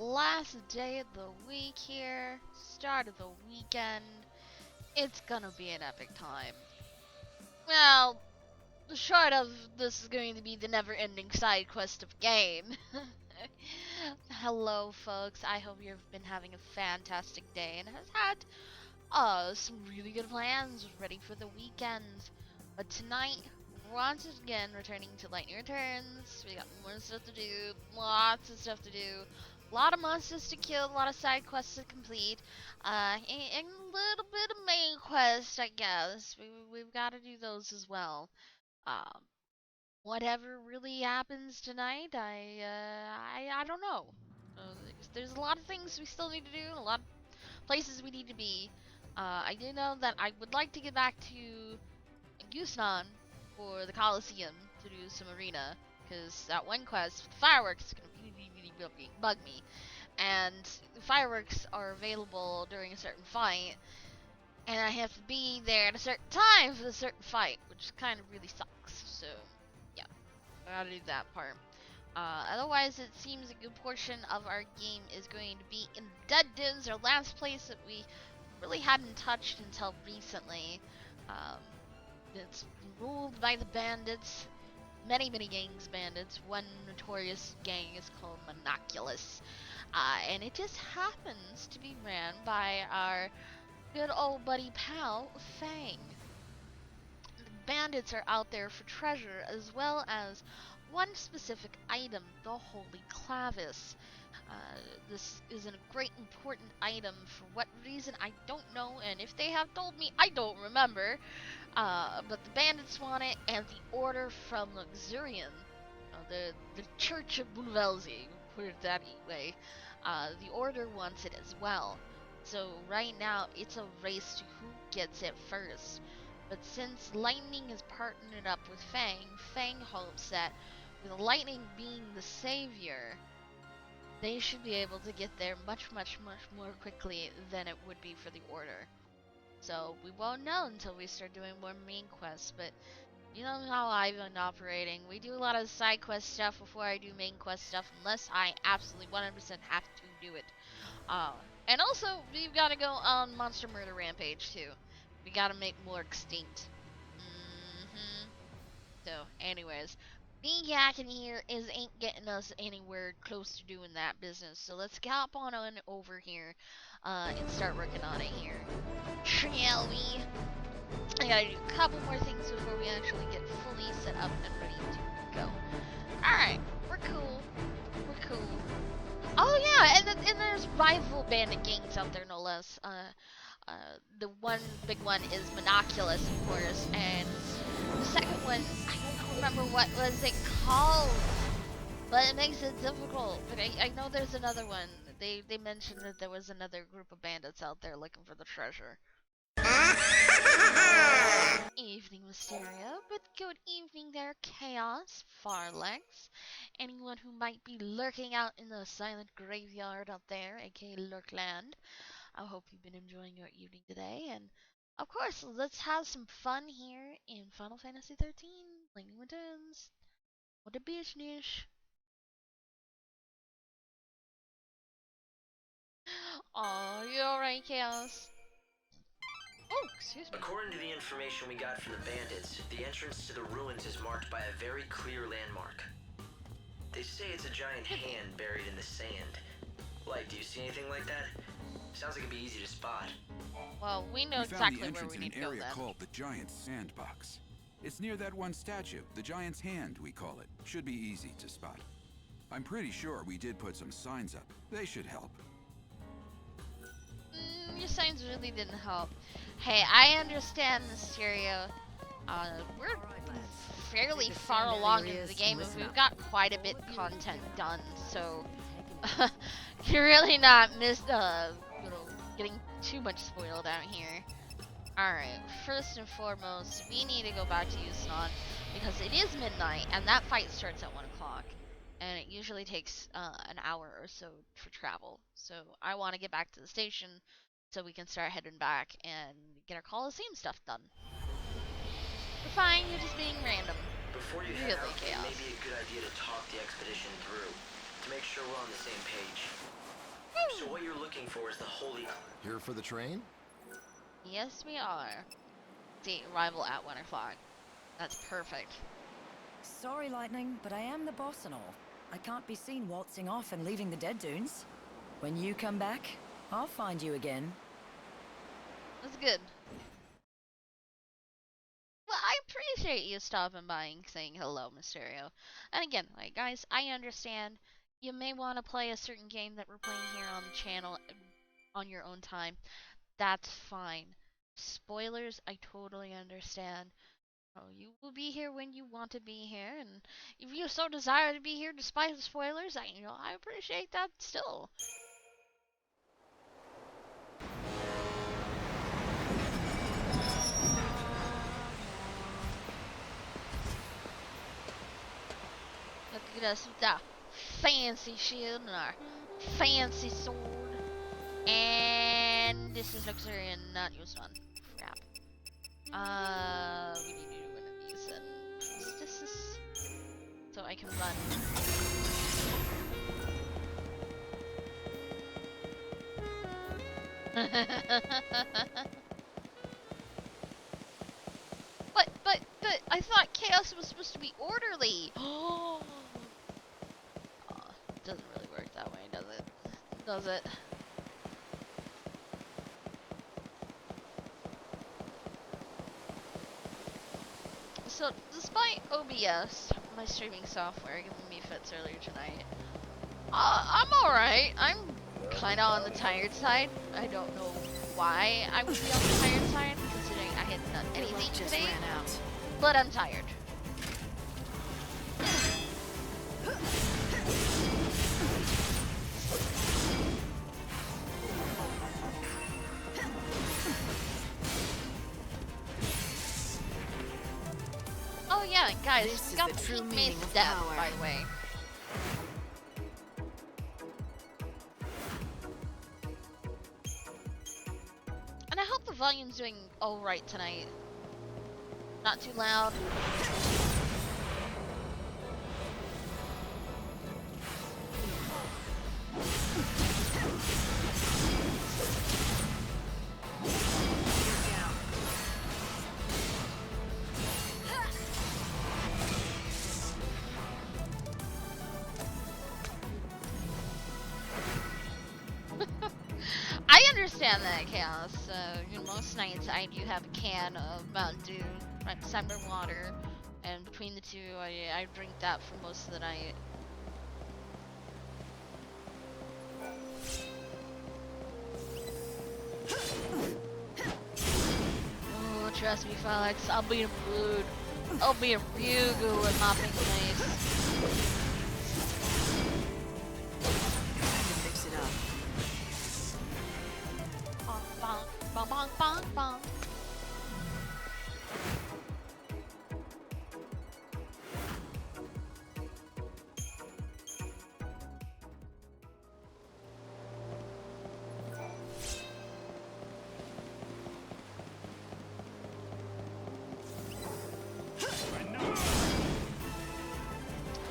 Last day of the week here, start of the weekend. It's gonna be an epic time. Well, short of this is going to be the never-ending side quest of game. Hello, folks. I hope you've been having a fantastic day and has had some really good plans ready for the weekend. But tonight, once again, returning to Lightning Returns. We got more stuff to do, lots of stuff to do, a lot of monsters to kill, a lot of side quests to complete, and a little bit of main quest, I guess. We've got to do those as well. Um, Whatever really happens tonight, I don't know. There's a lot of things we still need to do, a lot of places we need to be. I do know that I would like to get back to Gusnan for the Coliseum to do some arena, because that one quest with the fireworks is gonna really bug me. And the fireworks are available during a certain fight, and I have to be there at a certain time for the certain fight, which kind of really sucks. So, yeah, I gotta do that part. Otherwise, it seems a good portion of our game is going to be in Dead Divs, our last place that we really hadn't touched until recently. Um, it's ruled by the bandits. Many gangs bandits. One notorious gang is called Monoculus. And it just happens to be ran by our good old buddy pal, Fang. The bandits are out there for treasure as well as one specific item, the Holy Clavis. This is a great important item. For what reason, I don't know, and if they have told me, I don't remember. But the bandits want it, and the order from Luxurian, the Church of Bhunivelze, put it that way, the order wants it as well. So right now, it's a race to who gets it first. But since Lightning is partnered up with Fang, Fang hopes that with Lightning being the savior, they should be able to get there much more quickly than it would be for the order. So we won't know until we start doing more main quests, but you know how I've been operating. We do a lot of side quest stuff before I do main quest stuff, unless I absolutely 100% have to do it. Uh, and also, we've got to go on Monster Murder Rampage too. We got to make more extinct. So, anyways, me yakking here ain't getting us anywhere close to doing that business. So let's hop on over here and start working on it here. Shall we? I gotta do a couple more things before we actually get fully set up and ready to go. Alright, we're cool. We're cool. Oh yeah, and there's rival bandit gangs out there, no less. The one big one is Monoculus, of course, and the second one, I don't remember what was it called, but it makes it difficult. But I know there's another one. They mentioned that there was another group of bandits out there looking for the treasure. Evening, Mysterio, but good evening there, Chaos, Farlex, anyone who might be lurking out in the silent graveyard out there, aka Lurkland. I hope you've been enjoying your evening today, and of course, let's have some fun here in Final Fantasy XIII, Lightning Returns. What a business. Aw, you alright, Chaos? Oh, excuse me. According to the information we got from the bandits, the entrance to the ruins is marked by a very clear landmark. They say it's a giant hand buried in the sand. Light, do you see anything like that? Sounds like it'd be easy to spot. Well, we know exactly where we need to go then. We found the entrance in an area called the Giant's Sandbox. It's near that one statue, the Giant's Hand, we call it. Should be easy to spot. I'm pretty sure we did put some signs up. They should help. Your signs really didn't help. Hey, I understand, Mysterio. We're fairly far along in the game, and we've got quite a bit of content done, so you're really not getting too much spoiled out here. Alright, first and foremost, we need to go back to Yusnon, because it is midnight, and that fight starts at 1 o'clock. And it usually takes an hour or so for travel. So I want to get back to the station so we can start heading back and get our Coliseum stuff done. We're fine, you're just being random. Before you head out, it may be a good idea to talk the expedition through, to make sure we're on the same page. So what you're looking for is the holy... Here for the train? Yes, we are. See, arrival at 1 o'clock. That's perfect. Sorry, Lightning, but I am the boss and all. I can't be seen waltzing off and leaving the Dead Dunes. When you come back, I'll find you again. That's good. Well, I appreciate you stopping by and saying hello, Mysterio. And again, like, guys, I understand you may want to play a certain game that we're playing here on the channel on your own time. That's fine. Spoilers, I totally understand. Oh, you will be here when you want to be here, and if you so desire to be here despite the spoilers, I appreciate that still. Look at us with our fancy shield and our fancy sword. And this is Luxurian, not used one. Crap. We need to do one of these and this is so I can run. But I thought chaos was supposed to be orderly. Oh, it doesn't really work that way, does it? Does it? So, despite OBS, my streaming software, giving me fits earlier tonight, I'm alright. I'm kinda on the tired side. I don't know why I would be on the tired side, considering I hadn't done anything today, but I'm tired. Oh yeah, guys, This we got is the the true Pink meaning Mace of death, power. by the way. And I hope the volume's doing alright tonight. Not too loud. I understand that, Chaos. Most nights I do have a can of Mountain Dew, December water, and between the two, I drink that for most of the night. Oh, trust me, Felix, I'll be in mood. I'll be in real good with my Pink Mace. Mix it up. Bonk, bonk, bonk, bonk, bonk.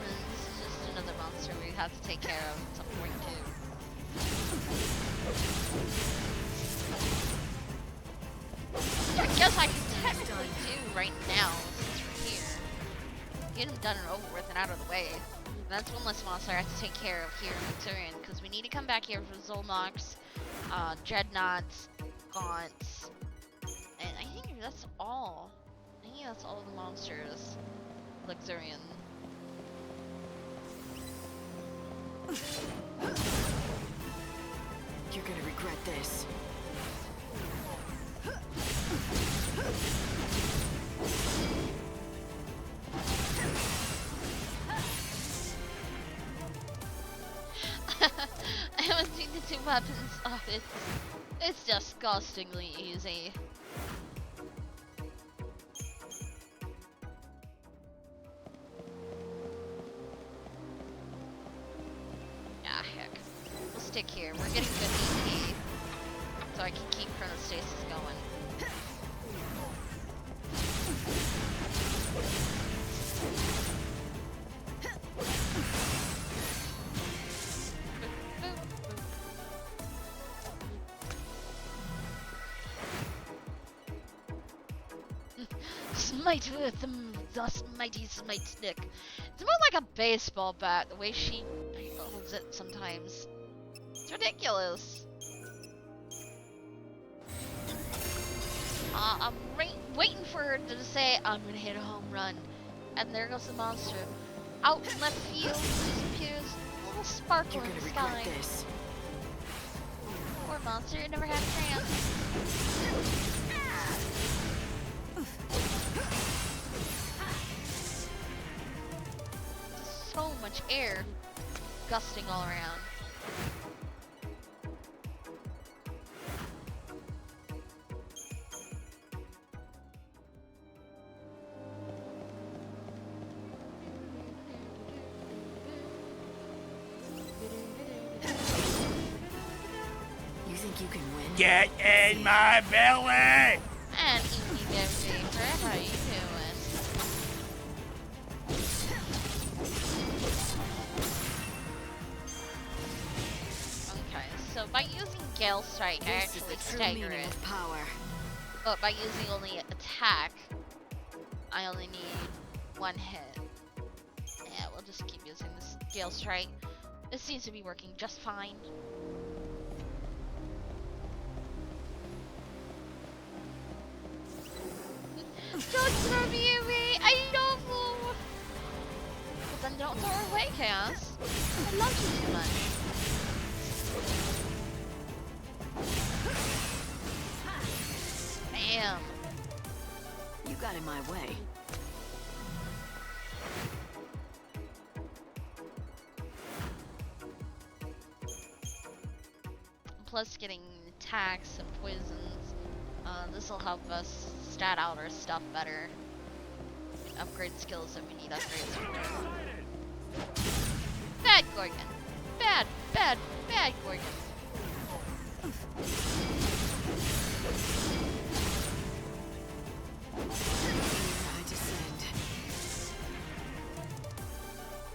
This is just another monster we have to take care of at some point too. I guess I can technically do right now since we're here. Get them done and over with and out of the way. And that's one less monster I have to take care of here in Victorian, because we need to come back here for Zolnox, Dreadnoughts, Gaunts, and I think that's all. I think that's all the monsters. Luxurian. You're gonna regret this. I haven't seen the two weapons. Oh, it's disgustingly easy. Ah, heck. We'll stick here. We're getting good EP, so I can keep chronostasis going. Smite with the mighty smite stick. It's more like a baseball bat, the way she holds it sometimes. It's ridiculous. I'm waiting for her to say, I'm gonna hit a home run. And there goes the monster. Out in left field, disappears, a little sparkle in the sky. This. Poor monster, it never had a chance. So much air gusting all around. You think you can win? Get in my belly! And evening everything, how you doing? Okay, so by using Gale Strike, I This is actually the true stagger meaning it. of power. But by using only attack, I only need one hit. Yeah, we'll just keep using this Gale Strike. This seems to be working just fine. Don't throw me away! I don't know! But then don't throw away, Chaos. I love you too much. Bam! You got in my way. Plus getting attacks and poisons. This will help us stat out our stuff better. Upgrade skills that we need upgrades for. Bad Gorgon. Bad, bad, bad Gorgon. Here I descend.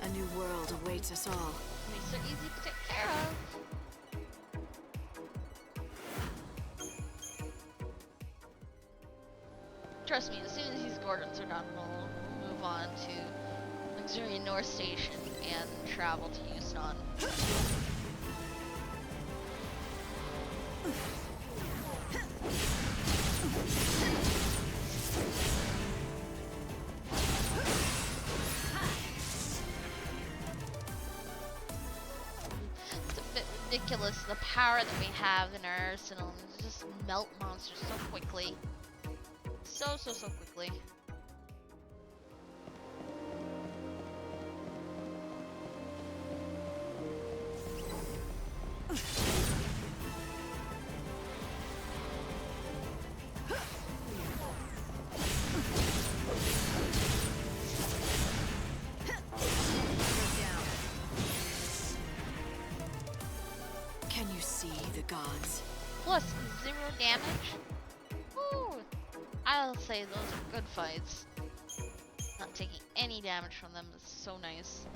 A new world awaits us all. Makes her easy to take care of. Trust me, as soon as these Gorgons are done, we'll move on to Luxurian North Station and travel to Houston. It's a bit ridiculous, the power that we have in our arsenal, and just melt monsters so quickly. So quickly. Can you see the gods? Plus 0 damage. Woo! I'll say those are good fights. Not taking any damage from them is so nice.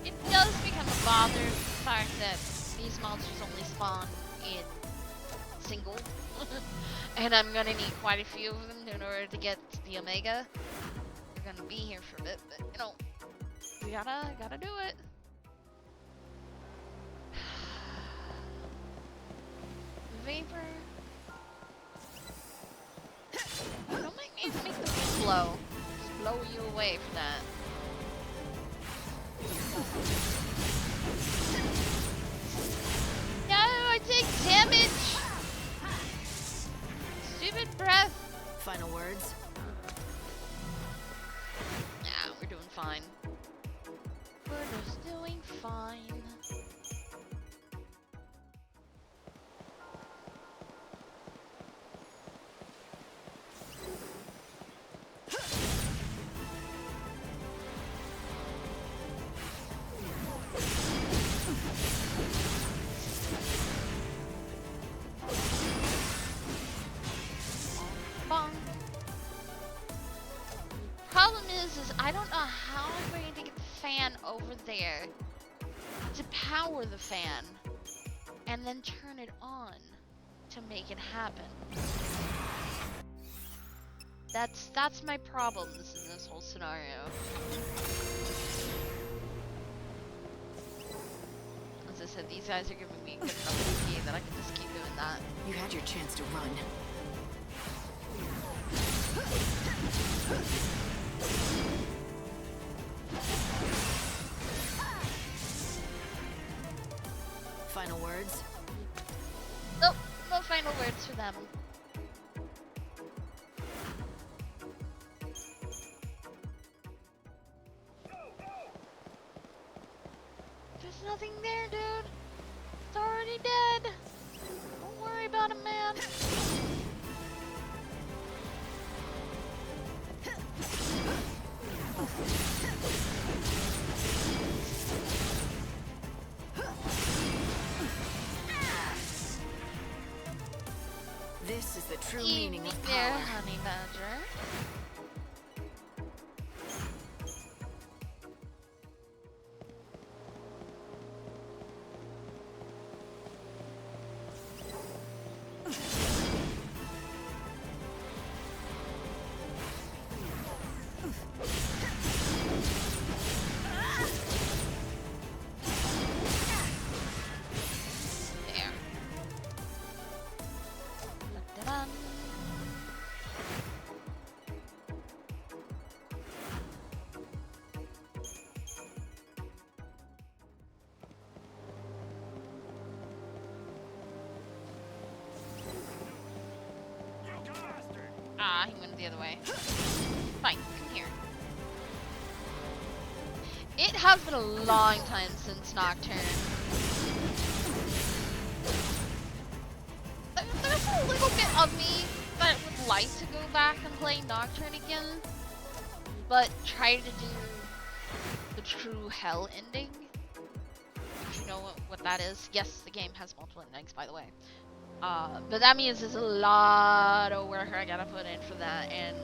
It does become a bother the fact that these monsters only spawn in single. And I'm gonna need quite a few of them in order to get the Omega. We're gonna be here for a bit, but you know, we gotta do it. Vapor. Don't make me make the wind blow. Just blow you away for that. No, I take damage. Stupid breath. Final words? Nah, we're doing fine. We're just doing fine. Bong. Problem is I don't know how I'm going to get the fan over there to power the fan and then turn it on to make it happen. That's my problems in this whole scenario. As I said, these guys are giving me good enough XP that I can just keep doing that. You had your chance to run. Final words? Nope, no final words for them. There's nothing there, dude. It's already dead. Don't worry about it, man. This is the true Eat meaning me of there, power. honey badger. There. Dun-dun-dun. Ah, he went the other way. Fine, come here. It has been a long time since Nocturne. There's a little bit of me that would like to go back and play Nocturne again, but try to do the true hell ending. If you know what that is. Yes, the game has multiple endings, by the way. But that means there's a lot of work I gotta put in for that, and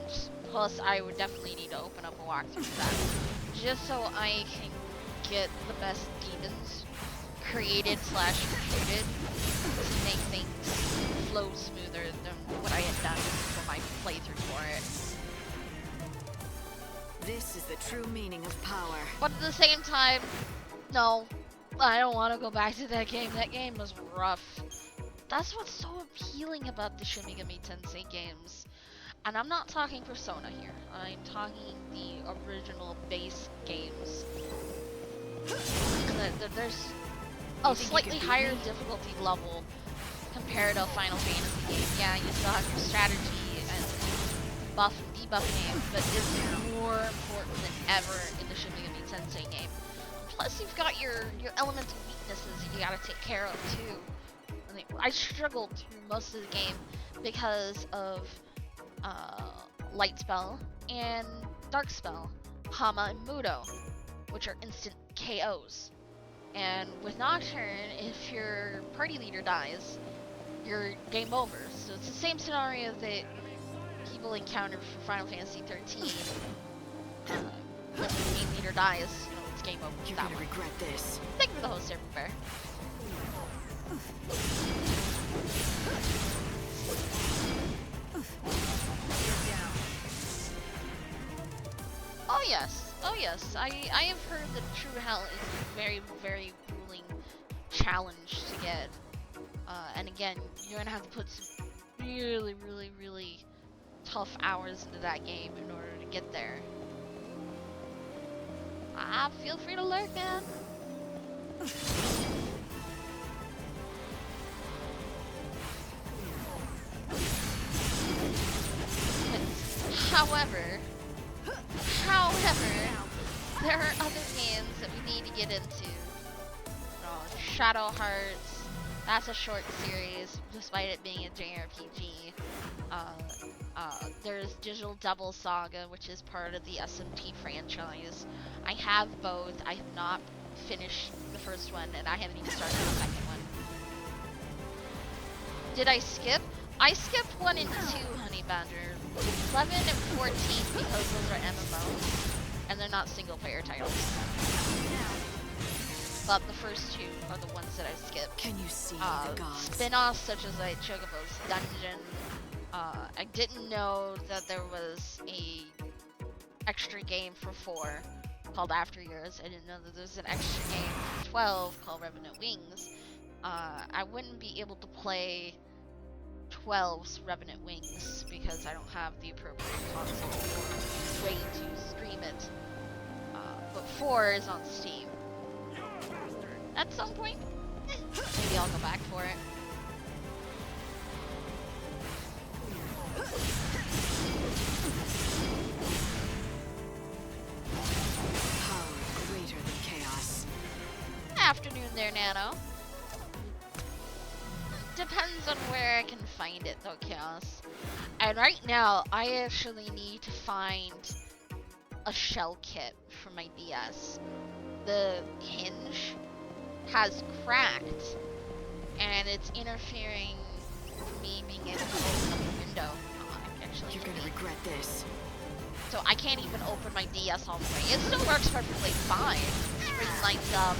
plus I would definitely need to open up a walkthrough for that, just so I can get the best demons created / recruited to make things flow smoother than what I had done for my playthrough for it. This is the true meaning of power. But at the same time, no, I don't want to go back to that game. That game was rough. That's what's so appealing about the Shin Megami Tensei games. And I'm not talking Persona here. I'm talking the original base games. There's a slightly higher difficulty level compared to Final Fantasy games. Yeah, you still have your strategy and buff and debuff game, but it's more important than ever in the Shin Megami Tensei game. Plus, you've got your elemental weaknesses that you gotta take care of too. I struggled through most of the game because of Light Spell and Dark Spell, Hama and Mudo, which are instant KOs. And with Nocturne, if your party leader dies, you're game over. So it's the same scenario that people encounter for Final Fantasy XIII. When the main leader dies, you know, it's game over. You're gonna regret this. Thank you for the host, Serah Bear. Oh yes, oh yes. I have heard that True Hell is a very, very grueling challenge to get. And again, you're gonna have to put some really, really, really tough hours into that game in order to get there. Feel free to lurk, man. However, there are other games that we need to get into. Shadow Hearts, that's a short series, despite it being a JRPG. There's Digital Devil Saga, which is part of the SMT franchise. I have both. I have not finished the first one, and I haven't even started the second one. Did I skip? I skipped 1 and 2, Honey Badger. 11 and 14 because those are MMOs and they're not single player titles. But the first two are the ones that I skipped. Can you see the gods? Spin-offs such as like Chocobo's Dungeon. I didn't know that there was a extra game for 4 called After Years. I didn't know that there's an extra game for 12 called Revenant Wings. I wouldn't be able to play 12's Revenant Wings because I don't have the appropriate console or way to stream it. But 4 is on Steam. At some point, maybe I'll go back for it. Power greater than chaos. Afternoon there, Nano. Depends on where I can find it though, Chaos. And right now, I actually need to find a shell kit for my DS. The hinge has cracked, and it's interfering with me being able to open up the window. You're gonna regret this. So I can't even open my DS all the way. It still works perfectly fine. Screen lights up.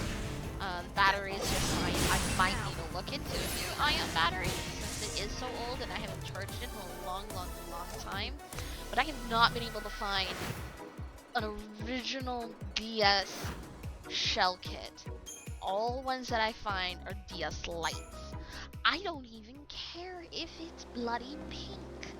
The battery is just fine. I might need to look into a new ion battery since it is so old and I haven't charged it in a long time. But I have not been able to find an original DS shell kit. All ones that I find are DS lights. I don't even care if it's bloody pink,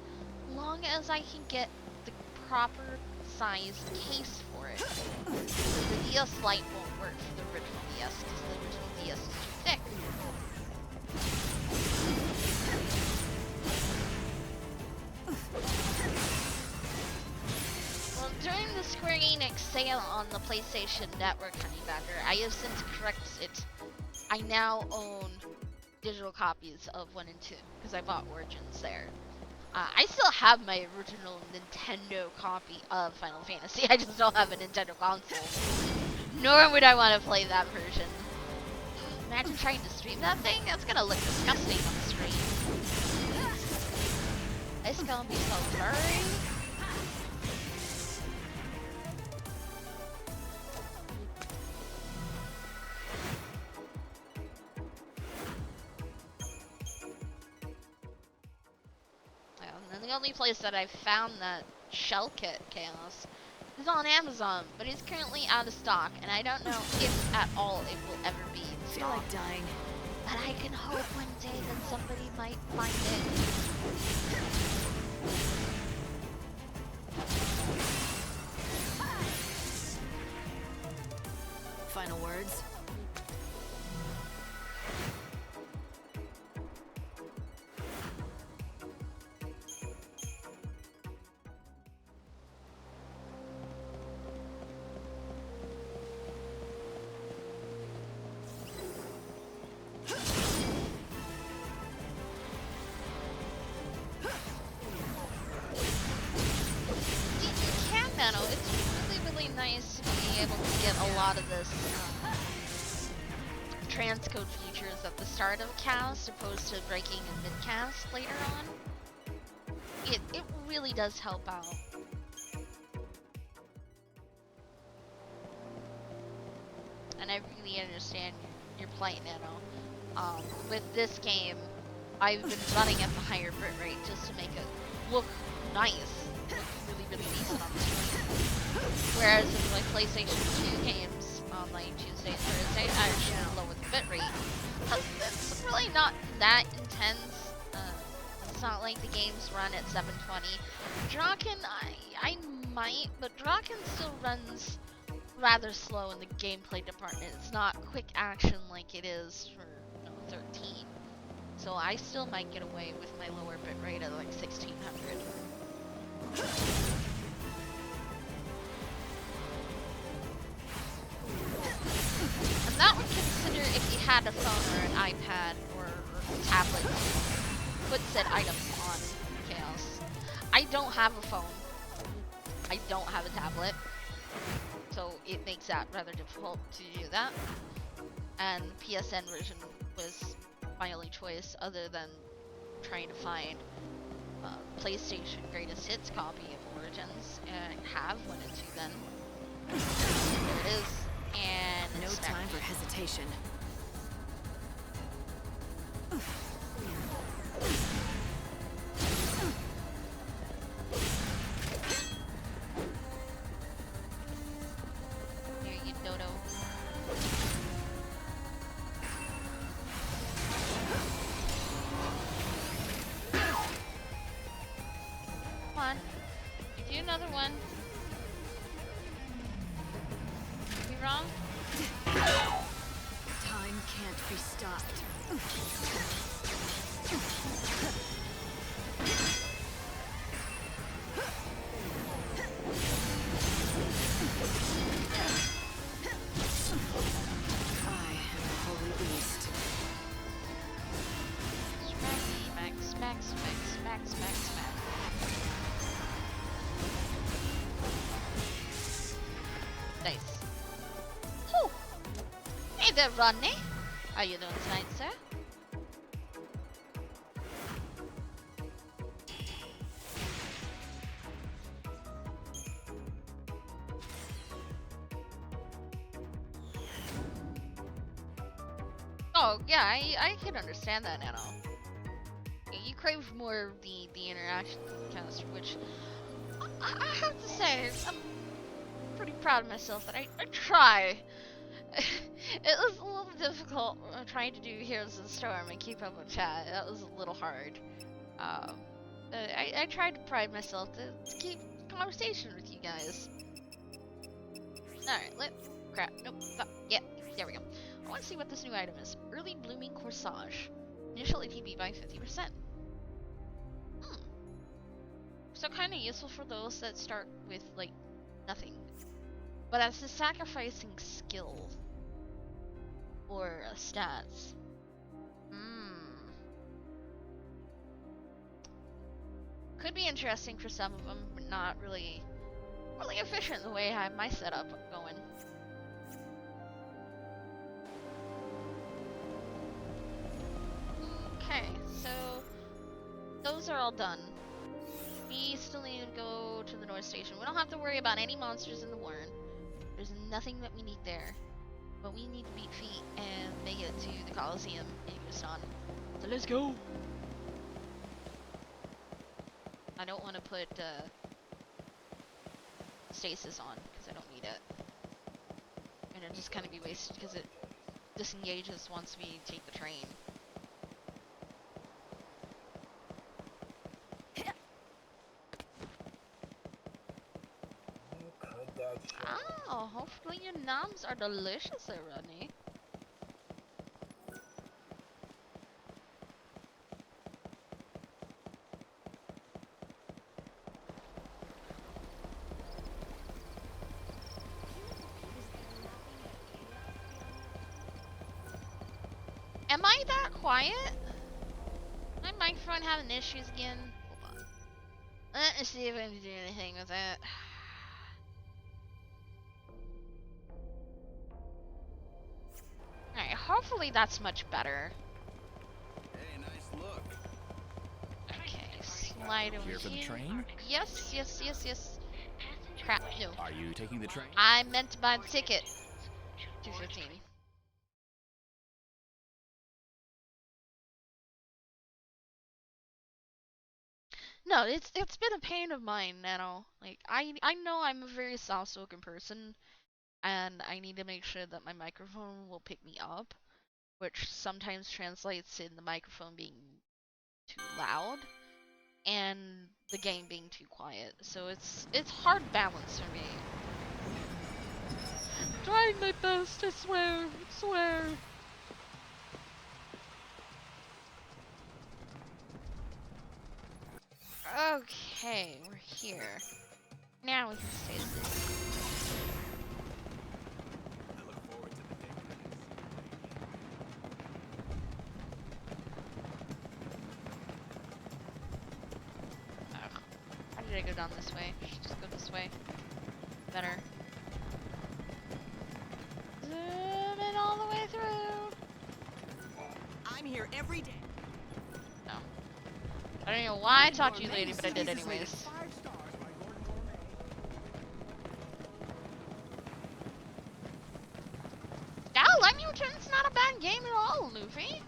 long as I can get the proper sized case for it. The DS light won't work for the original DS because the original DS is too thick. Well, during the Square Enix sale on the PlayStation Network, Honey Badger, I have since corrected it. I now own digital copies of 1 and 2 because I bought Origins there. I still have my original Nintendo copy of Final Fantasy. I just don't have a Nintendo console. Nor would I want to play that version. Imagine trying to stream that thing? That's gonna look disgusting on the screen. It's gonna be so blurry. And the only place that I've found that shell kit, Chaos, is on Amazon, but it's currently out of stock, and I don't know if at all it will ever be in I feel stock. like dying. But I can hope one day that somebody might find it. Final words? Nice being able to get a lot of this transcode features at the start of cast opposed to breaking in mid-cast later on. It really does help out. And I really understand your plight, Nano. With this game, I've been running at the higher bitrate just to make it look nice. Look really decent on the screen. Whereas in my PlayStation 2 games on like Tuesday and Thursday, I actually lower the bitrate. It's really not that intense. It's not like the games run at 720. Draken, I might, but Draken still runs rather slow in the gameplay department. It's not quick action like it is for 13. So I still might get away with my lower bitrate at like 1600. And that would consider if you had a phone or an iPad or a tablet to put said items on Chaos. I don't have a phone. I don't have a tablet. So it makes that rather difficult to do that. And the PSN version was my only choice other than trying to find PlayStation Greatest Hits copy of Origins, and I have wanted to then. There it is. And No time for hesitation. Here you dodo. Come on. Do another one. We wrong? Time can't be stopped. I am the holy beast. Smack, smack, smack, smack, smack, smack, smack. Nice. Whew. Hey there, Rodney. How you doing tonight, sir? Oh, yeah, I can understand that, Nano. Yeah, you crave more of the interaction with the cast, which I have to say, I'm pretty proud of myself that I try. It was a little difficult trying to do Heroes of the Storm and keep up with chat. That was a little hard. I tried to pride myself to keep conversation with you guys. Alright, crap, nope, yeah, there we go. I want to see what this new item is. Early Blooming Corsage. Initial ATB by 50%. So kind of useful for those that start with, like, nothing. But as a sacrificing skill. Or stats. Could be interesting for some of them, but not really efficient the way I have my setup going. Okay, so those are all done. We still need to go to the North Station. We don't have to worry about any monsters in the warren. There's nothing that we need there. But we need to beat feet and make it to the Coliseum in Houston. So let's go! I don't want to put stasis on because I don't need it. And it'll just kind of be wasted because it disengages once we take the train. Oh, hopefully your noms are delicious there, Rodney. Am I that quiet? My microphone having issues again? Hold on. Let me see if I can do anything with it. Alright, hopefully that's much better. Hey, nice look. Okay, slide over Here for the train? Yes, yes, yes, yes. Crap, no. Are you taking the train? I meant to buy the ticket. 215. No, it's been a pain of mine, Nano. Like I know I'm a very soft-spoken person, and I need to make sure that my microphone will pick me up, which sometimes translates in the microphone being too loud and the game being too quiet. So it's hard balance for me. Trying my best, I swear, I swear. Okay, we're here. Now we can stay asleep. I look forward to the day when Ugh. How did I go down this way? I should just go this way. Better. Zoom in all the way through. I'm here every day. No. I don't know why I talked to you, lady, but I did anyways. Yeah, Lightning Return's not a bad game at all, Luffy.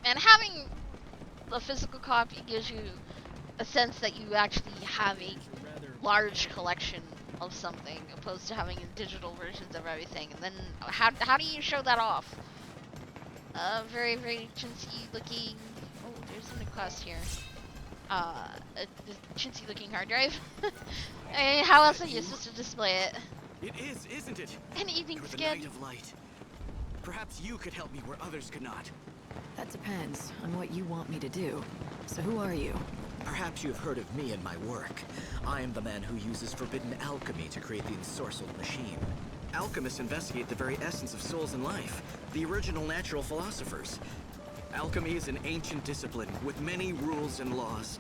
And having a physical copy gives you a sense that you actually have a large collection of something, opposed to having digital versions of everything. And then how do you show that off? Very, very chintzy looking. Oh, there's a new quest here. A chintzy looking hard drive. I mean, how else are you supposed to display it? It is, isn't it? An evening You're the skin. Knight of Light. Perhaps you could help me where others could not. That depends on what you want me to do. So who are you? Perhaps you have heard of me and my work. I am the man who uses forbidden alchemy to create the ensorcelled machine. Alchemists investigate the very essence of souls and life, the original natural philosophers. Alchemy is an ancient discipline with many rules and laws.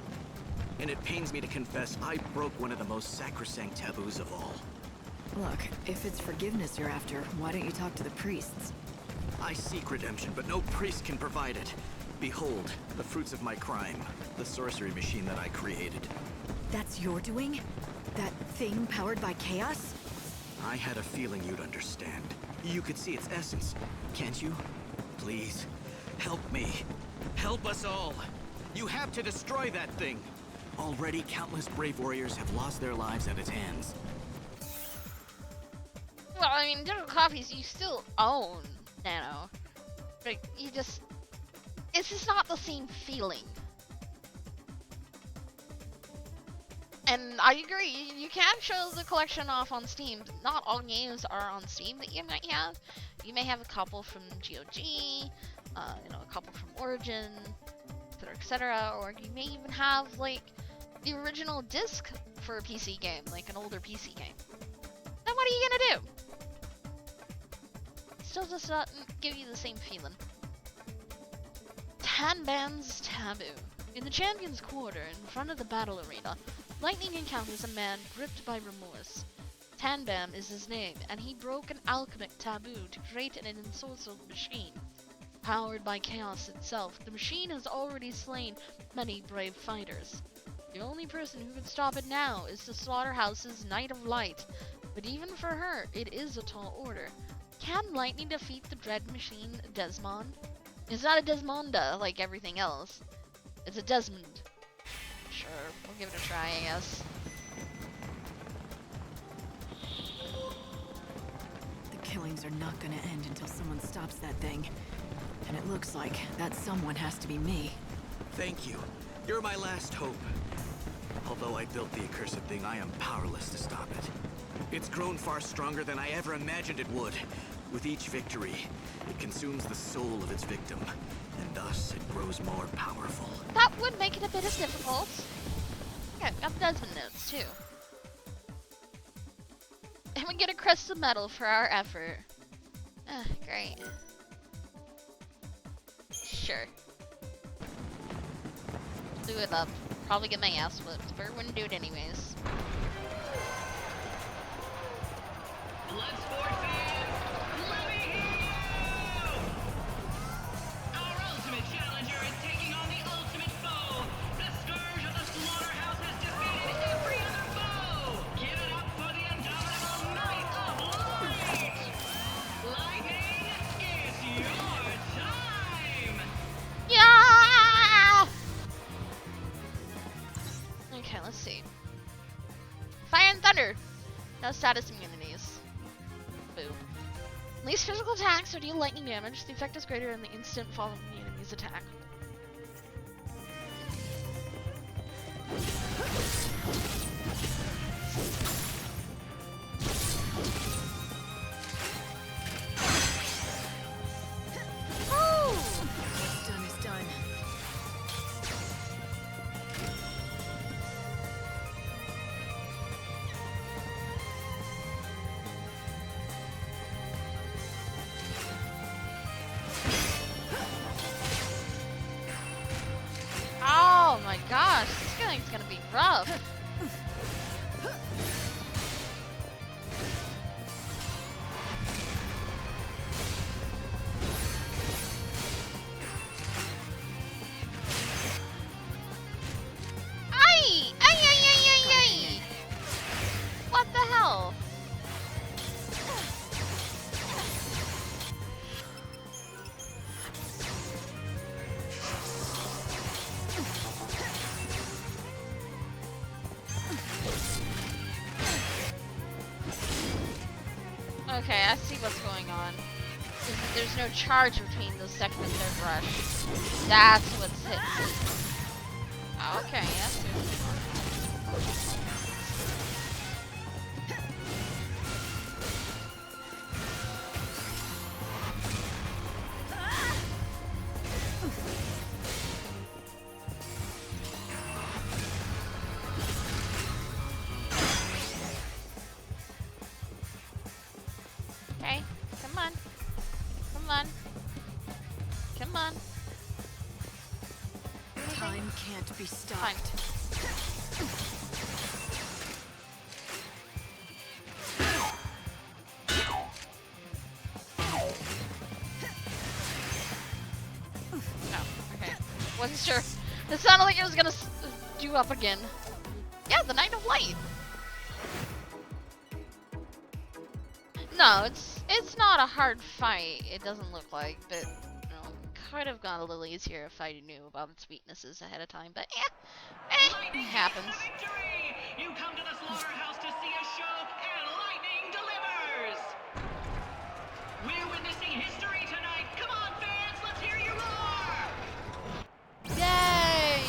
And it pains me to confess I broke one of the most sacrosanct taboos of all. Look, if it's forgiveness you're after, why don't you talk to the priests? I seek redemption, but no priest can provide it. Behold, the fruits of my crime, the sorcery machine that I created. That's your doing? That thing powered by chaos? I had a feeling you'd understand. You could see its essence, can't you? Please, help me. Help us all. You have to destroy that thing. Already, countless brave warriors have lost their lives at its hands. Well, I mean, digital copies you still own, Nano. But you just... It's just not the same feeling. And I agree, you can show the collection off on Steam. Not all games are on Steam that you might have. You may have a couple from GOG, a couple from Origin, etc., or you may even have, like, the original disc for a PC game, like an older PC game. Then what are you gonna do? Still just doesn't give you the same feeling. Tanban's Taboo. In the Champion's Quarter, in front of the battle arena, Lightning encounters a man gripped by remorse. Tanbam is his name, and he broke an alchemic taboo to create an ensorcelled machine. Powered by chaos itself, the machine has already slain many brave fighters. The only person who can stop it now is the Slaughterhouse's Knight of Light, but even for her, it is a tall order. Can Lightning defeat the dread machine, Desmond? It's not a Desmonda like everything else. It's a Desmond. Sure, we'll give it a try, I guess. The killings are not gonna end until someone stops that thing. And it looks like that someone has to be me. Thank you. You're my last hope. Although I built the accursed thing, I am powerless to stop it. It's grown far stronger than I ever imagined it would. With each victory, it consumes the soul of its victim, and thus it grows more powerful. That would make it a bit of difficult. Yeah, got Desmond notes too. And we get a crest of metal for our effort. Ah, great. Sure. Do it up. Probably get my ass whipped, but we're gonna do it anyways. Bloodsport fans, let me hear you! Our ultimate challenger is taking on the ultimate foe. The scourge of the slaughterhouse has defeated every other foe. Give it up for the indomitable Knight of Light! Lightning, it's your time! Yeah! Okay, let's see. Fire and Thunder. No status immunities. Boo. Least physical attacks or deal lightning damage. The effect is greater in the instant following the enemy's attack. Woo! What's done is done. Oh my gosh, this thing's gonna be rough. Okay, I see what's going on. There's no charge between the second and third rush. That's what's hitting. Okay, that's good. Okay, come on. Come on. Come on. Time can't be stopped. Fine. Oh, okay. Wasn't sure. It sounded like it was gonna do up again. Yeah, the Night of Light. No, it's not a hard fight. It doesn't look like, but you know, could have gone a little easier if I knew about its weaknesses ahead of time. But it happens. Victory! You come to the slaughterhouse to see a show, and lightning delivers! We're witnessing history tonight. Come on, fans, let's hear you roar! Yay!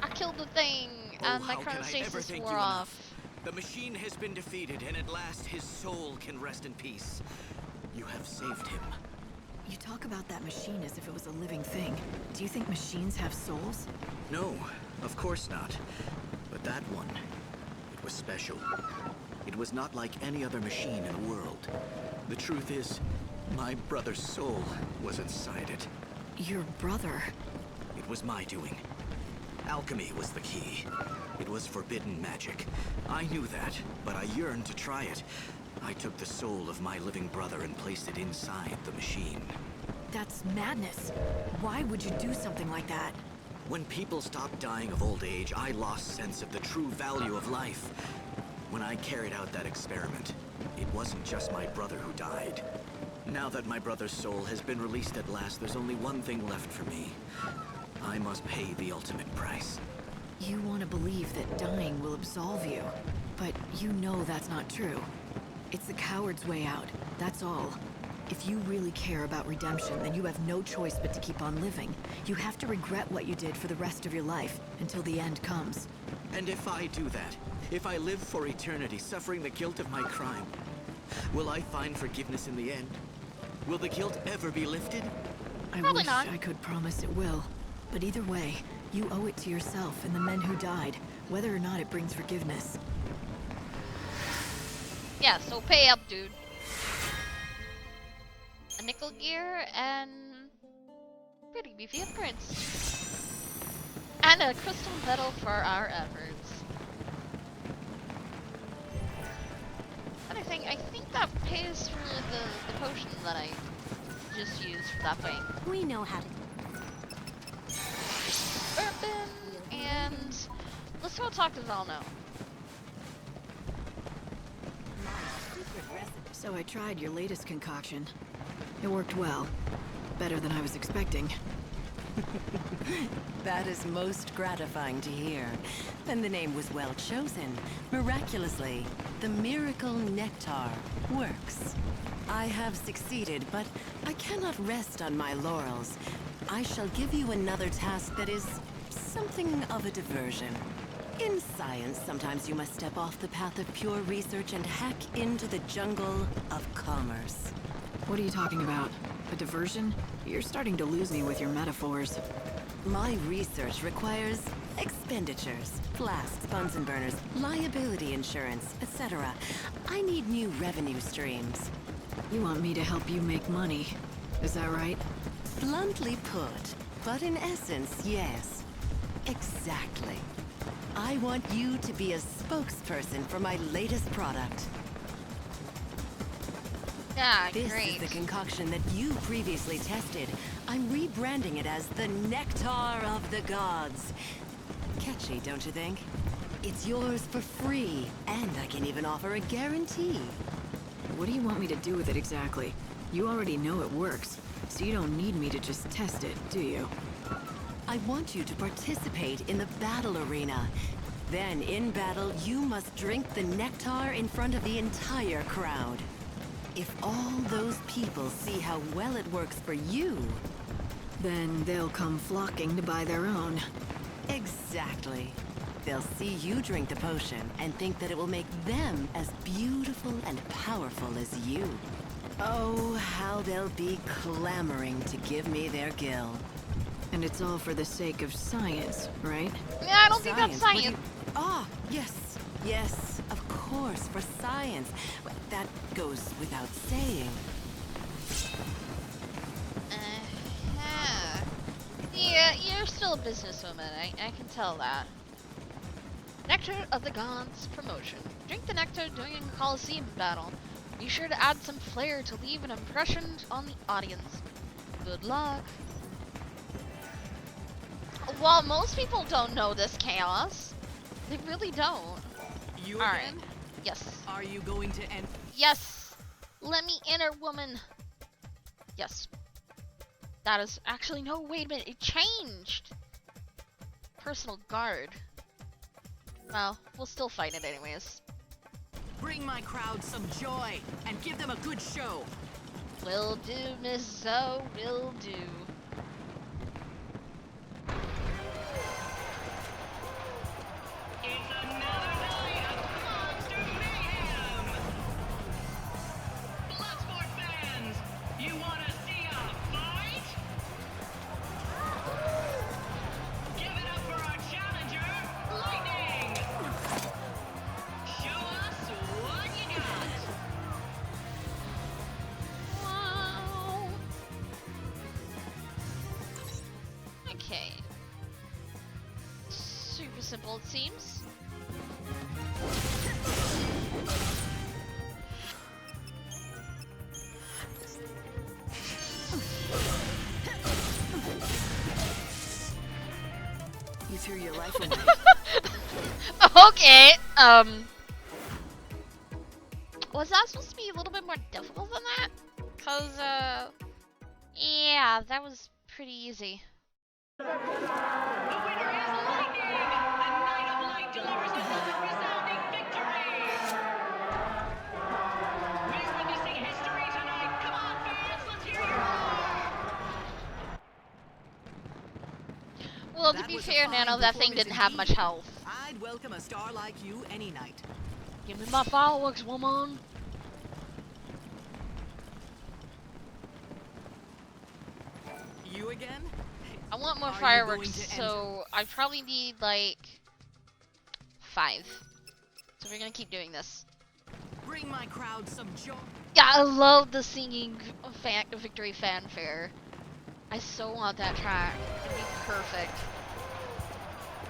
I killed the thing, and my how can I ever chronostasis thank wore you off. enough? The machine has been defeated, and at last his soul can rest in peace. You have saved him. You talk about that machine as if it was a living thing. Do you think machines have souls? No, of course not. But that one, it was special. It was not like any other machine in the world. The truth is, my brother's soul was inside it. Your brother? It was my doing. Alchemy was the key. It was forbidden magic. I knew that, but I yearned to try it. I took the soul of my living brother and placed it inside the machine. That's madness. Why would you do something like that? When people stopped dying of old age, I lost sense of the true value of life. When I carried out that experiment, it wasn't just my brother who died. Now that my brother's soul has been released at last, there's only one thing left for me. I must pay the ultimate price. You want to believe that dying will absolve you, but you know that's not true. It's the coward's way out, that's all. If you really care about redemption, then you have no choice but to keep on living. You have to regret what you did for the rest of your life, until the end comes. And if I do that, if I live for eternity suffering the guilt of my crime, will I find forgiveness in the end? Will the guilt ever be lifted? I Probably wish not. I could promise it will. But either way, you owe it to yourself and the men who died, whether or not it brings forgiveness. Yeah, so pay up, dude. A nickel gear and pretty beefy upgrades. And a crystal medal for our efforts. And I think that pays for the potion that I just used for that thing. We know how to. Bourbon, and let's go talk to Zalno. So I tried your latest concoction. It worked well. Better than I was expecting. That is most gratifying to hear. And the name was well chosen. Miraculously, the miracle nectar works. I have succeeded, but I cannot rest on my laurels. I shall give you another task that is something of a diversion. In science, sometimes you must step off the path of pure research and hack into the jungle of commerce. What are you talking about? A diversion? You're starting to lose me with your metaphors. My research requires expenditures, flasks, Bunsen burners, liability insurance, etc. I need new revenue streams. You want me to help you make money. Is that right? Bluntly put, but in essence, yes. Exactly. I want you to be a spokesperson for my latest product. Yeah, This great. is the concoction that you previously tested. I'm rebranding it as the Nectar of the Gods. Catchy, don't you think? It's yours for free, and I can even offer a guarantee. What do you want me to do with it exactly? You already know it works, so you don't need me to just test it, do you? I want you to participate in the battle arena. Then, in battle, you must drink the nectar in front of the entire crowd. if all those people see how well it works for you... Then they'll come flocking to buy their own. Exactly. They'll see you drink the potion and think that it will make them as beautiful and powerful as you. Oh, how they'll be clamoring to give me their gill. And it's all for the sake of science, right? Yeah, I don't think that's What do you- science. Ah, yes. Yes, of course, for science. But that goes without saying. Yeah, you're still a businesswoman. I can tell that. Nectar of the Gods promotion. Drink the nectar during a Colosseum battle. Be sure to add some flair to leave an impression on the audience. Good luck. Well, most people don't know this, Chaos. They really don't. You Alright. again? Yes. Are you going to end? Yes! Let me enter, woman! Yes. That is actually no, wait a minute, it changed! Personal guard. Well, we'll still fight it anyways. Bring my crowd some joy and give them a good show. Will do, Miss Zoe, will do. It's another night of monster mayhem! Bloodsport fans, you wanna see a fight? Give it up for our challenger, Lightning! Show us what you got! Wow. Okay. Super simple, it seems. You threw your life away. Okay, was that supposed to be a little bit more difficult than that? Cause, yeah, that was pretty easy. The winner is Lightning! The Knight of Light delivers us a resounding victory! We're witnessing history tonight! Come on, fans, let's hear your roar! Well, to That be was a fair, fine Nano, that thing performance didn't have much indeed. health. I'd welcome a star like you any night. Give me my fireworks, woman! You again? I want more Are you fireworks, going to so I probably need, like, 5. So we're gonna keep doing this. Bring my crowd some joy. Yeah, I love the singing victory fanfare. I so want that track. It'd be perfect.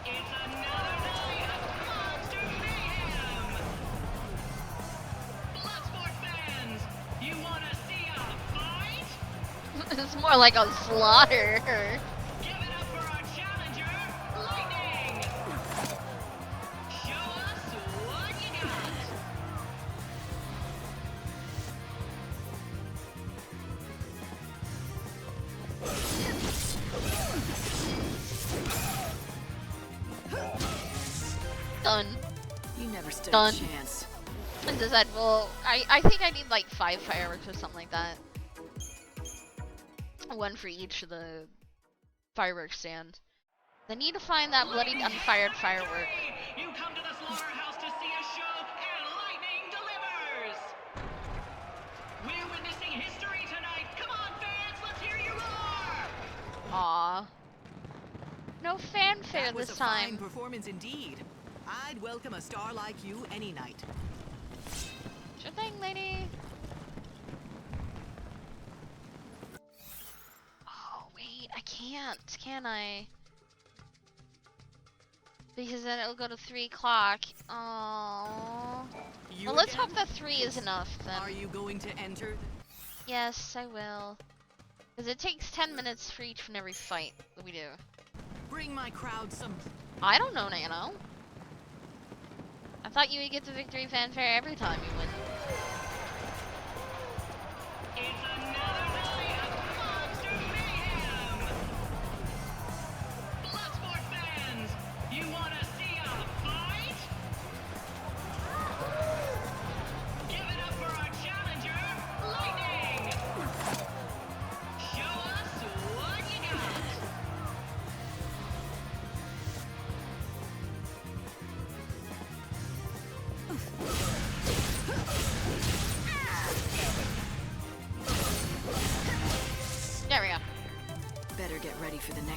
It's another night of monster mayhem! Bloodsport fans, you wanna see a fight? It's more like a slaughter. Give it up for our challenger, Lightning! Show us what you got! Done. You never stood Done. a chance. And does that, well, I think I need like 5 fireworks or something like that. 1 for each of the fireworks stand. I need to find that bloody unfired firework. You come to the slaughterhouse to see a show, and Lightning delivers! We're witnessing history tonight! Come on, fans, let's hear you roar! Aw. No fanfare That was this a fine time. performance indeed. I'd welcome a star like you any night. Sure thing, lady. Oh, wait, I can't, can I? Because then it'll go to 3 o'clock. Oh. You Well, let's again? hope that 3 is enough then. Are you going to enter? Yes, I will. Because it takes 10 minutes for each and every fight that we do. Bring my crowd some. I don't know, Nano. I thought you would get the victory fanfare every time you win. It's another night of monster mayhem! Bloodsport fans, you wanna see a fight? Give it up for our challenger,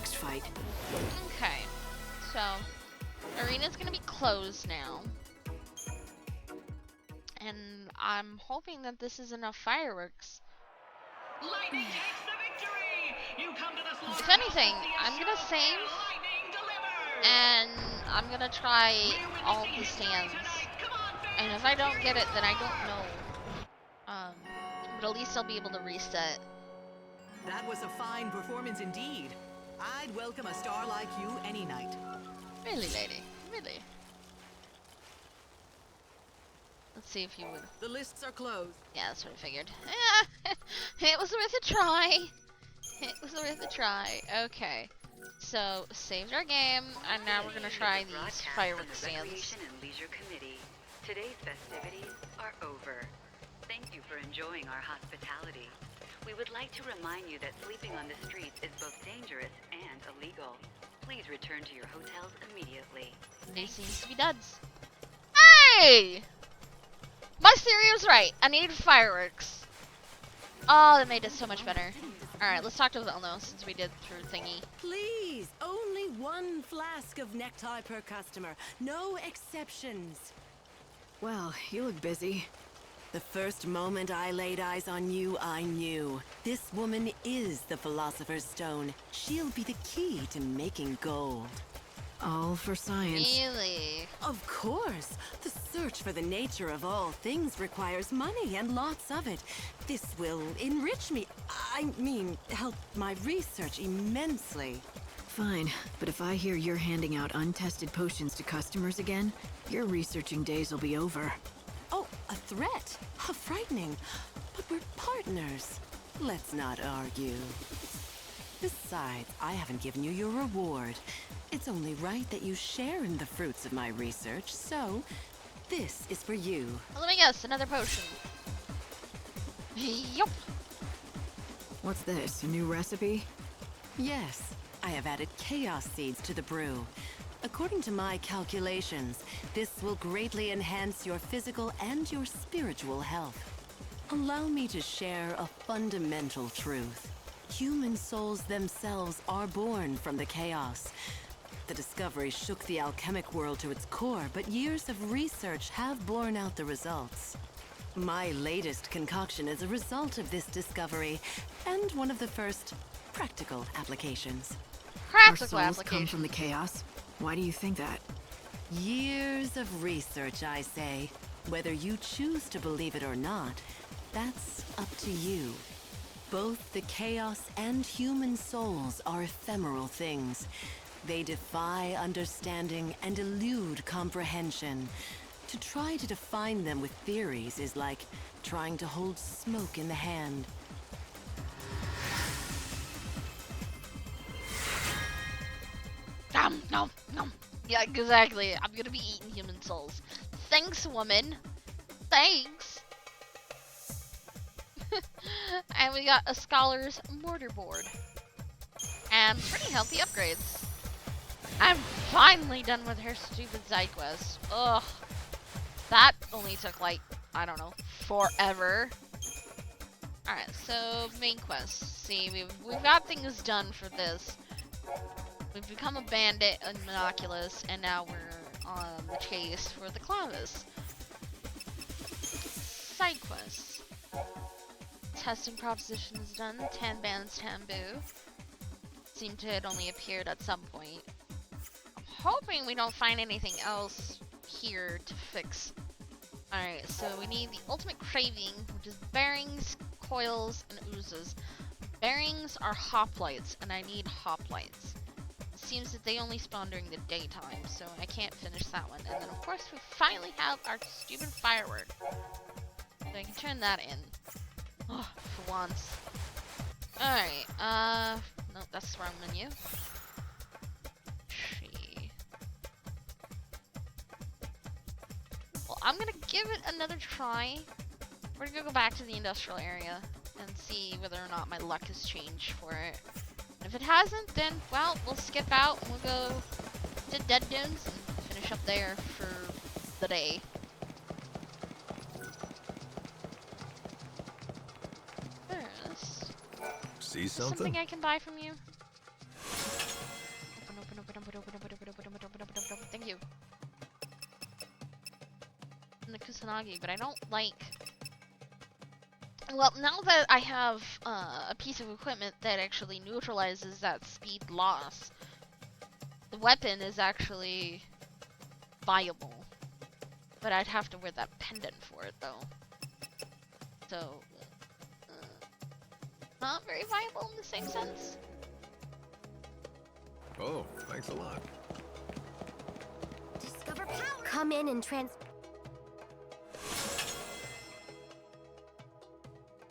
next fight. Okay, so arena's gonna be closed now, and I'm hoping that this is enough fireworks. Lightning takes the victory! You come to the If slaughterhouse anything, with the I'm gonna assurance save, lightning delivers! and I'm gonna try We're all witnessing the history stands. tonight. Come on, And fans, if I don't cheer get you it, then I don't on! know. But at least I'll be able to reset. That was a fine performance indeed. I'd welcome a star like you any night. Really, lady? Really? Let's see if you would. The lists are closed. Yeah, that's what I figured. It was worth a try. It was worth a try. Okay. So, saved our game, and now we're gonna try these fireworks stands. Recreation and Leisure Committee. Today's festivities are over. Thank you for enjoying our hospitality. We would like to remind you that sleeping on the streets is both dangerous and illegal. Please return to your hotels immediately. These seems to be duds. Hey! My theory was right. I need fireworks. Oh, that made it so much better. Alright, let's talk to Elno since we did through thingy. Please, only one flask of nectar per customer. No exceptions. Well, you look busy. The first moment I laid eyes on you, I knew. This woman is the Philosopher's Stone. She'll be the key to making gold. All for science. Really? Of course. The search for the nature of all things requires money, and lots of it. This will enrich me. I mean, help my research immensely. Fine, but if I hear you're handing out untested potions to customers again, your researching days will be over. Oh, a threat? How frightening. But we're partners. Let's not argue. Besides, I haven't given you your reward. It's only right that you share in the fruits of my research, so this is for you. Well, let me guess, another potion. Yup. What's this, a new recipe? Yes, I have added chaos seeds to the brew. According to my calculations, this will greatly enhance your physical and your spiritual health. Allow me to share a fundamental truth. Human souls themselves are born from the chaos. The discovery shook the alchemic world to its core, but years of research have borne out the results. My latest concoction is a result of this discovery, and one of the first practical applications. Our Practical souls application. come from the chaos. Why do you think that? Years of research, I say. Whether you choose to believe it or not, that's up to you. Both the chaos and human souls are ephemeral things. They defy understanding and elude comprehension. To try to define them with theories is like trying to hold smoke in the hand. Nom, nom, nom. Yeah, exactly. I'm gonna be eating human souls. Thanks, woman. Thanks. And we got a scholar's mortar board. And pretty healthy upgrades. I'm finally done with her stupid side quest. Ugh. That only took like, I don't know, forever. Alright, so main quest. See, we've got things done for this. We've become a bandit and monoculus, and now we're on the chase for the Clavis. Side quests. Testing proposition is done. 10 bands taboo. Seemed to had only appeared at some point. I'm hoping we don't find anything else here to fix. Alright, so we need the ultimate craving, which is bearings, coils, and oozes. Bearings are hoplites, and I need hoplites. It seems that they only spawn during the daytime, so I can't finish that one. And then of course we finally have our stupid firework. So I can turn that in. Oh, for once. Alright, no, that's the wrong menu. Well, I'm gonna give it another try. We're gonna go back to the industrial area and see whether or not my luck has changed for it. And if it hasn't, then, well, we'll skip out and we'll go to Dead Dunes and finish up there for the day. See something? Something I can buy from you? Tsunagi, but I don't like... Well, now that I have a piece of equipment that actually neutralizes that speed loss, the weapon is actually viable. But I'd have to wear that pendant for it, though. So, not very viable in the same sense. Oh, thanks a lot. Discover power. Come in and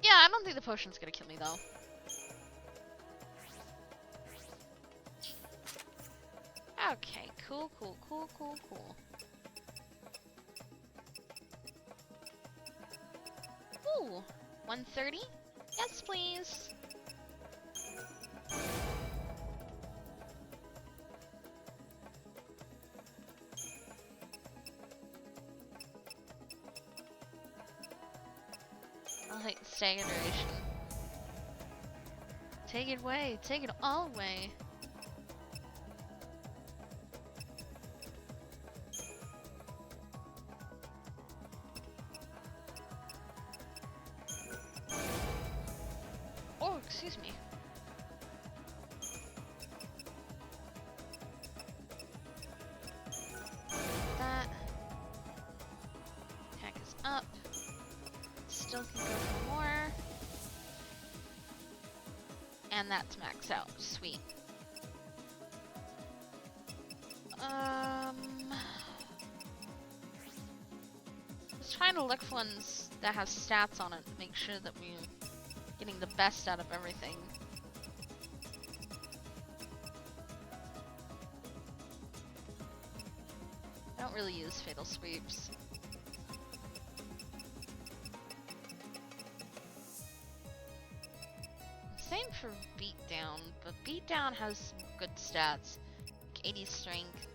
Yeah, I don't think the potion's gonna kill me, though. Okay, cool. Ooh, 130? Yes, please. I'll take the staggeration. Take it away. Take it all away. Oh, excuse me. That. Attack is up. Still can go for more. And that's maxed out. Sweet. Just trying to look for ones that have stats on it to make sure that we're getting the best out of everything. I don't really use fatal sweeps. Same for beatdown, but beatdown has some good stats, like 80 strength.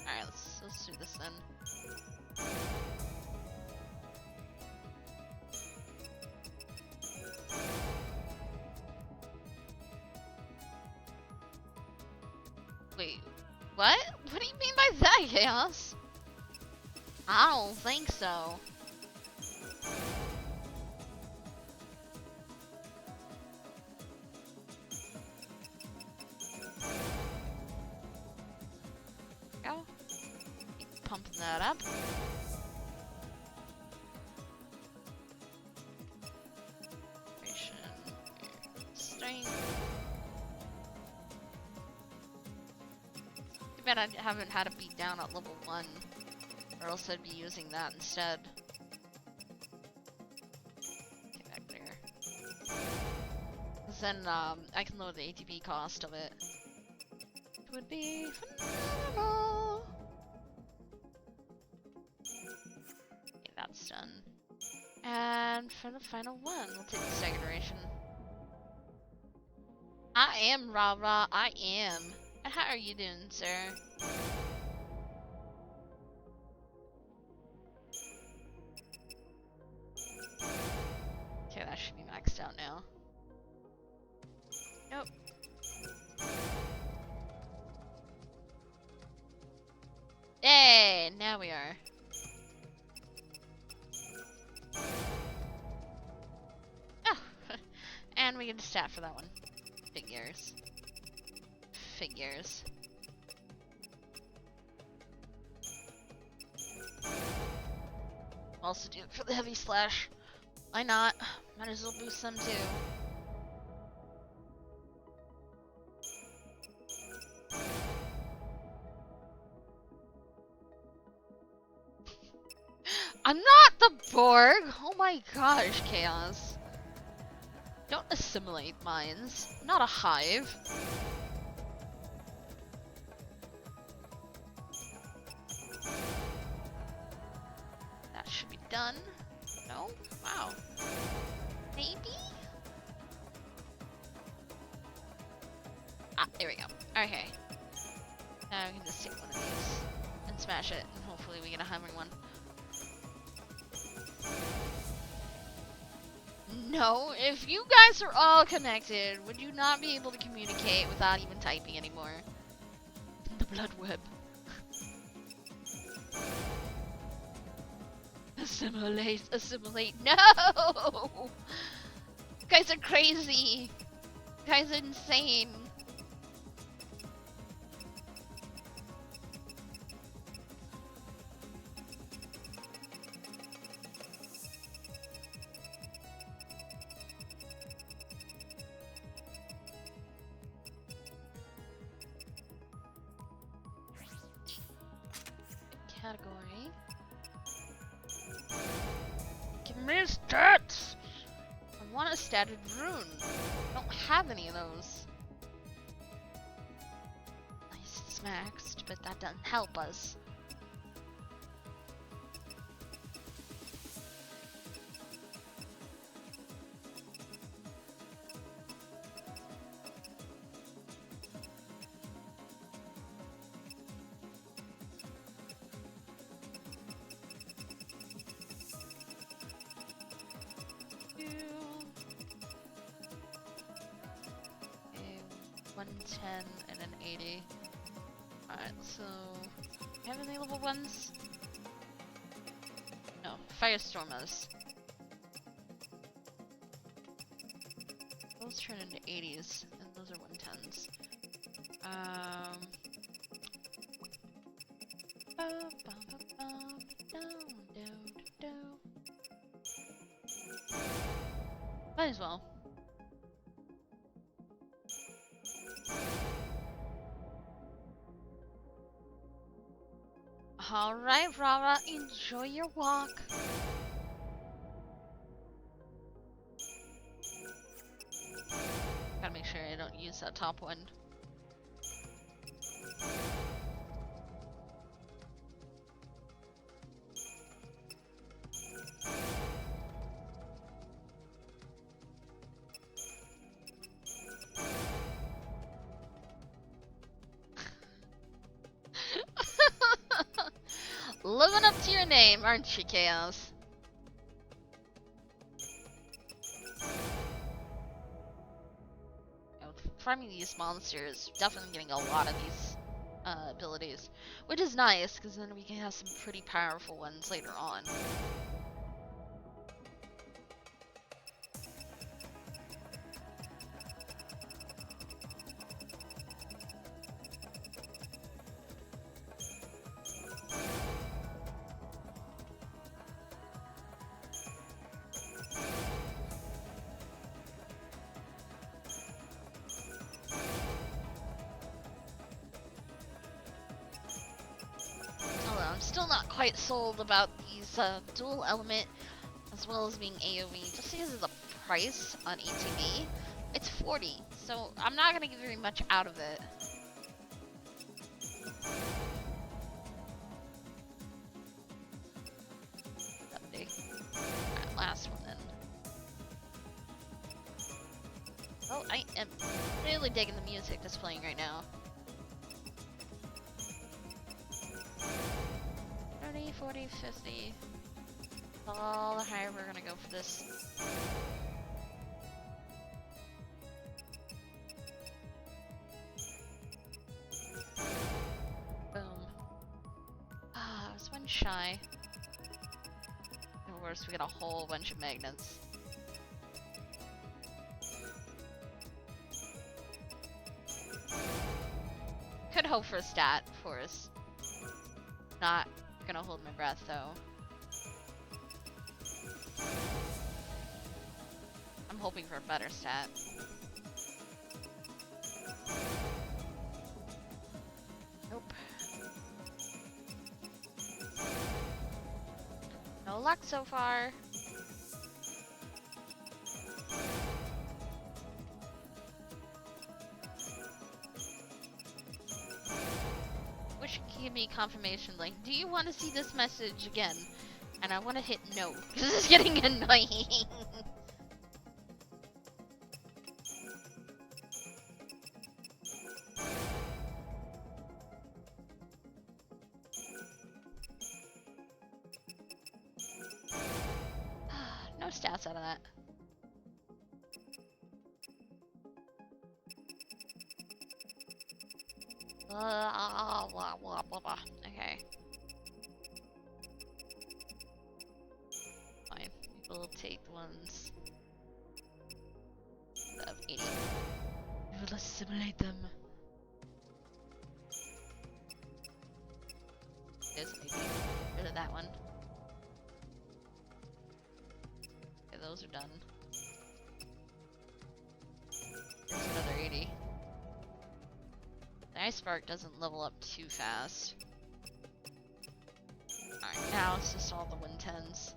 Alright, let's do this then. Wait, what? What do you mean by that, Chaos? I don't think so. Go. Keep pumping that up. Strength. Too bad I haven't had a beat down at level 1, or else I'd be using that instead. Take that clear. Cause then I can lower the ATB cost of it. It would be phenomenal. Okay, that's done. And for the final one, we'll take the staggeration. I am Ra-Ra, I am. And how are you doing, sir? Okay, that should be maxed out now. Nope. Hey, now we are. Oh, and we get a stat for that one. Figures. Figures. Also do it for the heavy slash. Why not? Might as well boost them too. I'm not the Borg! Oh my gosh, Chaos. Don't assimilate minds. I'm not a hive. That should be done. No? Wow. Maybe? Ah, there we go. Okay. Now we can just take one of these and smash it, and hopefully we get a hammering one. No, if you guys are all connected, would you not be able to communicate without even typing anymore? The blood web. Assimilate, assimilate. No! You guys are crazy. You guys are insane. Category. Give me stats! I want a statted rune. I don't have any of those. Nice, it's maxed, but that doesn't help us. A 110 and an 80. Alright, so have any level ones? No, Firestorm us. Those turn into 80s, and those are 110s. Might as well. Alright, Rara, enjoy your walk. Gotta make sure I don't use that top one. Living up to your name, aren't you, Chaos? Farming these monsters, definitely getting a lot of these abilities, which is nice because then we can have some pretty powerful ones later on. Still not quite sold about these dual element as well as being AoE, just because of the price on ETB. It's 40, so I'm not gonna get very much out of it. Alright, last one then. Oh, I am really digging the music that's playing right now. 30, 40, 50. All the higher we're gonna go for this. Boom. Ah, I was one shy. And worse, we got a whole bunch of magnets. Could hope for a stat for us. Not gonna hold my breath though. I'm hoping for a better stat. Nope. No luck so far. Wish you could give me confirmation, like, do you want to see this message again? And I want to hit no, because this is getting annoying. No stats out of that. Okay. ones of 80. We will assimilate them. There's an 80. Get rid of that one. Okay, those are done. There's another 80. The ice spark doesn't level up too fast. Alright, now it's just all the win 10s.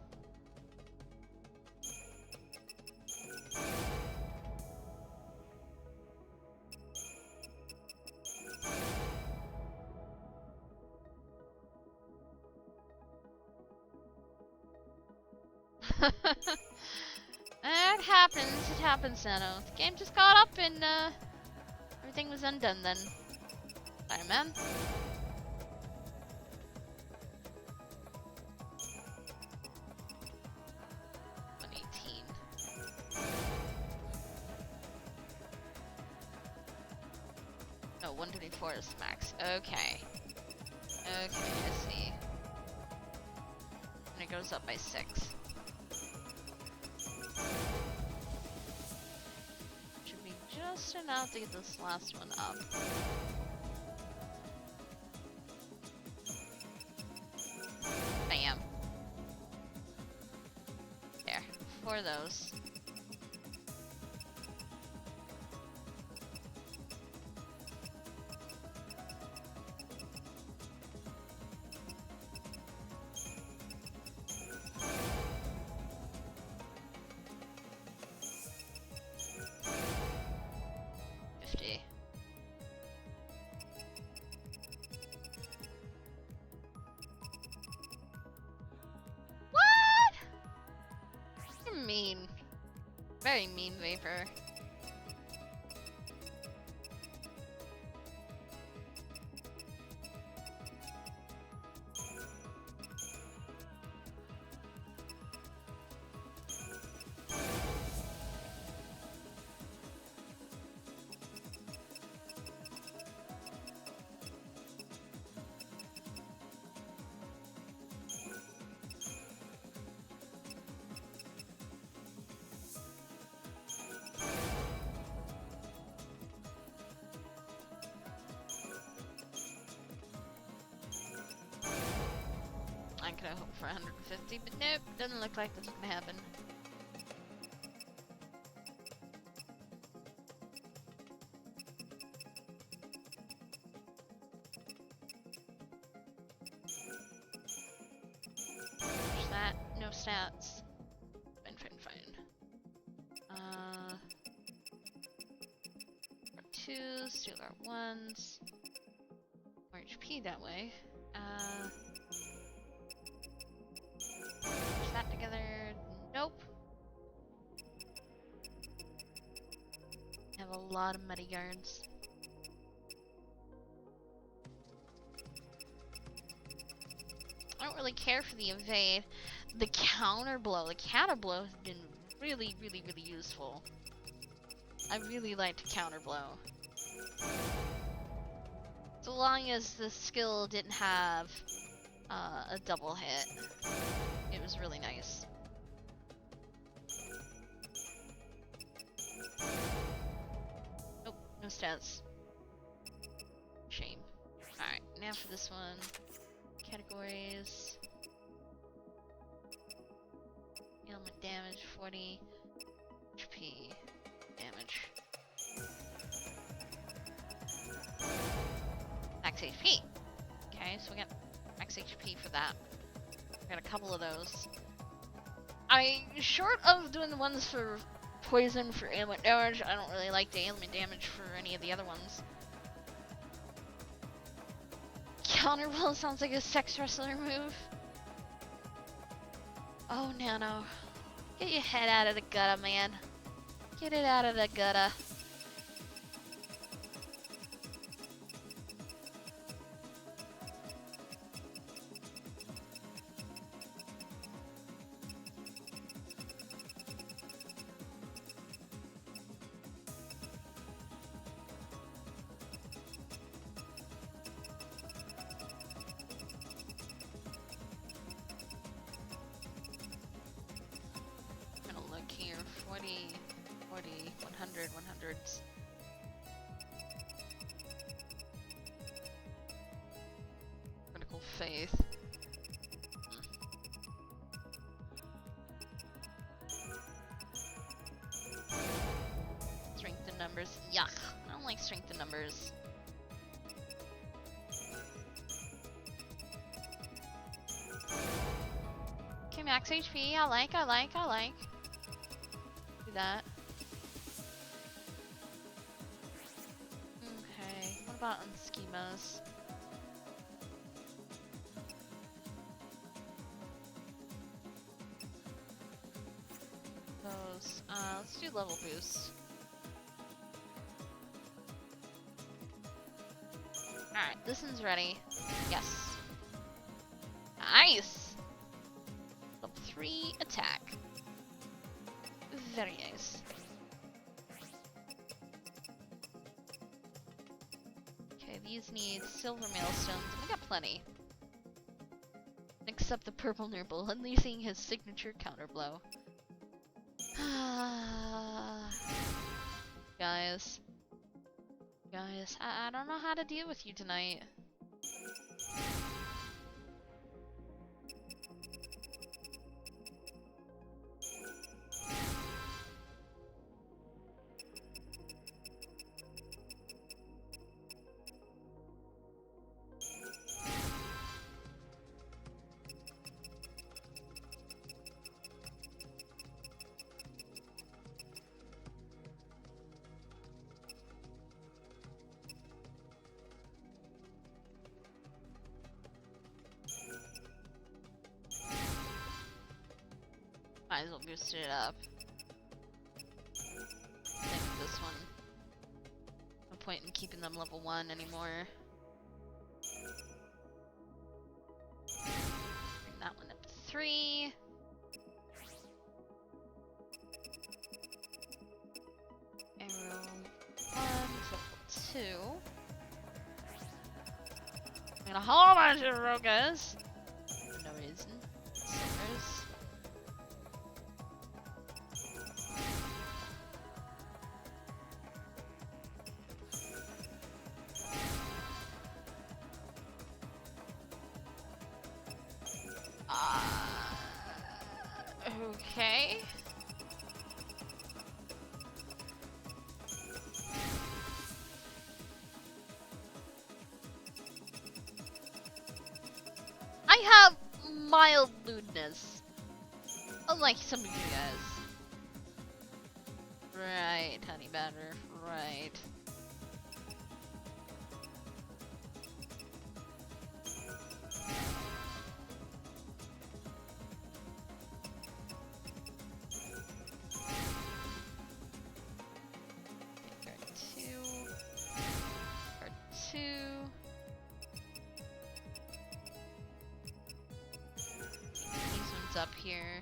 It happens. It happens, Nano. The game just got up and everything was undone then. Sorry, man. No, 124 is max. Okay. Okay, I see. And it goes up by 6. Should be just enough to get this last one up. Bam. There. 4 of those. Mean. Very mean Vapor. I could have hoped for 150, but nope, doesn't look like that's gonna happen. There's that, no stats. Fine. R2s, steal R1s. More HP that way. Push that together. Nope. Have a lot of muddy guards. I don't really care for the evade. The counter blow. The counter blow has been really useful. I really liked counter blow. So long as the skill didn't have a double hit. It was really nice. Nope, no stats. Shame. Alright, now for this one. Categories. Ailment damage, 40. HP damage. Max HP. Okay, so we got max HP for that. Got a couple of those. Short of doing the ones for poison for ailment damage, I don't really like the ailment damage for any of the other ones. Counter blow sounds like a sex wrestler move. Oh, Nano. Get your head out of the gutter, man. Get it out of the gutter. 100, 100s. Critical faith. Strength in numbers. Yuck. I don't like strength in numbers. Okay, max HP. I like. Do that. Okay. What about on schemas? Those. Let's do level boost. Alright, this one's ready. Yes. Nice! Level 3 attack. Very nice. Okay, these need silver mailstones, and we got plenty. Except the purple nurple, unleashing his signature counterblow. Guys. Guys, I don't know how to deal with you tonight. Might as well boost it up. Same with this one. No point in keeping them level 1 anymore. Bring that one up to 3. Arrow 1, level 2. And a whole bunch of Rogas. For no reason. Silvers. Okay. I have mild lewdness. Unlike some of you guys. Right, honey badger. Right. Up here.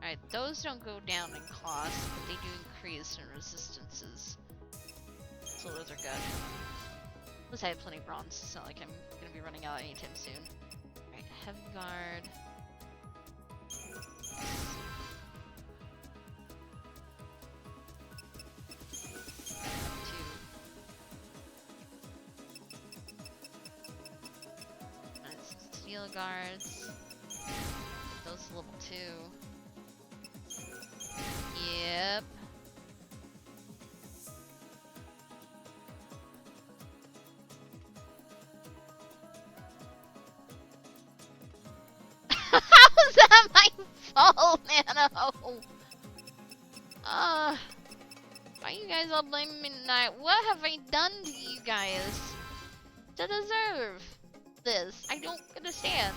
Alright, those don't go down in cost, but they do increase in resistances. So those are good. Plus I have plenty of bronze, it's not like I'm gonna be running out anytime soon. Alright, heavy guard. Steel guards. Those level 2. Yep. How is that my fault, Nano? Why you guys all blaming me tonight? What have I done to you guys to deserve this? I don't understand.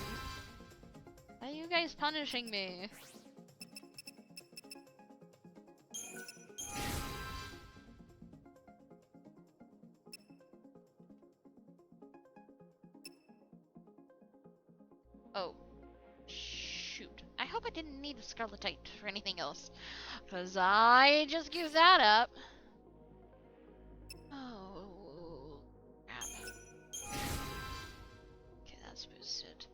Why are you guys punishing me? Oh. Shoot. I hope I didn't need a Scarletite for anything else. Because I just give that up. Oh. Crap. Okay, that's boosted.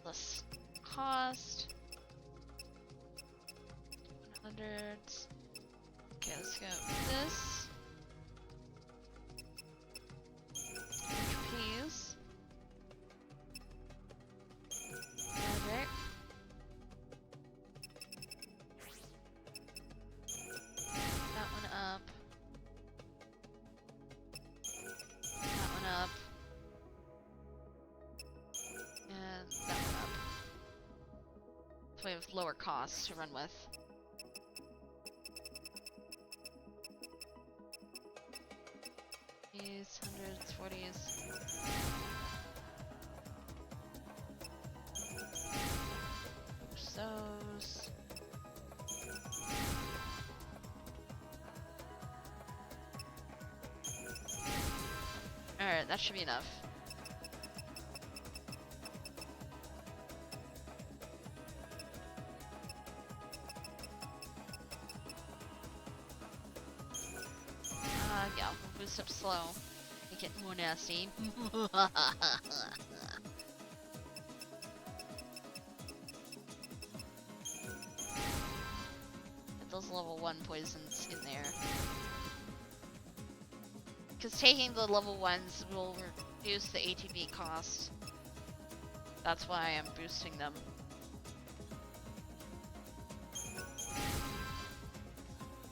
Less cost. 100s. Okay, let's go with this. Please. Magic. That one up. That one up. And that one up. So we have lower costs to run with. These 100s, 40s. Push those. Alright, that should be enough. Yeah, we'll boost up slow. Make it more nasty. Get those level 1 poisons in there. Because taking the level 1s will reduce the ATB cost. That's why I'm boosting them.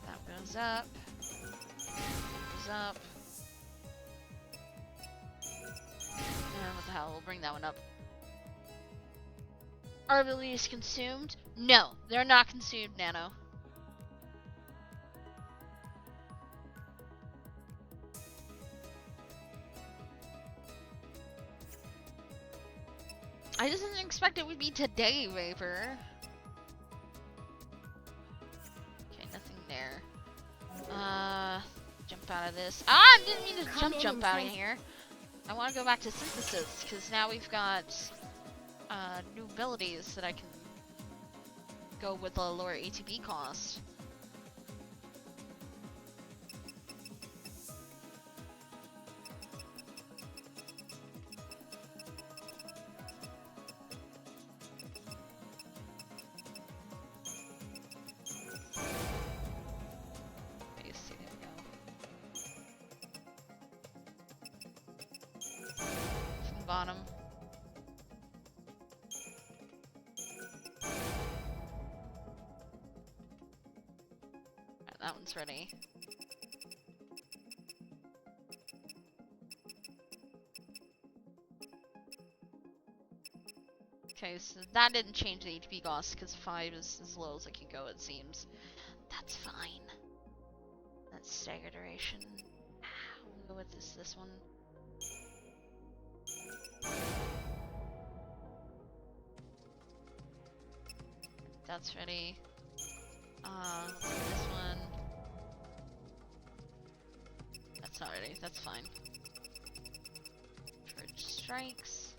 That goes up. Up. And what the hell, we'll bring that one up. Are abilities consumed? No, they're not consumed, Nano. I just didn't expect it would be today, Vapor. Okay, nothing there. Jump out of this. Ah, I didn't mean to jump out of here. I want to go back to synthesis, because now we've got new abilities that I can go with a lower ATB cost. Bottom. Alright, that one's ready. Okay, so that didn't change the HP cost because 5 is as low as it can go, it seems. That's fine. That's stagger duration. We'll go with this one. That's ready. Let's do this one. That's not ready. That's fine. Charge strikes.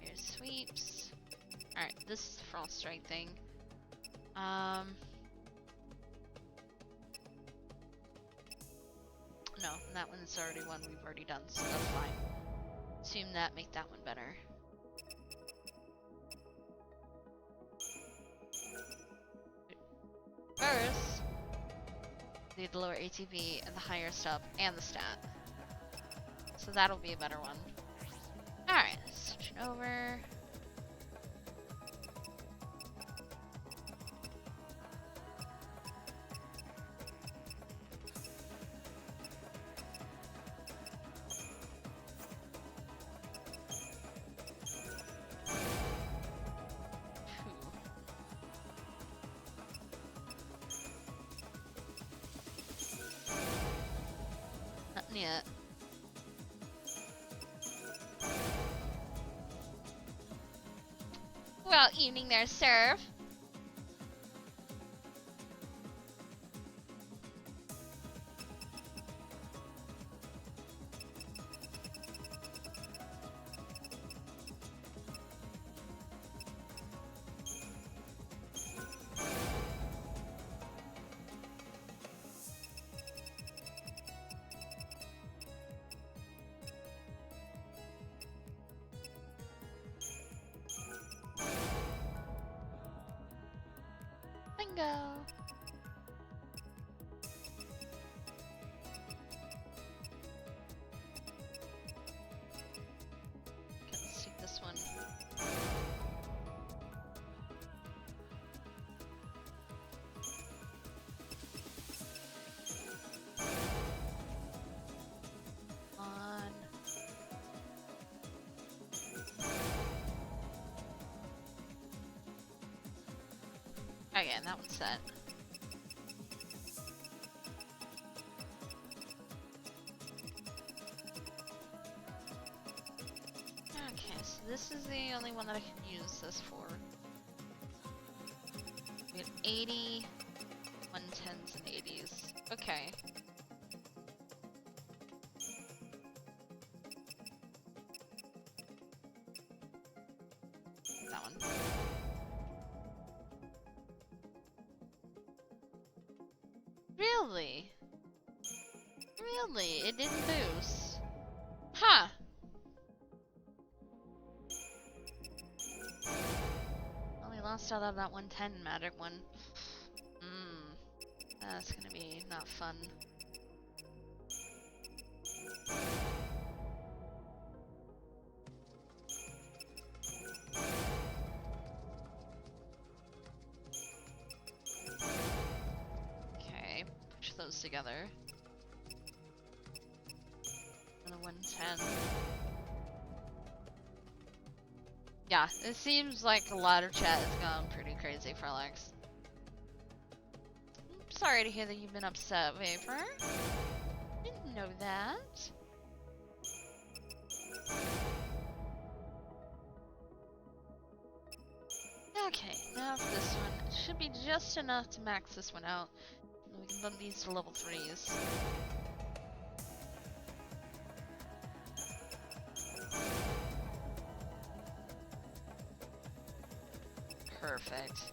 Here's sweeps. Alright, this is the frost strike thing. No, that one's already one we've already done, so that's fine. Assume that, make that one better. First, need the lower ATB and the higher stuff and the stat. So that'll be a better one. Alright, switch it over. Yet. Well, evening there, Serah. go. Okay, let's take this one. On. Okay, that one's set. Okay, so this is the only one that I can use this for. We have 80, 110s, and 80s. Okay. That one. Really? Really? It didn't boost? Huh. Only lost out of that 110 magic one. That's gonna be not fun. Okay, push those together. And a 110. Yeah, it seems like a lot of chat has gone pretty crazy for Alex. Sorry to hear that you've been upset, Vapor. Didn't know that. Okay, now for this one. It should be just enough to max this one out. And we can bump these to level 3s. Perfect.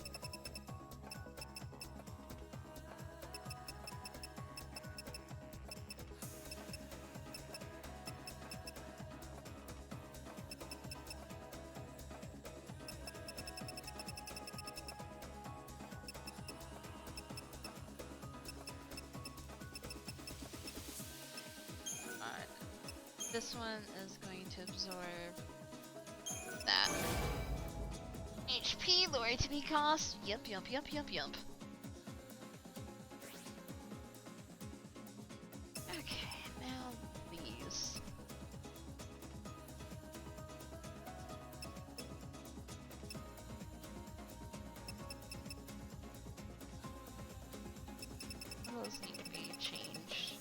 This one is going to absorb that. HP, lower ATP cost. Yup. Okay, now these. Those need to be changed.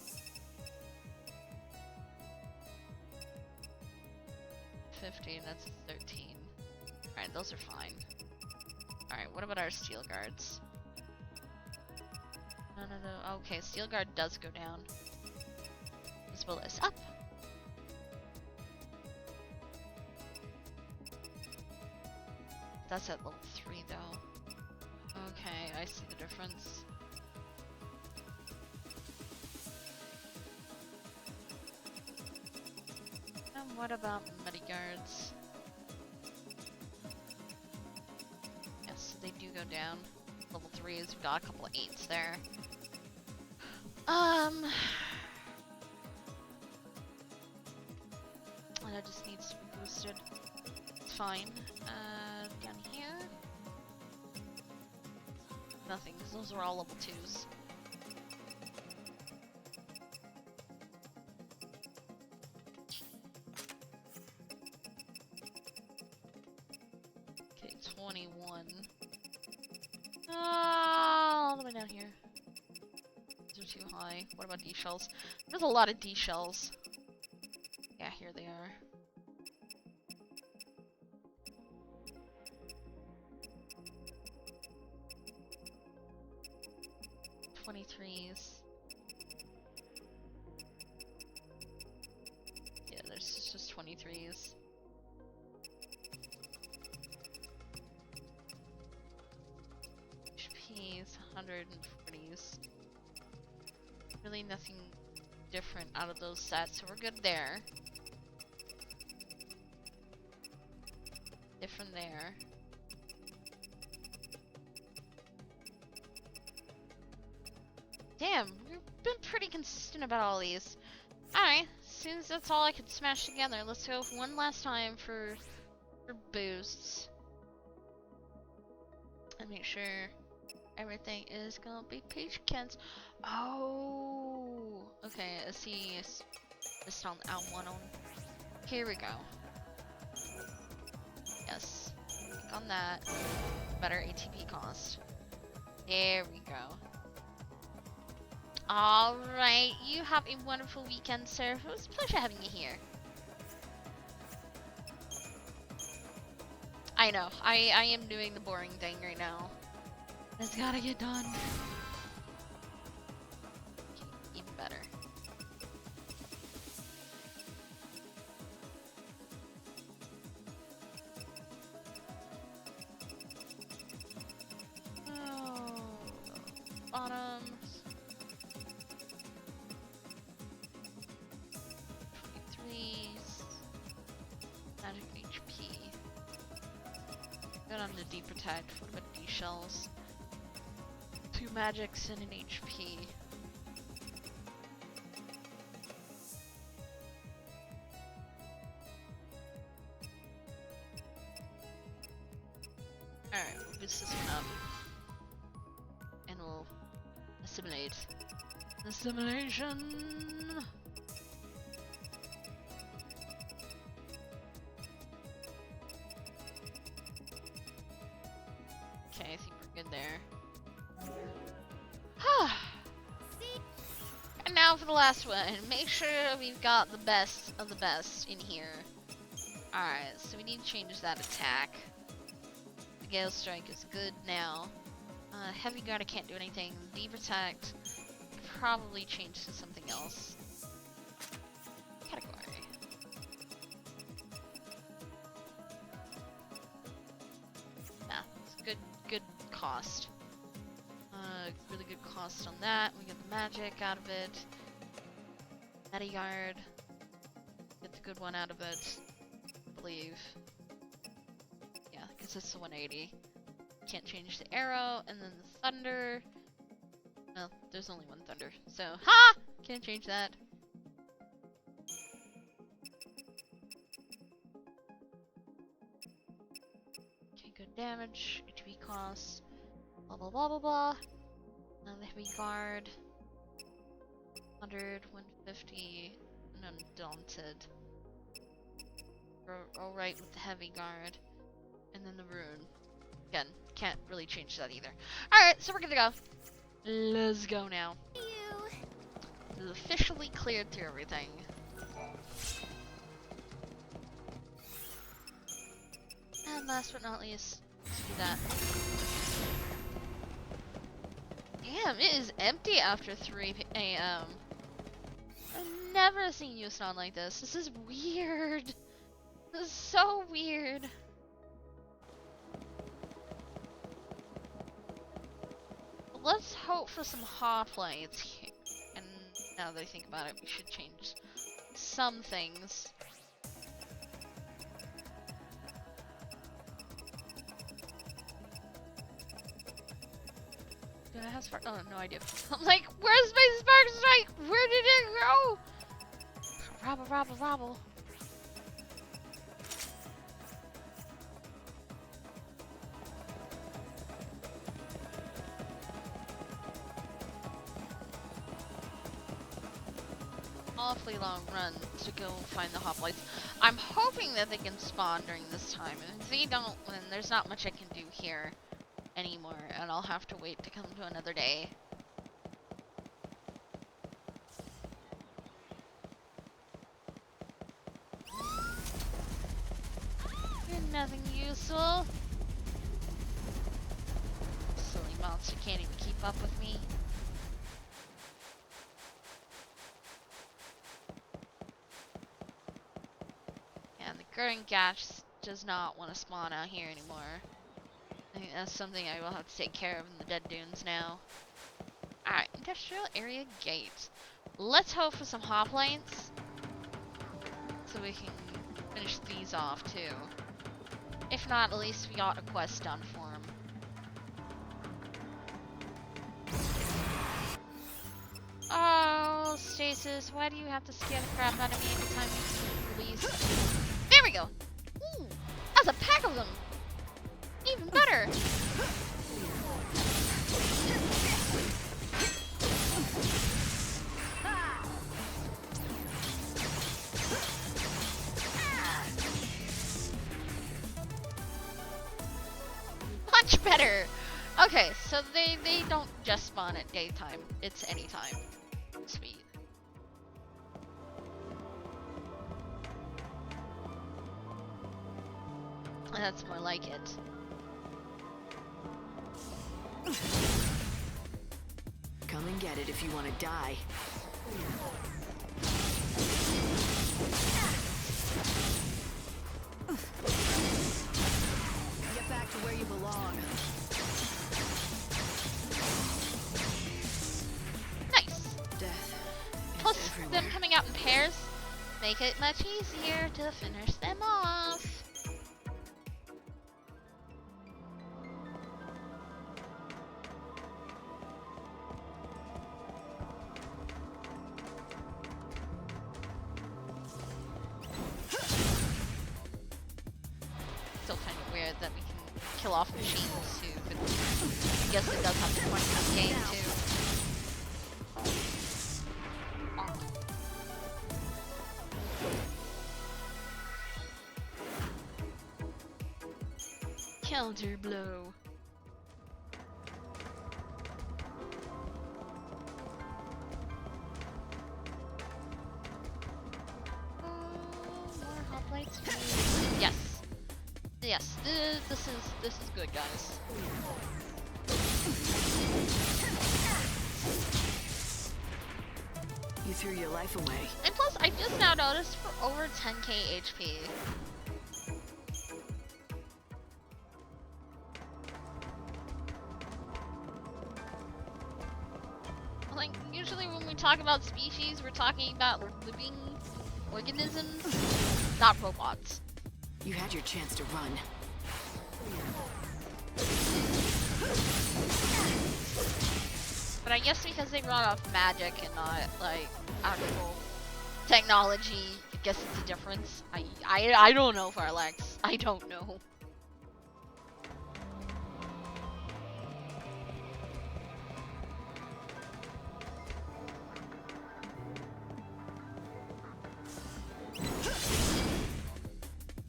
15, that's 13. Alright, those are fine. Alright, what about our steel guards? No. Okay, steel guard does go down. As well as up. That's at level 3 though. Okay, I see the difference. And what about Mediguards? Yes, they do go down. Level 3s, we've got a couple of 8s there. That just needs to be boosted. It's fine. Down here? Nothing, because those are all level 2s. Okay, 21. All the way down here. These are too high. What about D-shells? There's a lot of D-shells. Yeah, here they are. .23s. Yeah, there's just 23s. HPs, 140s. Really nothing different out of those sets, so we're good there. Different there. Damn, we've been pretty consistent about all these. Alright, since that's all I could smash together, let's go one last time for boosts. And make sure everything is gonna be peach cans. Oh, okay, I see. It's on one on. Here we go. Yes, click on that. Better ATP cost. There we go. Alright, you have a wonderful weekend, sir. It was a pleasure having you here. I know, I am doing the boring thing right now. It's gotta get done. Okay, even better. Oh, bottoms. 23s. Magic HP. Good on the D protect. What about D shells? 2 magics and an HP. Alright, we'll boost this one up. And we'll assimilate. Assimilation! Okay, I think we're good there. And now for the last one. Make sure we've got the best of the best in here. Alright, so we need to change that attack. The Gale Strike is good now. Heavy Guard, I can't do anything. D Protect, probably change to something else. Category. Nah, it's good cost. Really good cost on that. We get the magic out of it. Meta Yard. Get the good one out of it. I believe. Yeah, because it's the 180. Can't change the arrow, and then the thunder. Well, there's only one thunder, so ha! Can't change that. Okay, good damage, HP cost, blah blah blah blah blah. Now the heavy guard, 100, 150, and undaunted. We're alright with the heavy guard, and then the rune. Again, can't really change that either. Alright, so we're good to go. Let's go now. This is officially cleared through everything. And last but not least, let's do that. Damn, it is empty after 3 AM. I've never seen you sound like this. This is weird. This is so weird. Let's hope for some hoplites here. And now that I think about it, we should change some things. Did I have spark? Oh, no idea. I'm like, where's my spark strike? Where did it go? Robble, robble, robble. Awfully long run to go find the hoplites. I'm hoping that they can spawn during this time, and if they don't, then there's not much I can do here anymore, and I'll have to wait to come to another day. You're nothing useful. Silly monster can't even keep up with me. Current Gash does not want to spawn out here anymore. I think that's something I will have to take care of in the Dead Dunes now. Alright, Industrial Area Gate. Let's hope for some hoplites, so we can finish these off too. If not, at least we got a quest done for them. stasis. Why do you have to scare the crap out of me every time you release? There we go. Ooh, that's a pack of them. Even better. Much better. Okay, so they don't just spawn at daytime. It's anytime. Sweet. That's more like it. Come and get it if you want to die. Get back to where you belong. Nice. Death. Plus, them coming out in pairs make it much easier to finish them off. Still kind of weird that we can kill off machines too, but I guess it does have the point of the game too. Counter blow. More hoplites. Yes. Yes. This is good, guys. You threw your life away. And plus, I just now noticed we're over 10k HP. Like, usually when we talk about species, we're talking about living organisms, not robots. You had your chance to run. But I guess because they run off magic and not, like, actual technology, I guess it's a difference. I don't know, Farlex. I don't know.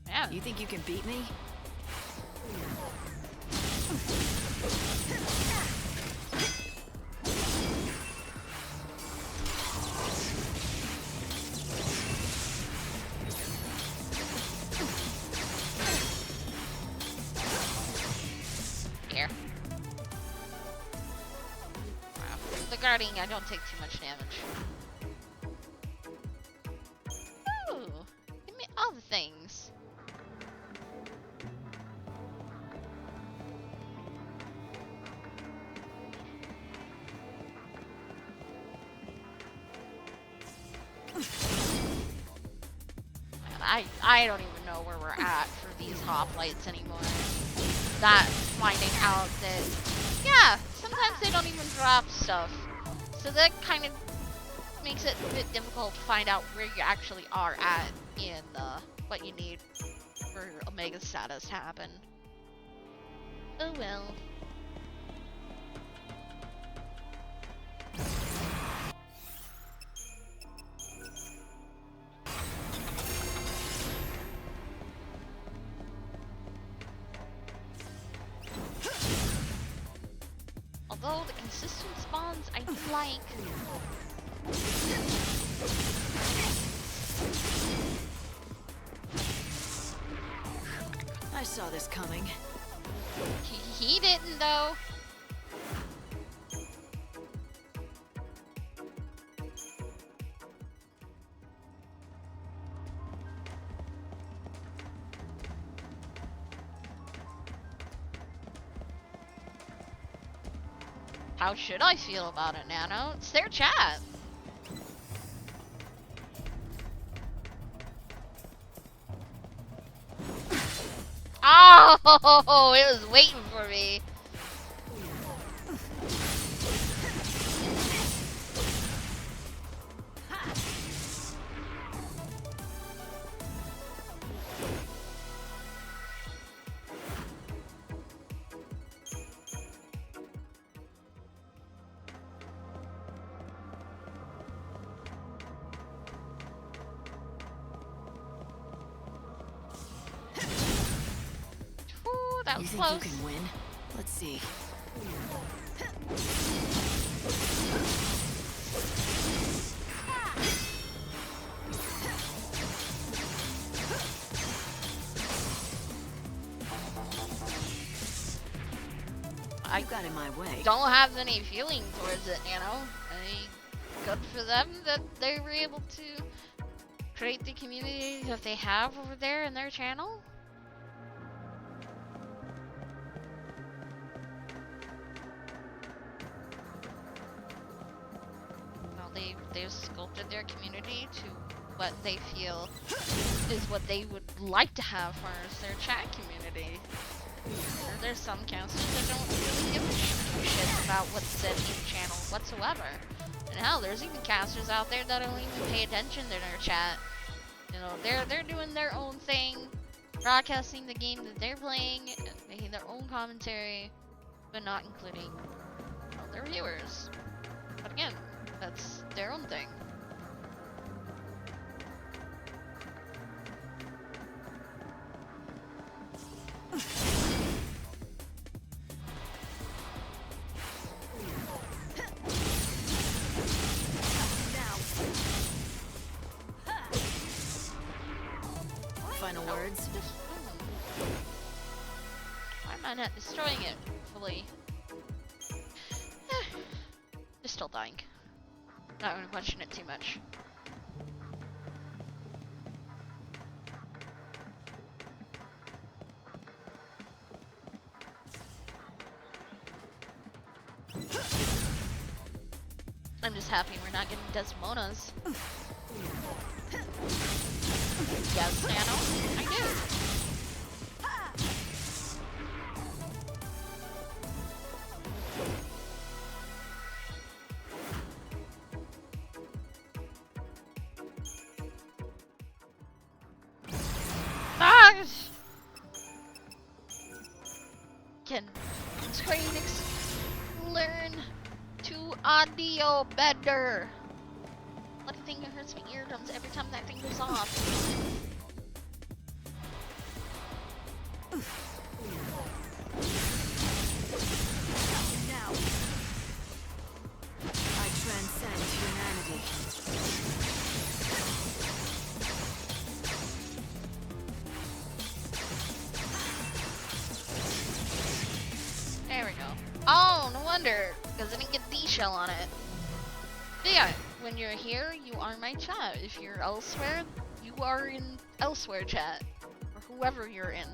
Yeah. You think you can beat me? Here. Wow. The guarding, I don't take too much damage. Ooh, give me all the things. I don't even know where we're at for these hoplites anymore. That finding out that, yeah, sometimes they don't even drop stuff. So that kind of makes it a bit difficult to find out where you actually are at in what you need for Omega status to happen. Oh well. Although the consistent spawns I do like. I saw this coming. He didn't though. How should I feel about it, Nano? It's their chat. Oh, it was waiting for me. that You was think close. you can win? Let's see. I You got in my way. don't have any feeling towards it, you know? Good for them that they were able to create the community that they have over there in their channel. Well, they've sculpted their community to what they feel is what they would like to have for their chat community. There's some counselors that don't really give a shit about what's said in the channel whatsoever. And hell, there's even casters out there that don't even pay attention to their chat. You know, they're doing their own thing, broadcasting the game that they're playing, and making their own commentary, but not including, you know, their viewers. But again, that's their own thing. Final words? Why am I not destroying it fully? They're still dying. Not gonna question it too much. I'm just happy we're not getting Desdemonas. Yes, Nano, I do. Can Square Enix learn to audio better? Bloody thing that hurts my eardrums every time that thing goes off. Now, I transcend humanity. There we go. Oh, no wonder, because I didn't get D-shell on it. But yeah, when you're here, you are my chat. If you're elsewhere, you are in elsewhere chat. Or whoever you're in.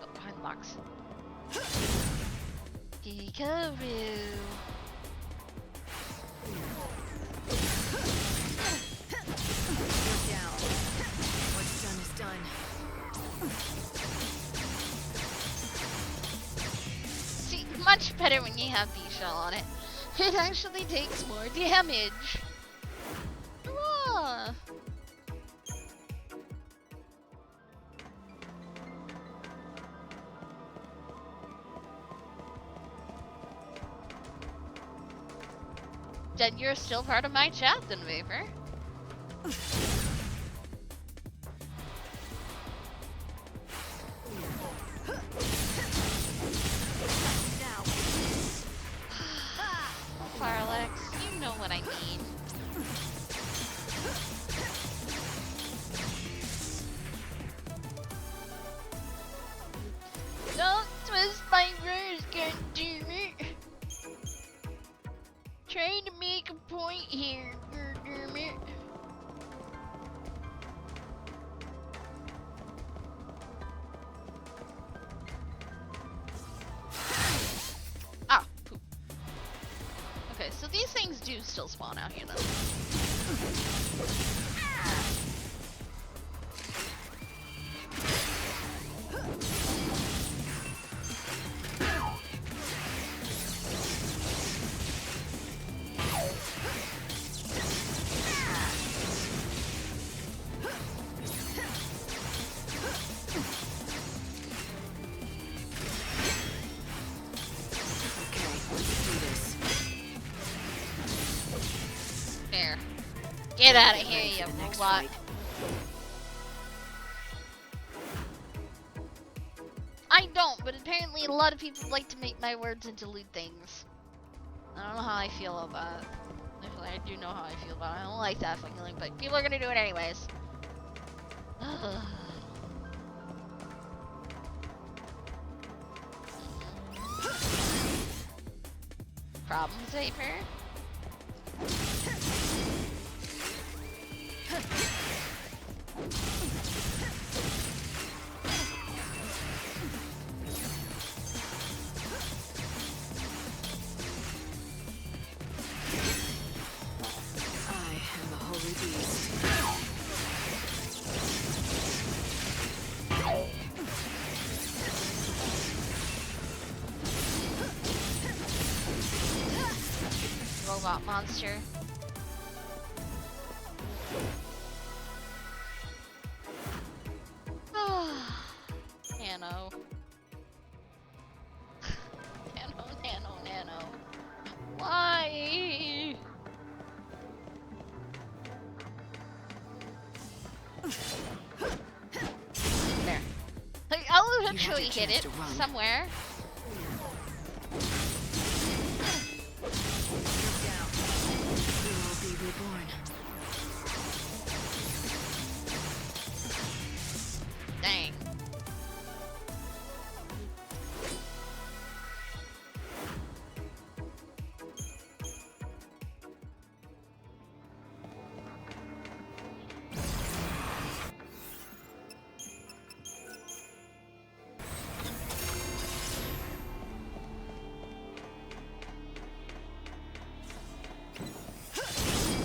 Oh, behind the box. Hikaru. You're down. What's done is done. See, much better when you have D-shell on it. It actually takes more damage. Hurrah! Then you're still part of my chat then, Vapor. Now, Farlex, you know what I mean. Don't twist my words, goddammit. Trying to make a point here, goddammit. Ah, poop. Okay, so these things do still spawn out here though. Get out of Get here, ready for you the next robot. fight. I don't, but apparently a lot of people like to make my words into lewd things. I don't know how I feel about it. Actually, I do know how I feel about it. I don't like that feeling, but people are gonna do it anyways. Problem saver. I am the holy beast. Robot monster. Nano. Nano. Why? There. Like, I'll eventually hit it somewhere. You will be reborn. Dang.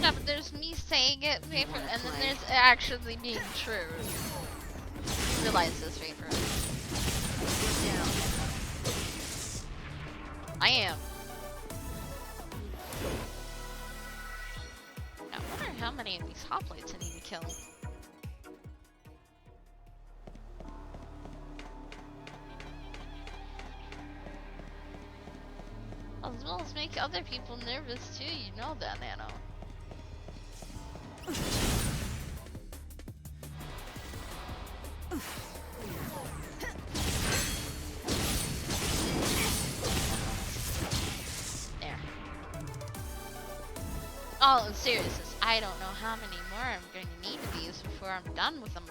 Yeah, but there's me saying it, Vapor, and then there's it actually being true. You realize this, Vapor. I am. I wonder how many of these hoplites I need to kill. As well as make other people nervous too, you know that, Nano. There. Oh, in seriousness, I don't know how many more I'm going to need of these before I'm done with them.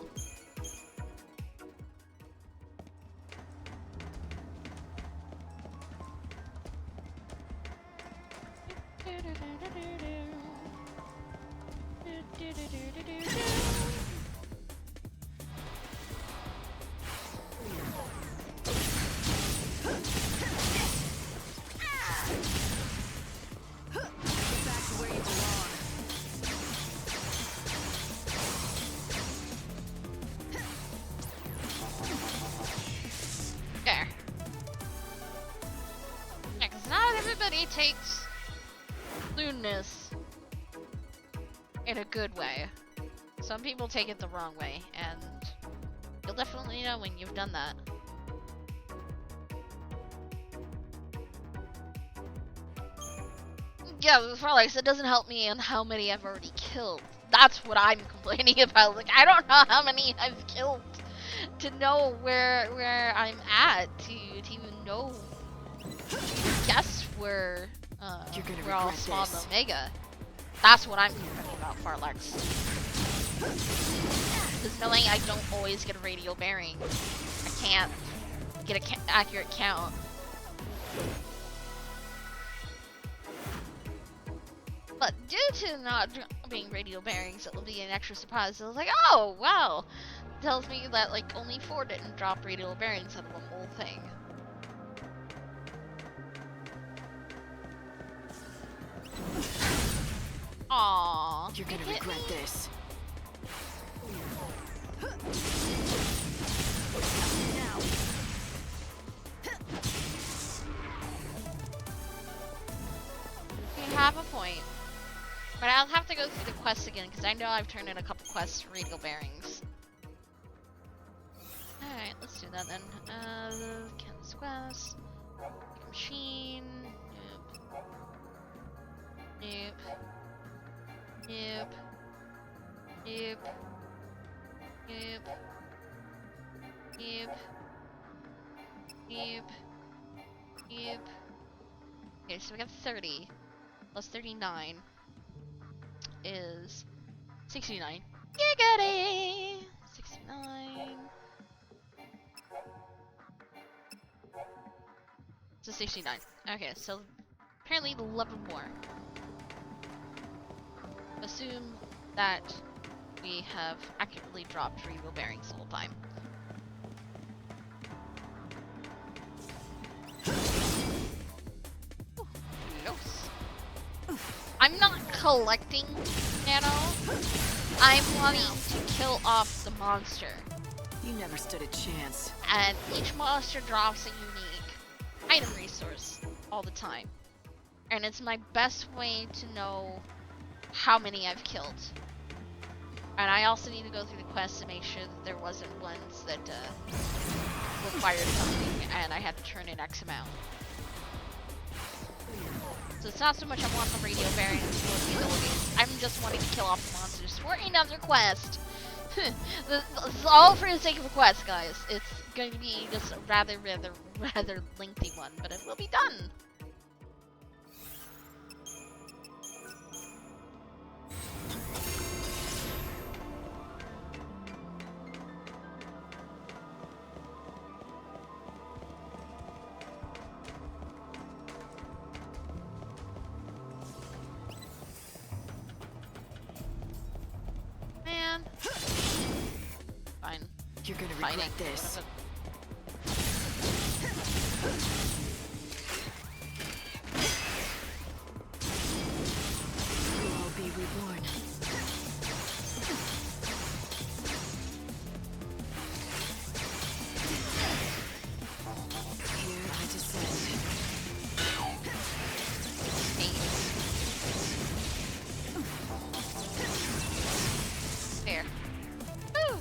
There. Yeah, because not everybody takes lewdness in a good way. Some people take it the wrong way, and you'll definitely know when you've done that. Yeah, before like it doesn't help me on how many I've already killed. That's what I'm complaining about. Like, I don't know how many I've killed to know where I'm at to even know. Guess where we're all small and omega. That's what I'm complaining about, Farlex. Because knowing I don't always get a radial bearing, I can't get an accurate count. But due to not being radial bearings, it'll be an extra surprise. I was like, oh wow, tells me that like only 4 didn't drop radial bearings out of the whole thing. Aww. You're gonna regret this. Now. You have a point. But I'll have to go through the quests again, because I know I've turned in a couple quests for radial bearings. Alright, let's do that then. Canvas quest. Machine. Nope. Nope. Nope. Yep. Yep. Yep. Yep. Yep. Okay, so we got 30 plus 39 is 69. Giggity! 69. So 69. Okay, so apparently 11 more. Assume that we have accurately dropped reroll bearings the whole time. Ooh, yes. I'm not collecting nano. I'm wanting to kill off the monster. You never stood a chance. And each monster drops a unique item resource all the time. And it's my best way to know how many I've killed. And I also need to go through the quest to make sure that there wasn't ones that required something and I had to turn in X amount. So it's not so much I want the radio bearings for the abilities. I'm just wanting to kill off the monsters for another quest. It's all for the sake of a quest, guys. It's going to be just a rather lengthy one, but it will be done. Man. Fine. You're gonna regret Fighting. this. You will be reborn. Here I descend. There. Woo!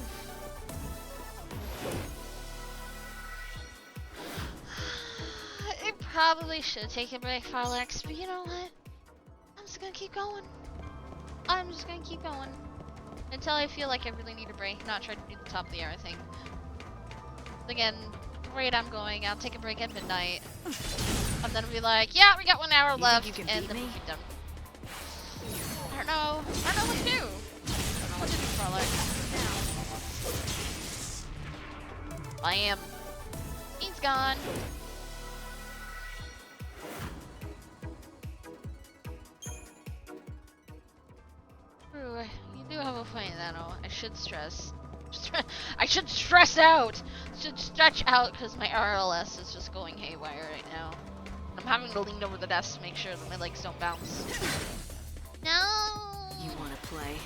I probably should take a break, Farlex, but you know what? I'm just gonna keep going. I'm just gonna keep going. Until I feel like I really need a break, not try to do the top of the hour thing. Again, the rate I'm going, I'll take a break at midnight. And then be like, yeah, we got 1 hour left, you can and beat then me? we'll be done. I don't know what to do. I don't know what to do, Farlex. I am. He's gone. Ooh, you do have a point, Nano. I should stress. I should stress out! Should stretch out because my RLS is just going haywire right now. I'm having to lean over the desk to make sure that my legs don't bounce. No! You wanna play?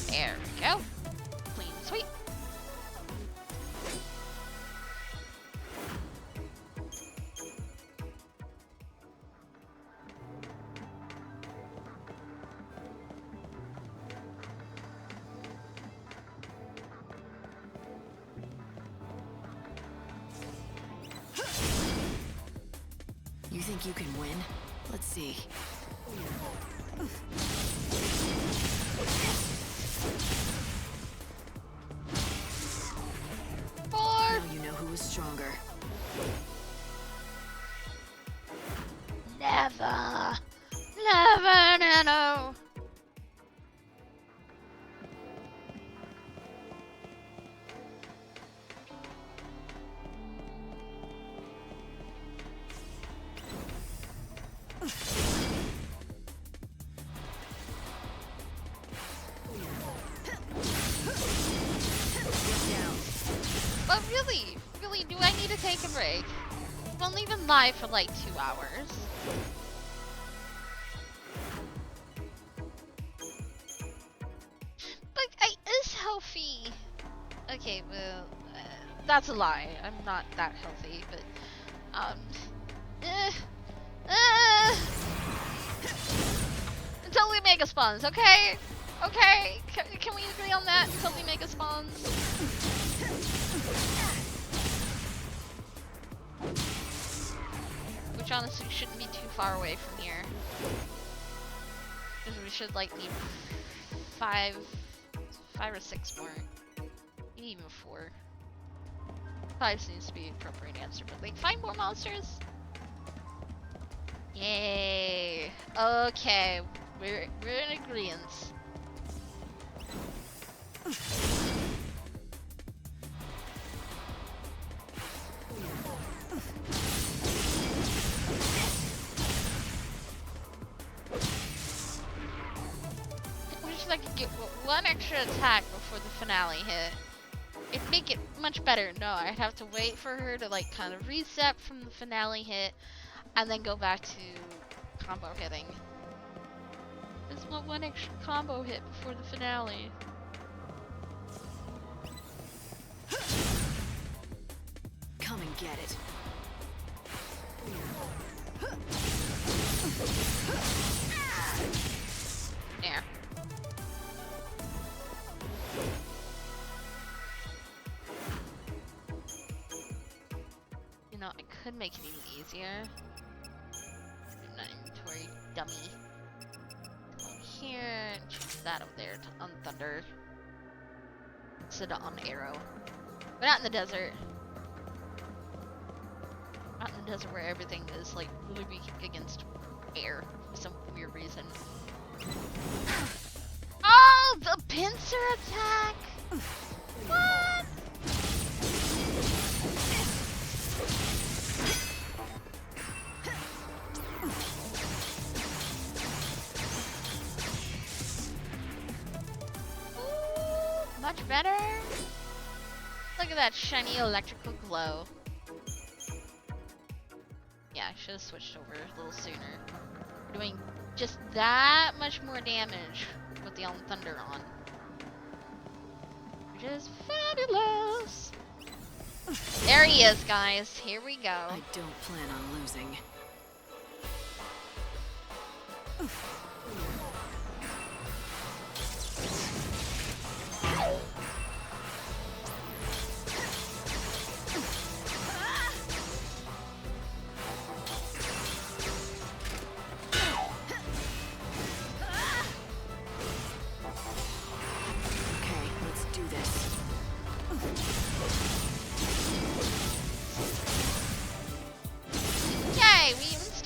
There we go. Clean sweep. You think you can win? Let's see. Now you know who is stronger. Never! Never, Nano! But really, do I need to take a break? I've only been live for like 2 hours. But is healthy. Okay, well, that's a lie. I'm not that healthy, but until we make a spawns, okay? Okay, can we agree on that until we make a spawns? Which honestly shouldn't be too far away from here. Because we should like need five or six more. Maybe even 4. 5 seems to be the appropriate answer, but like 5 more monsters? Yay! Okay, we're in agreement. Wish I could get one extra attack before the finale hit. It'd make it much better. No, I'd have to wait for her to like kind of reset from the finale hit and then go back to combo hitting. Just want one extra combo hit before the finale. Come and get it. There. You know, I could make it even easier. Not inventory, dummy. Come over here and choose that over there on Thunder. Instead of on Arrow. But not in the desert. Not in the desert where everything is like really weak against air for some weird reason. Oh, the pincer attack! What? Ooh, much better. Look at that shiny electrical glow. Yeah, I should have switched over a little sooner. We're doing just that much more damage with the Thunder on. Which is fabulous! There he is, guys. Here we go. I don't plan on losing.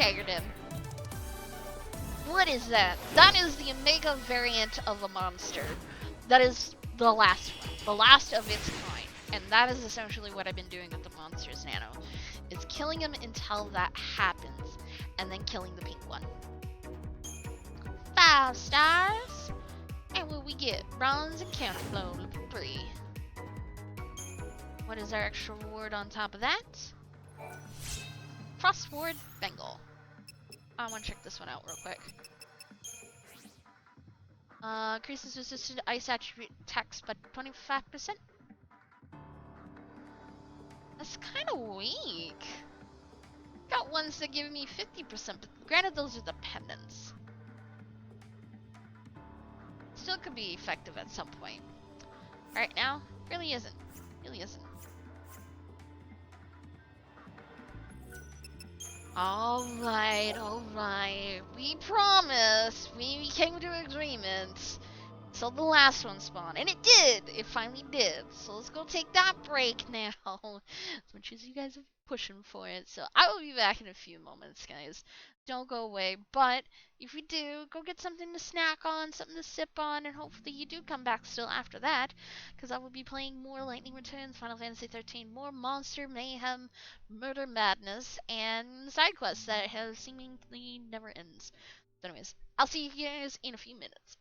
staggered him. What is that? That is the Omega variant of a monster. That is the last one. The last of its kind. And that is essentially what I've been doing with the monsters, Nano. It's killing them until that happens. And then killing the pink one. 5 stars. And what we get? Bronze and counterflow, level 3. What is our extra reward on top of that? Frostward Bengal. I want to check this one out real quick. Increases resistant to ice attribute attacks by 25%. That's kind of weak. Got ones that give me 50%, but granted those are the pendants. Still could be effective at some point. Right now, really isn't. Really isn't. Alright, alright. We promised. We came to agreement. So the last one spawned. And it did! It finally did. So let's go take that break now. As much as you guys are pushing for it. So I will be back in a few moments, guys. Don't go away. But if we do, go get something to snack on, something to sip on, and hopefully you do come back still after that. Because I will be playing more Lightning Returns, Final Fantasy XIII, more Monster Mayhem, Murder Madness, and side quests that have seemingly never ends. But anyways, I'll see you guys in a few minutes.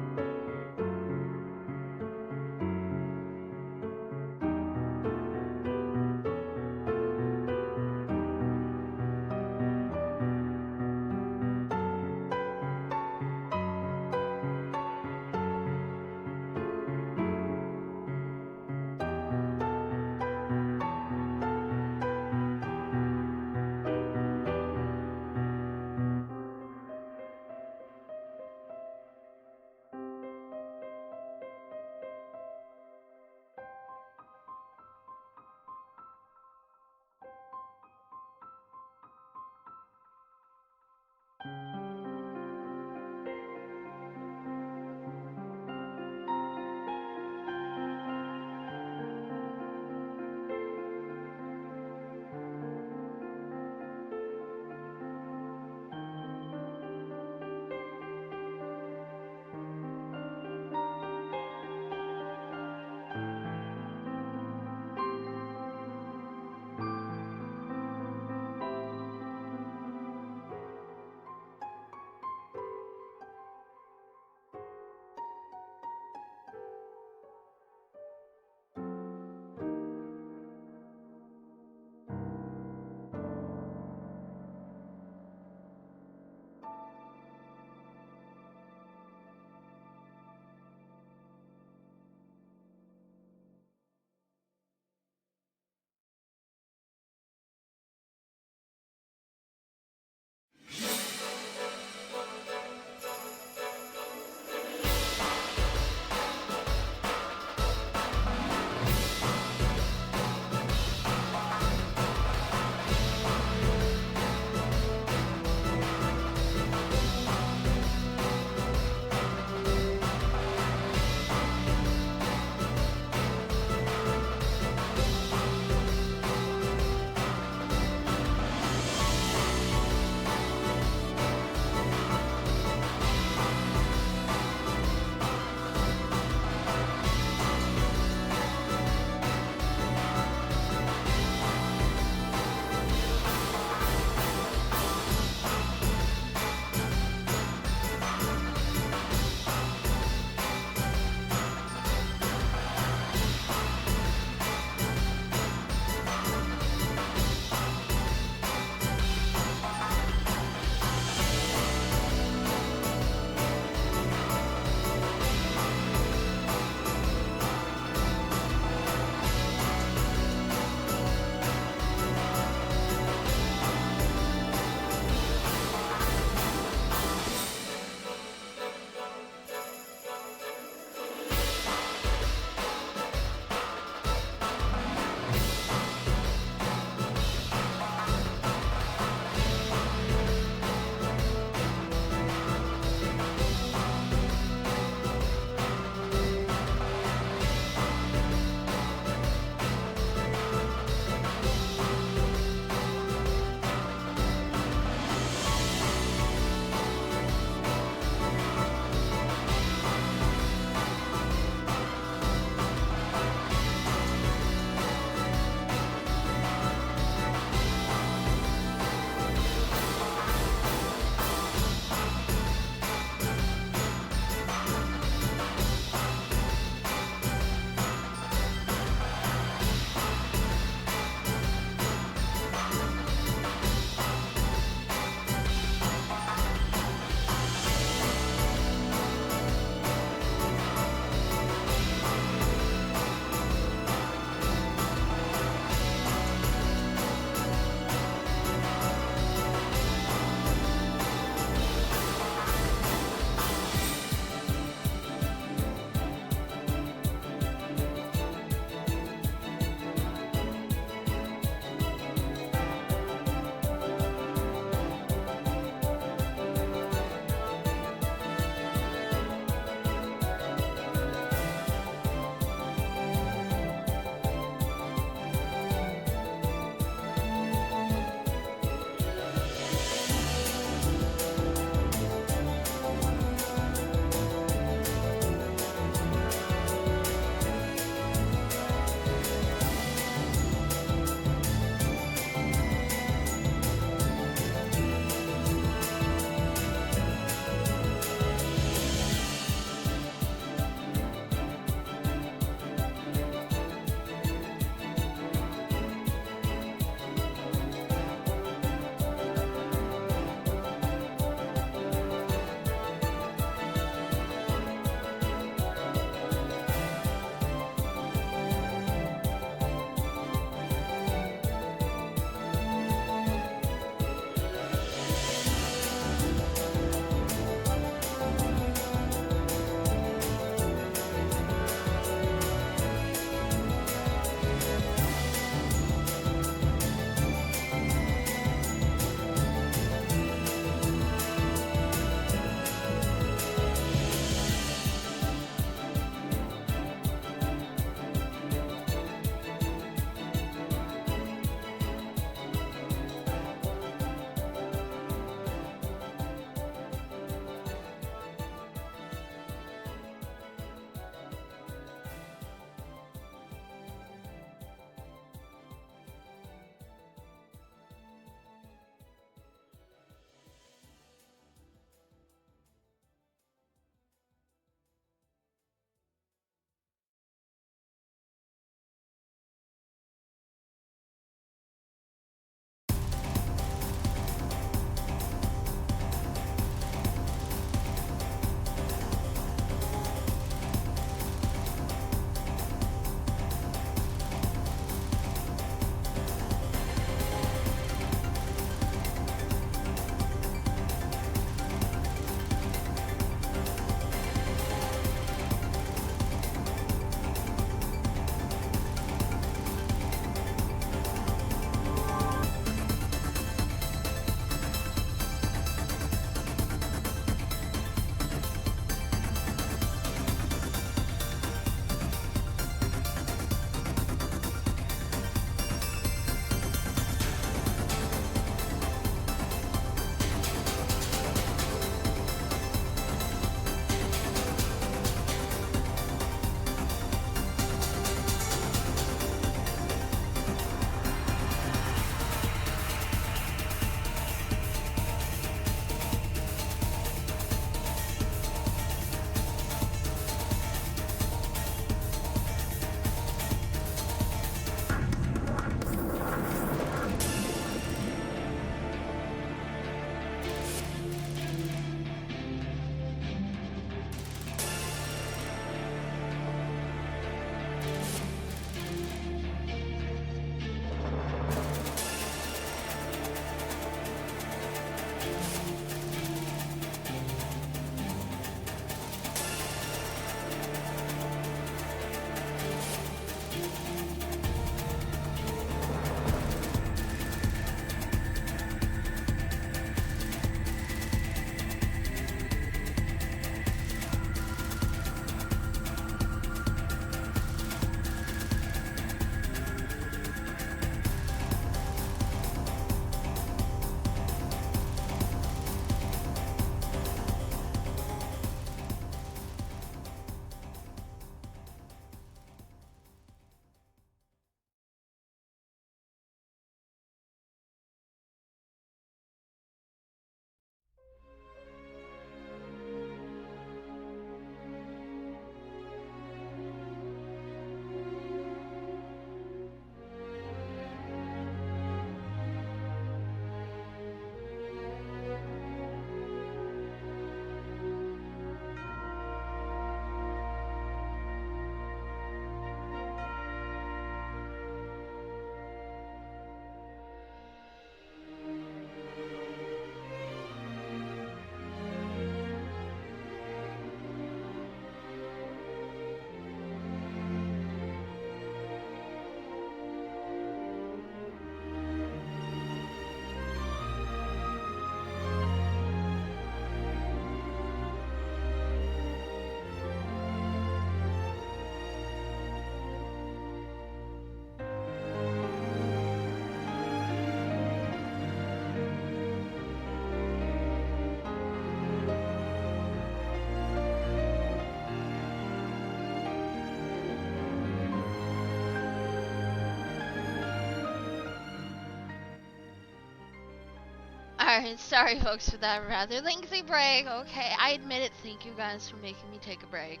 sorry folks for that rather lengthy break. Okay, I admit it. Thank you guys for making me take a break.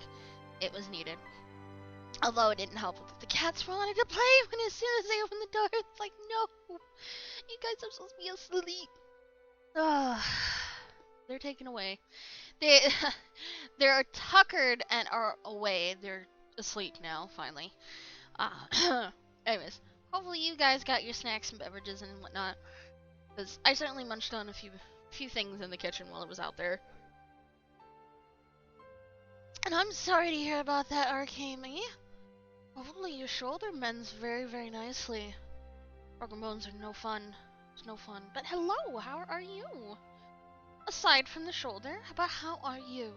It was needed. Although it didn't help that the cats wanted to play when as soon as they opened the door, it's like, no, you guys are supposed to be asleep. They're taken away. They're tuckered and are away. They're asleep now, finally. Anyways, hopefully you guys got your snacks and beverages and whatnot, because I certainly munched on a few things in the kitchen while I was out there. And I'm sorry to hear about that, Arcamy. Hopefully your shoulder mends very, very nicely. Broken bones are no fun. It's no fun. But hello, how are you? Aside from the shoulder, how are you?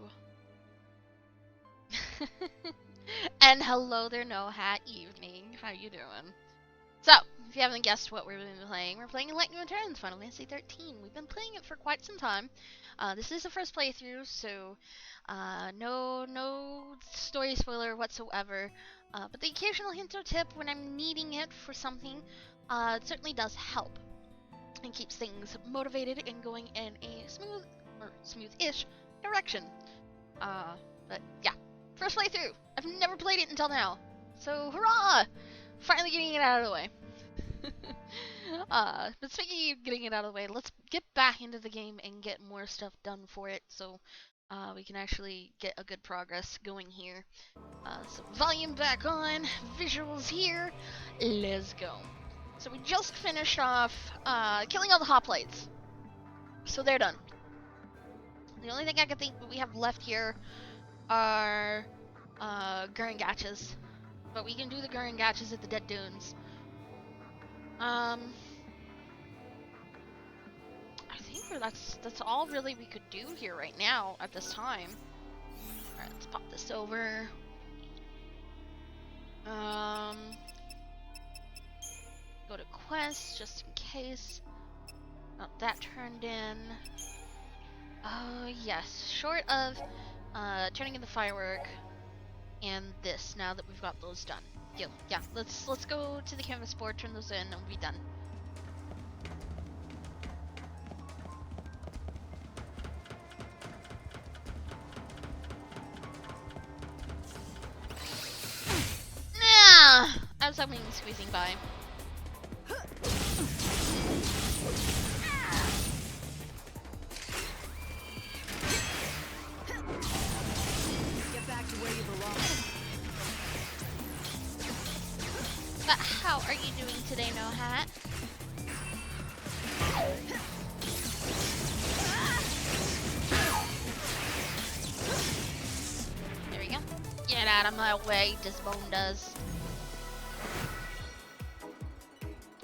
And hello there, No Hat Evening. How you doing? So, if you haven't guessed what we're playing, we're playing Lightning Returns, Final Fantasy XIII. We've been playing it for quite some time. This is the first playthrough, so no story spoiler whatsoever. But the occasional hint or tip when I'm needing it for something, it certainly does help and keeps things motivated and going in a smooth-ish direction. But yeah, first playthrough. I've never played it until now, so hurrah! Finally getting it out of the way. But speaking of getting it out of the way, let's get back into the game and get more stuff done for it, so we can actually get a good progress going here. So volume back on, visuals here, let's go. So we just finished off killing all the hoplites, so they're done. The only thing I can think we have left here are Gurren-Gatches, but we can do the Gurren-Gatches at the Dead Dunes. I think that's all really we could do here right now at this time. Alright, let's pop this over. Go to quests just in case. Oh, that turned in. Oh yes, short of turning in the firework and this. Now that we've got those done, deal. Yeah, let's go to the canvas board, turn those in, and we'll be done. Nah, I was hoping squeezing by. Get back to where you belong. But how are you doing today, No Hat? There we go. Get out of my way, Disbone does.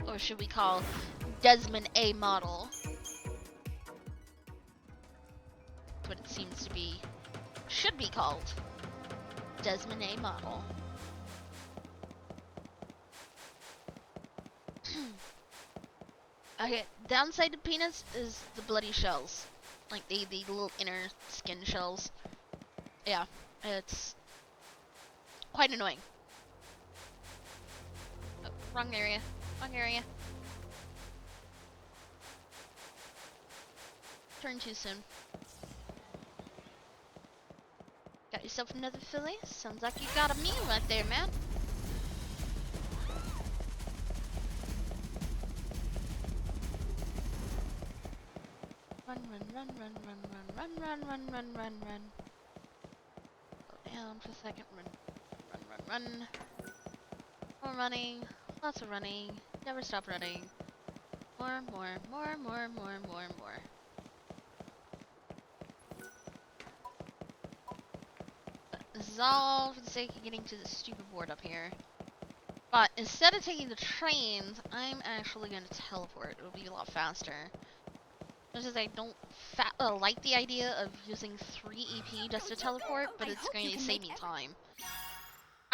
Or should we call Desmond A model? That's what it seems to be. Should be called Desmond A model. Okay, downside to peanuts is the bloody shells. Like the little inner skin shells. Yeah, it's quite annoying. Oh, wrong area. Wrong area. Turn too soon. Got yourself another filly? Sounds like you got a meal right there, man. Run, run, run, run, run, run, run, run, run, run, run. Go down for a second. Run, run, run, run. More running. Lots of running. Never stop running. More, more, more, more, more, more, more. But this is all for the sake of getting to the stupid board up here. But instead of taking the trains, I'm actually going to teleport. It'll be a lot faster. Just as I don't like the idea of using 3 EP just to teleport, but it's going to save me time.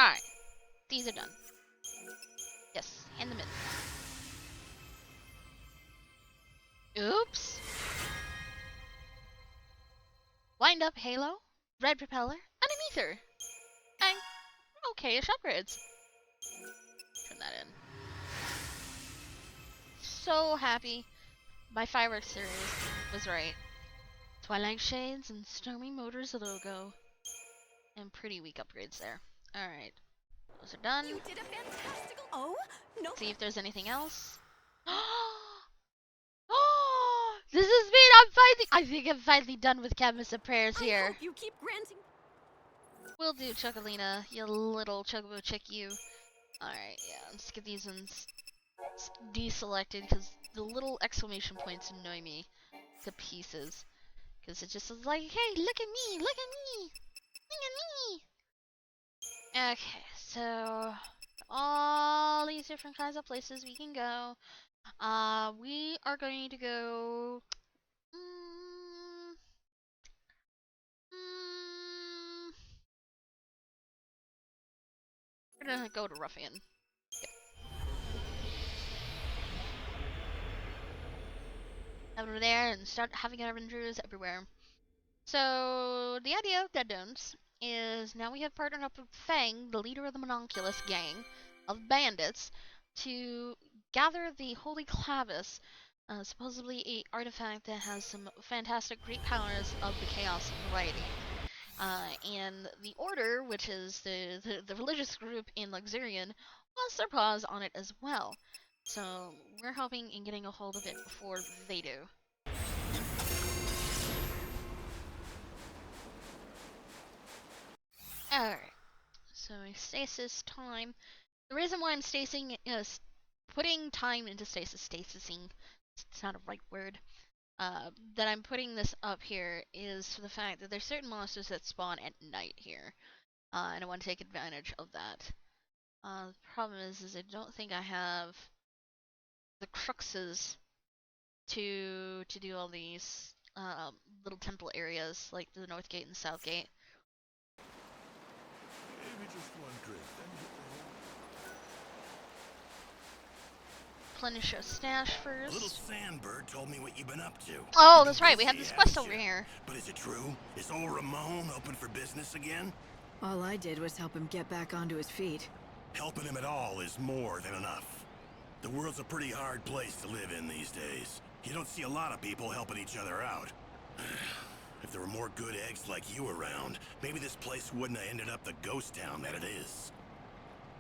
Alright. These are done. Yes, hand them in. Oops. Wind up halo, red propeller, and an ether. And okay-ish upgrades. Turn that in. So happy. My fireworks series Was right. Twilight Shades and Stormy Motors logo. And pretty weak upgrades there. Alright. Those are done. You did a fantastical. Oh no! See if there's anything else. Oh, this is me. I think I'm finally done with Canvas of Prayers I here. hope you keep granting. Will do, Chocolina. You little chocobo chick, you. Alright, yeah. Let's get these ones deselected because the little exclamation points annoy me to pieces. Because it just is like, hey, look at me, look at me, look at me. Okay, so all these different kinds of places we can go. We are going to go. We're gonna go to Ruffian. Over there and start having adventures everywhere. So the idea of Dead Domes is now we have partnered up with Fang, the leader of the Mononculus gang of bandits, to gather the Holy Clavis, supposedly a artifact that has some fantastic great powers of the Chaos variety. And the Order, which is the religious group in Luxurion, wants their paws on it as well. So we're helping in getting a hold of it before they do. Alright, so stasis time. The reason why I'm stasing is putting time into stasising, it's not a right word, that I'm putting this up here is for the fact that there's certain monsters that spawn at night here, and I want to take advantage of that. The problem is I don't think I have the cruxes to do all these little temple areas like the North Gate and South Gate. Maybe just one drink, then hit Replenish our stash first. Little Sandbird told me what you've been up to. Oh, that's right. We have this quest over here. But is it true? Is old Ramon open for business again? All I did was help him get back onto his feet. Helping him at all is more than enough. The world's a pretty hard place to live in these days. You don't see a lot of people helping each other out. If there were more good eggs like you around, maybe this place wouldn't have ended up the ghost town that it is.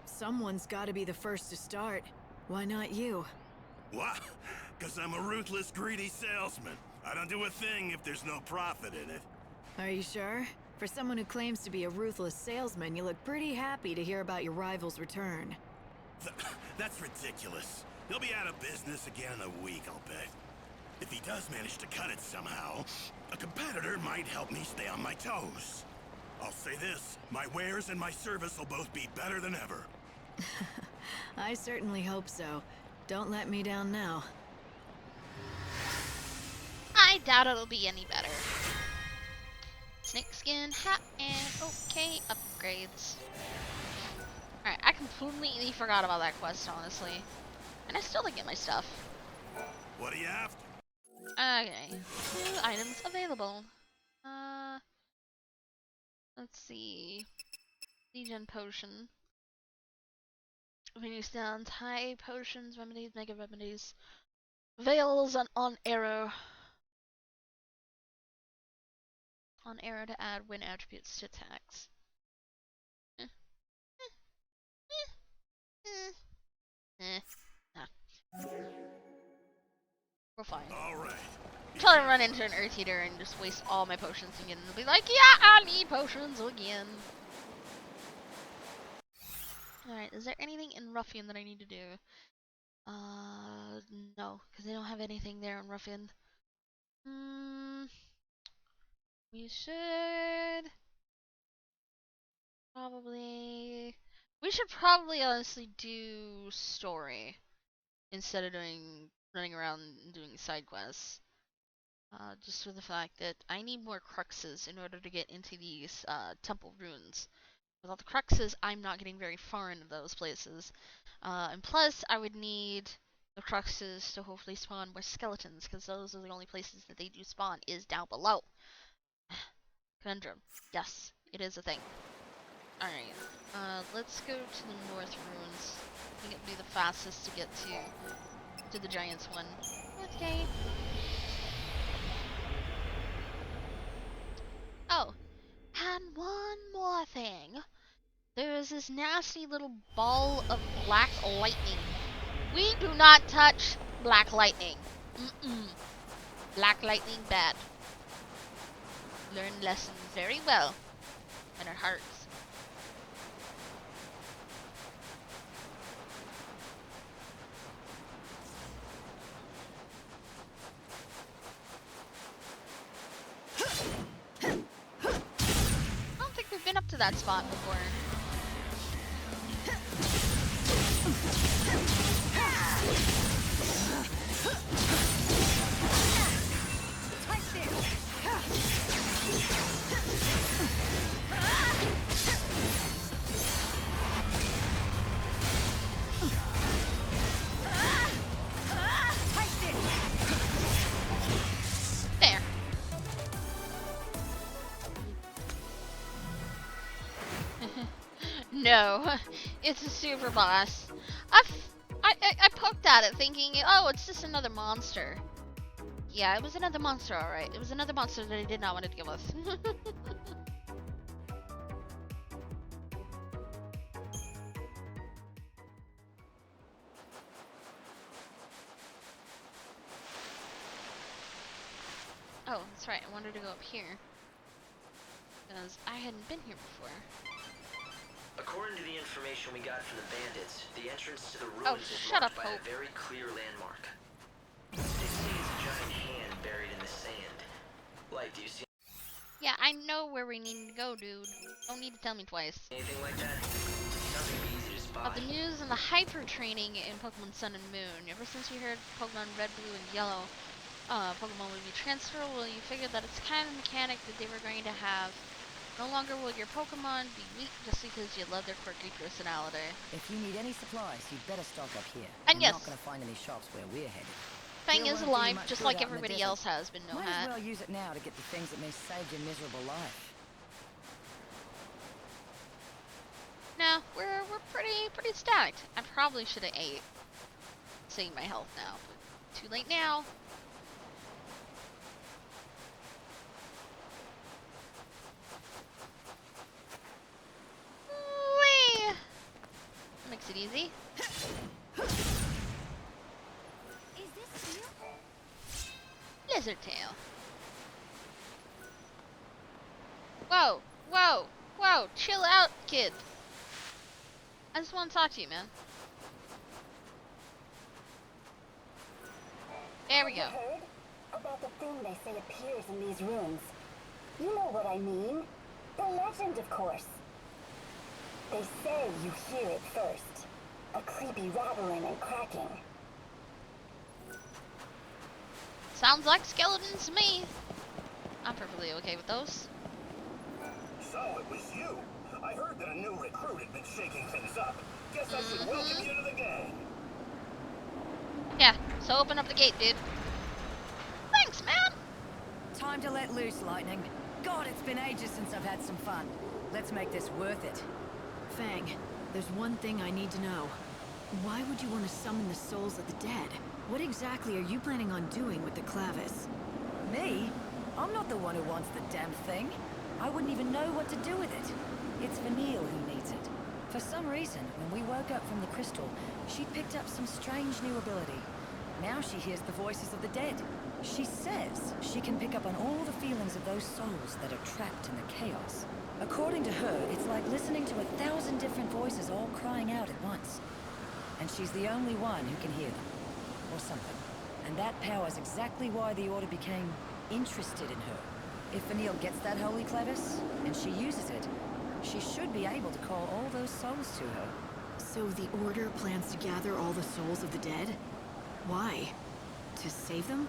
Someone's got to be the first to start. Why not you? What? Because I'm a ruthless, greedy salesman. I don't do a thing if there's no profit in it. Are you sure? For someone who claims to be a ruthless salesman, you look pretty happy to hear about your rival's return. That's ridiculous. He'll be out of business again in a week, I'll bet. If he does manage to cut it somehow, a competitor might help me stay on my toes. I'll say this, my wares and my service will both be better than ever. I certainly hope so. Don't let me down now. I doubt it'll be any better. Snakeskin hat and okay upgrades. Alright, I completely forgot about that quest, honestly. And I still didn't get my stuff. What do you have? Okay, 2 items available. Let's see. Legion potion. Menu stands, high potions, remedies, mega remedies. Veils on arrow. On arrow to add win attributes to attacks. Nah. We're fine. Alright. Until I run into an Earth Eater and just waste all my potions again and be like, yeah, I need potions again. Alright, is there anything in Ruffian that I need to do? No, because they don't have anything there in Ruffian. We should probably... We should probably honestly do story instead of running around and doing side quests. Just for the fact that I need more cruxes in order to get into these temple ruins. Without the cruxes, I'm not getting very far into those places. And plus, I would need the cruxes to hopefully spawn more skeletons, because those are the only places that they do spawn, is down below. Conundrum. Yes, it is a thing. Alright, let's go to the north ruins. I think it'd be the fastest to get to the Giants one. North Gate. thing, there is this nasty little ball of black lightning. We do not touch black lightning. Mm-mm. Black lightning bad. Learn lessons very well in our hearts. I don't think we've been up to that spot before. There. No, it's a super boss. I poked at it thinking, oh, it's just another monster. Yeah, it was another monster, alright. It was another monster that I did not want to deal with. Oh, that's right. I wanted to go up here. Because I hadn't been here before. According to the information we got from the bandits, the entrance to the ruins is shut marked up, by Hope. a very clear landmark. They say it's a giant hand buried in the sand. Like, do you see Yeah, I know where we need to go, dude. Don't need to tell me twice. anything like that? Sounds like it'd be easy to spot. Of the news and the hyper training in Pokemon Sun and Moon. Ever since you heard Pokemon Red, Blue, and Yellow, Pokemon would be transferable, you figured that it's kind of mechanic that they were going to have. No longer will your Pokemon be weak just because you love their quirky personality. If you need any supplies, you'd better stock up here. And You're yes, not going to find any shops where we're headed. Fang It is won't do you alive, much just good like out in the everybody desert. else has been. No Might hat. as well use it now to get the things that may save your miserable life. No, we're pretty stacked. I probably should have ate. Saving my health now, but too late now. Whee! Makes it easy. Is this you? Lizard tail. Whoa, whoa, whoa! Chill out, kid. I just want to talk to you, man. There we go. Have you heard about the thing they say appears in these ruins? You know what I mean. The legend, of course. They say you hear it first. A creepy rattling and cracking. Sounds like skeletons to me. I'm perfectly okay with those. So it was you. I heard that a new recruit had been shaking things up. Guess I should welcome you to the gang. Yeah, so open up the gate, dude. Thanks, man. Time to let loose, Lightning. God, it's been ages since I've had some fun. Let's make this worth it. Fang, there's one thing I need to know. Why would you want to summon the souls of the dead? What exactly are you planning on doing with the Clavis? Me? I'm not the one who wants the damn thing. I wouldn't even know what to do with it. It's Vanille who needs it. For some reason, when we woke up from the crystal, she picked up some strange new ability. Now she hears the voices of the dead. She says she can pick up on all the feelings of those souls that are trapped in the chaos. According to her, it's like listening to 1,000 different voices all crying out at once. And she's the only one who can hear them. Or something. And that power's exactly why the Order became interested in her. If Vanille gets that holy Clavis, and she uses it, she should be able to call all those souls to her. So the Order plans to gather all the souls of the dead? Why? To save them?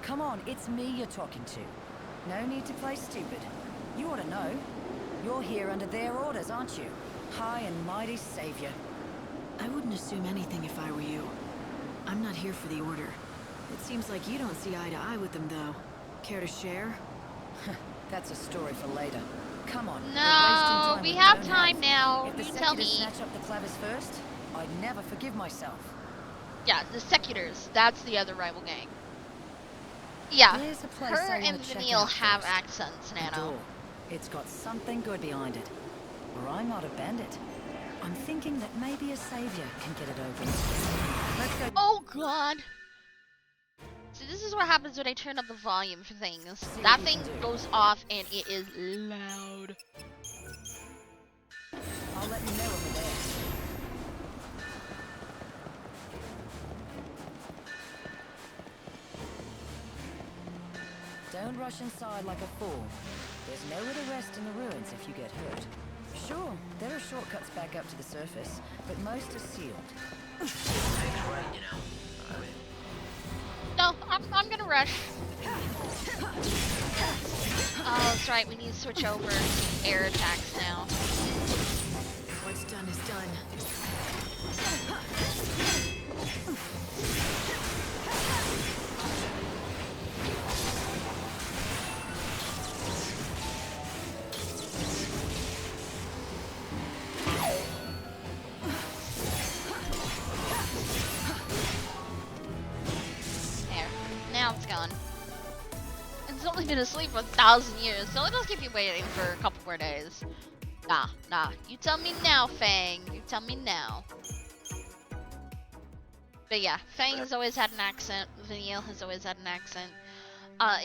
Come on, it's me you're talking to. No need to play stupid. You ought to know. You're here under their orders, aren't you? High and mighty savior. I wouldn't assume anything if I were you. I'm not here for the Order. It seems like you don't see eye to eye with them, though. Care to share? That's a story for later. Come on. No, we have time now. If the You tell me. snatch up the Clavis first, I'd never forgive myself. Yeah, the Secutors. That's the other rival gang. Yeah, Here's a place her I wanna and check Vanille out have first. accents, The Nano. door. It's got something good behind it. Or I'm not a bandit. I'm thinking that maybe a savior can get it open. Let's go. Oh god! So this is what happens when I turn up the volume for things. That thing goes off and it is loud. I'll let you know when we're there. Don't rush inside like a fool. There's nowhere to rest in the ruins if you get hurt. Sure, there are shortcuts back up to the surface, but most are sealed. Thanks, right, you know. No, I'm gonna rush. Oh, that's right, we need to switch over to air attacks now. What's done is done. There. Now it's gone. It's only been asleep for 1,000 years, so it'll keep you waiting for a couple more days. Nah. You tell me now, Fang. You tell me now. But yeah, Fang has always had an accent. Vanille has always had an accent.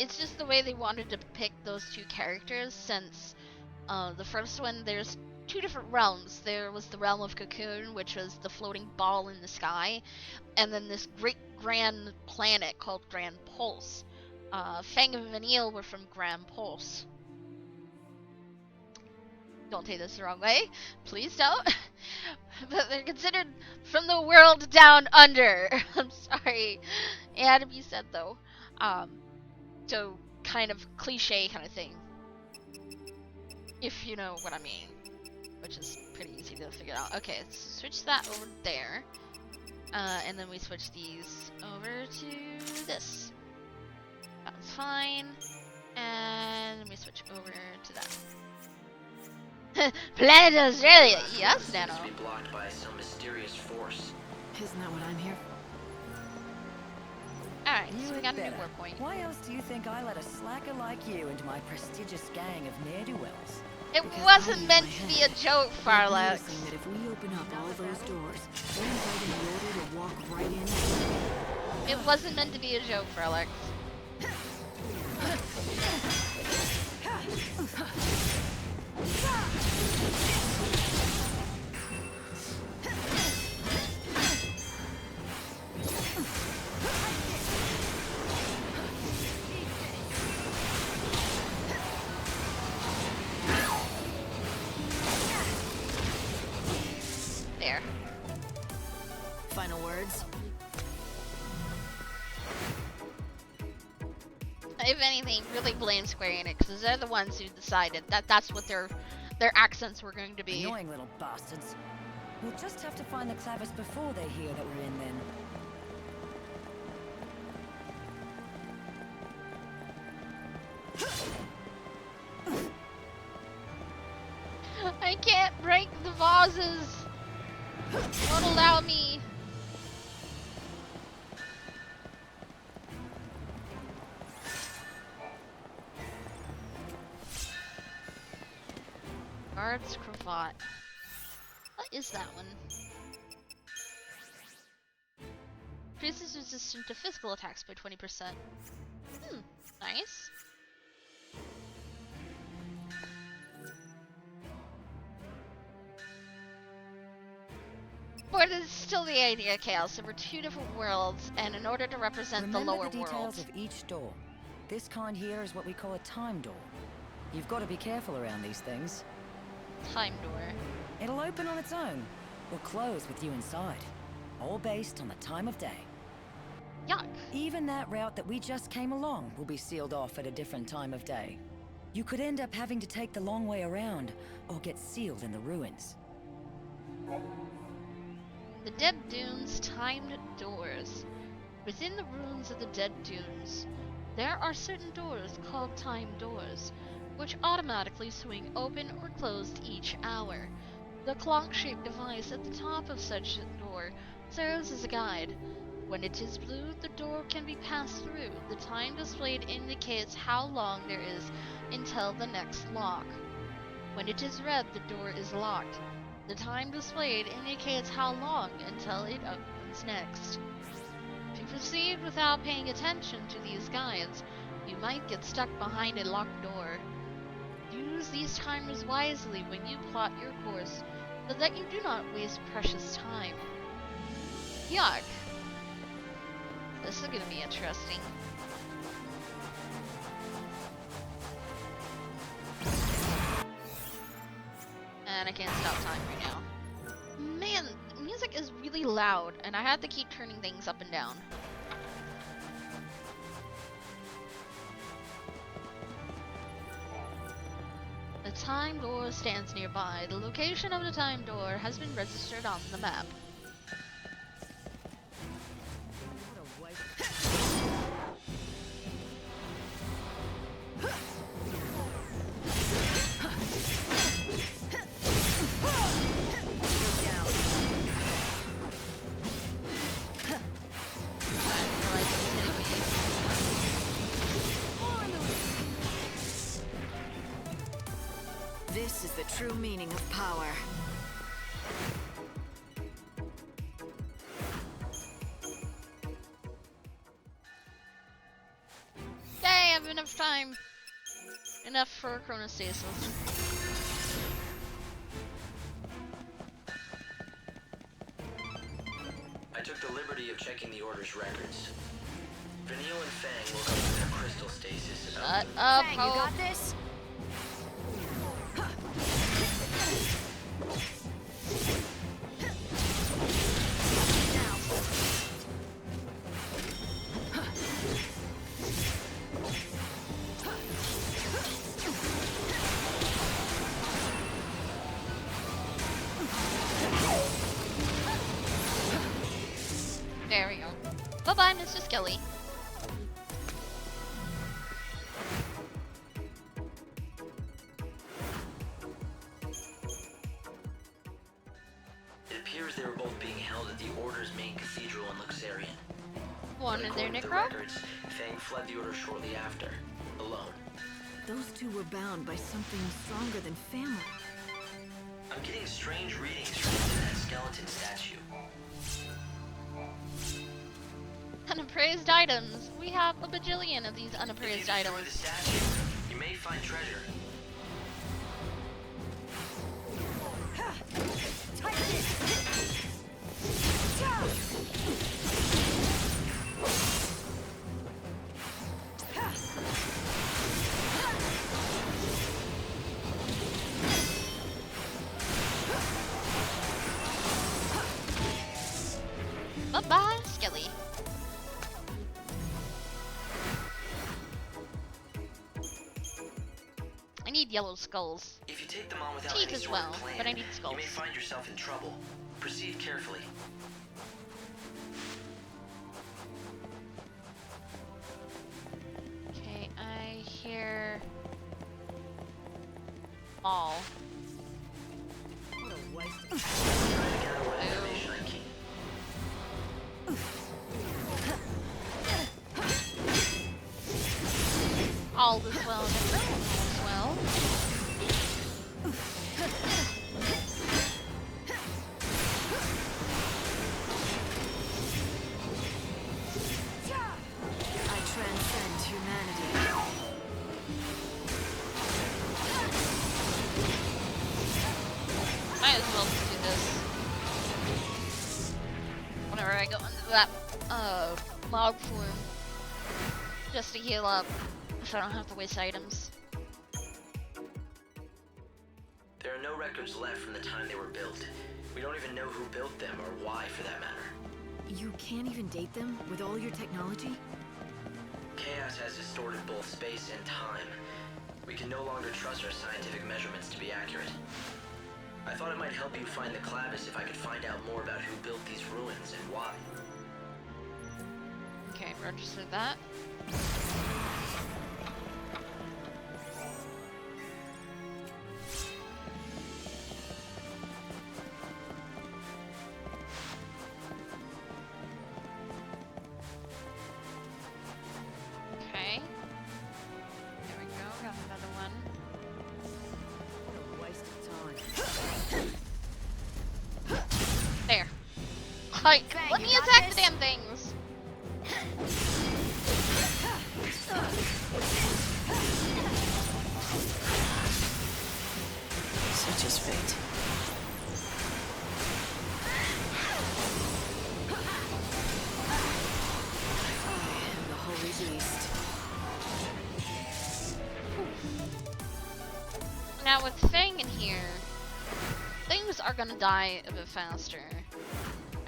It's just the way they wanted to depict those two characters, since the first one, there's two different realms. There was the realm of Cocoon, which was the floating ball in the sky, and then this great grand planet called Grand Pulse. Fang and Vanille were from Grand Pulse. Don't take this the wrong way. Please don't. But they're considered from the world down under. I'm sorry. It had to be said though. So kind of cliche kind of thing. If you know what I mean. Which is pretty easy to figure out. Okay, let's switch that over there. And then we switch these over to this. That's fine. And we switch over to that. Planet Australia! Yes, Nano. To be blocked by some mysterious force. Isn't that what I'm here for? Alright, so we got a new better. war point. Why else do you think I let a slacker like you into my prestigious gang of ne'er-do-wells? It Because wasn't I meant knew to in be my a joke, Farlex. Noticing that if we open up all those doors, we're inviting the order to walk right in. It wasn't meant to be a joke, Farlex. There. Final words? If anything, really blame Square Enix, because they're the ones who decided that that's what their accents were going to be. Annoying little bastards. We'll just have to find the Clavis before they hear that we're in then. I can't break the vases! Won't allow me! Guard's cravat. What is that one? Increases resistance to physical attacks by 20%. Nice. But it's still the idea, Chaos. There were two different worlds, and in order to represent Remember the lower the details world. of each door. This kind here is what we call a time door. You've got to be careful around these things. Time door. It'll open on its own, or close with you inside. All based on the time of day. Yuck. Even that route that we just came along will be sealed off at a different time of day. You could end up having to take the long way around, or get sealed in the ruins. The Dead Dunes timed doors. Within the ruins of the Dead Dunes, there are certain doors called time doors, which automatically swing open or closed each hour. The clock-shaped device at the top of such door serves as a guide. When it is blue, the door can be passed through. The time displayed indicates how long there is until the next lock. When it is red, the door is locked. The time displayed indicates how long until it opens next. If you proceed without paying attention to these guides, you might get stuck behind a locked door. Use these timers wisely when you plot your course so that you do not waste precious time. Yuck. This is gonna be interesting. And I can't stop time right now. Man, the music is really loud, and I had to keep turning things up and down. The time door stands nearby. The location of the time door has been registered on the map. This is the true meaning of power. Yay, I have enough time. Enough for chronostasis. I took the liberty of checking the Order's records. Vanille and Fang woke up in their crystal stasis about... Shut up, Fang, you got this? There we go. Bye-bye, Mr. Skelly. It appears they were both being held at the Order's main cathedral in Luxarian. One in their According to the necro? records, Fang fled the Order shortly after, alone. Those two were bound by something stronger than family. I'm getting strange readings from that skeleton statue. Unappraised items. We have a bajillion of these If unappraised you destroy items. the statue, you may find treasure. Bye-bye, Skelly. I need yellow skulls. If you take them on without Teeth any as sort well, of plan, but I need you skulls. may find yourself in trouble. Proceed carefully. Okay, I hear... Ball. What a waste of Try to gather what information I can. All is well, Necro. All is well. I transcend humanity. Might as well just do this. Whenever I go into that, log form. Just to heal up. So I don't have to waste items. There are no records left from the time they were built. We don't even know who built them or why, for that matter. You can't even date them with all your technology? Chaos has distorted both space and time. We can no longer trust our scientific measurements to be accurate. I thought it might help you find the Clavis if I could find out more about who built these ruins and why. Okay, register that. Like, let me attack the damn things. Such is fate. I am the Holy Beast. Now with Fang in here, things are gonna die a bit faster.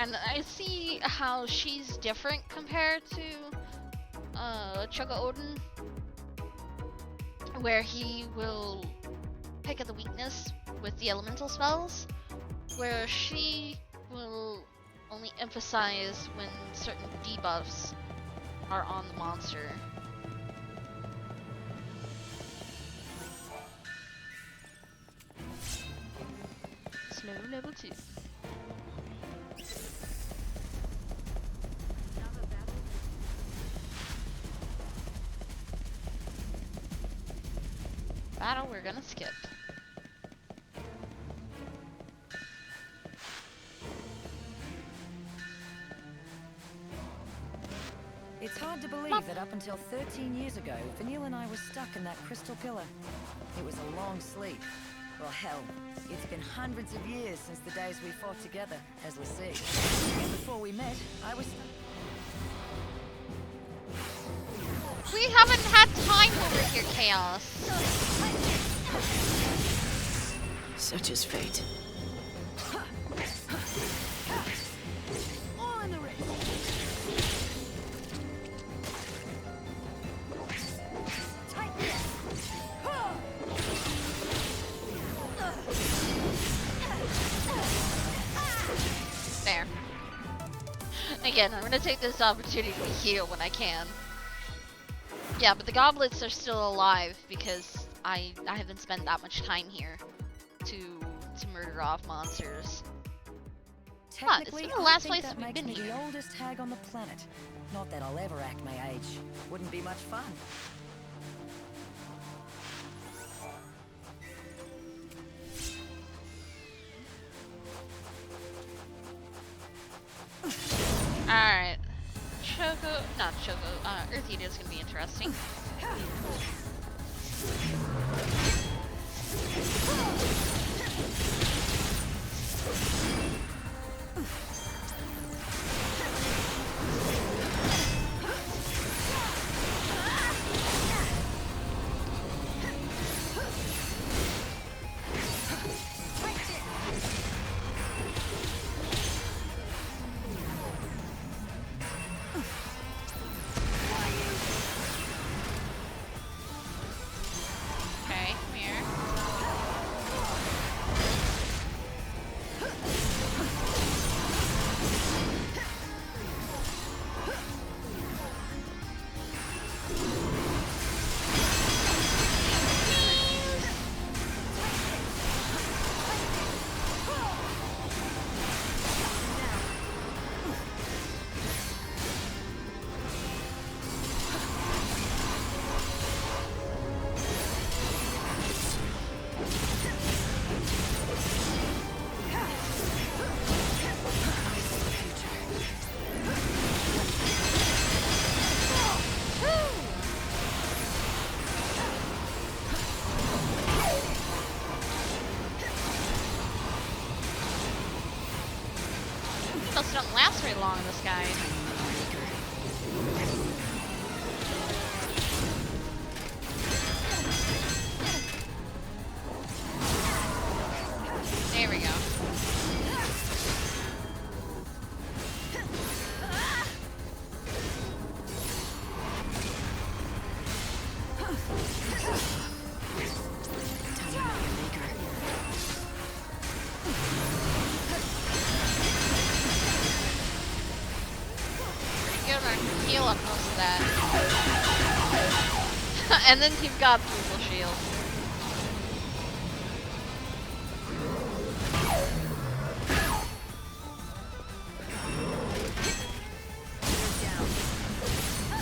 And I see how she's different compared to Chugga Odin, where he will pick at the weakness with the elemental spells, where she will only emphasize when certain debuffs are on the monster. Slow level 2. Battle we're gonna skip. It's hard to believe that up until 13 years ago, Vanille and I were stuck in that crystal pillar. It was a long sleep. Well, hell, it's been hundreds of years since the days we fought together as Lassie. And before we met, I was... We haven't had time over here, Chaos. Such is fate. All in the race. There. Again, I'm gonna take this opportunity to heal when I can. Yeah, but the goblets are still alive because I haven't spent that much time here to murder off monsters. But it's been the last place that we've makes been me here. the oldest hag on the planet. Not that I'll ever act my age. Wouldn't be much fun. Alright. Not Choco, Earth Eater is gonna be interesting. Okay, come here. Those don't last very long, this guy. There we go. Heal up most of that. And then you've got beautiful shield.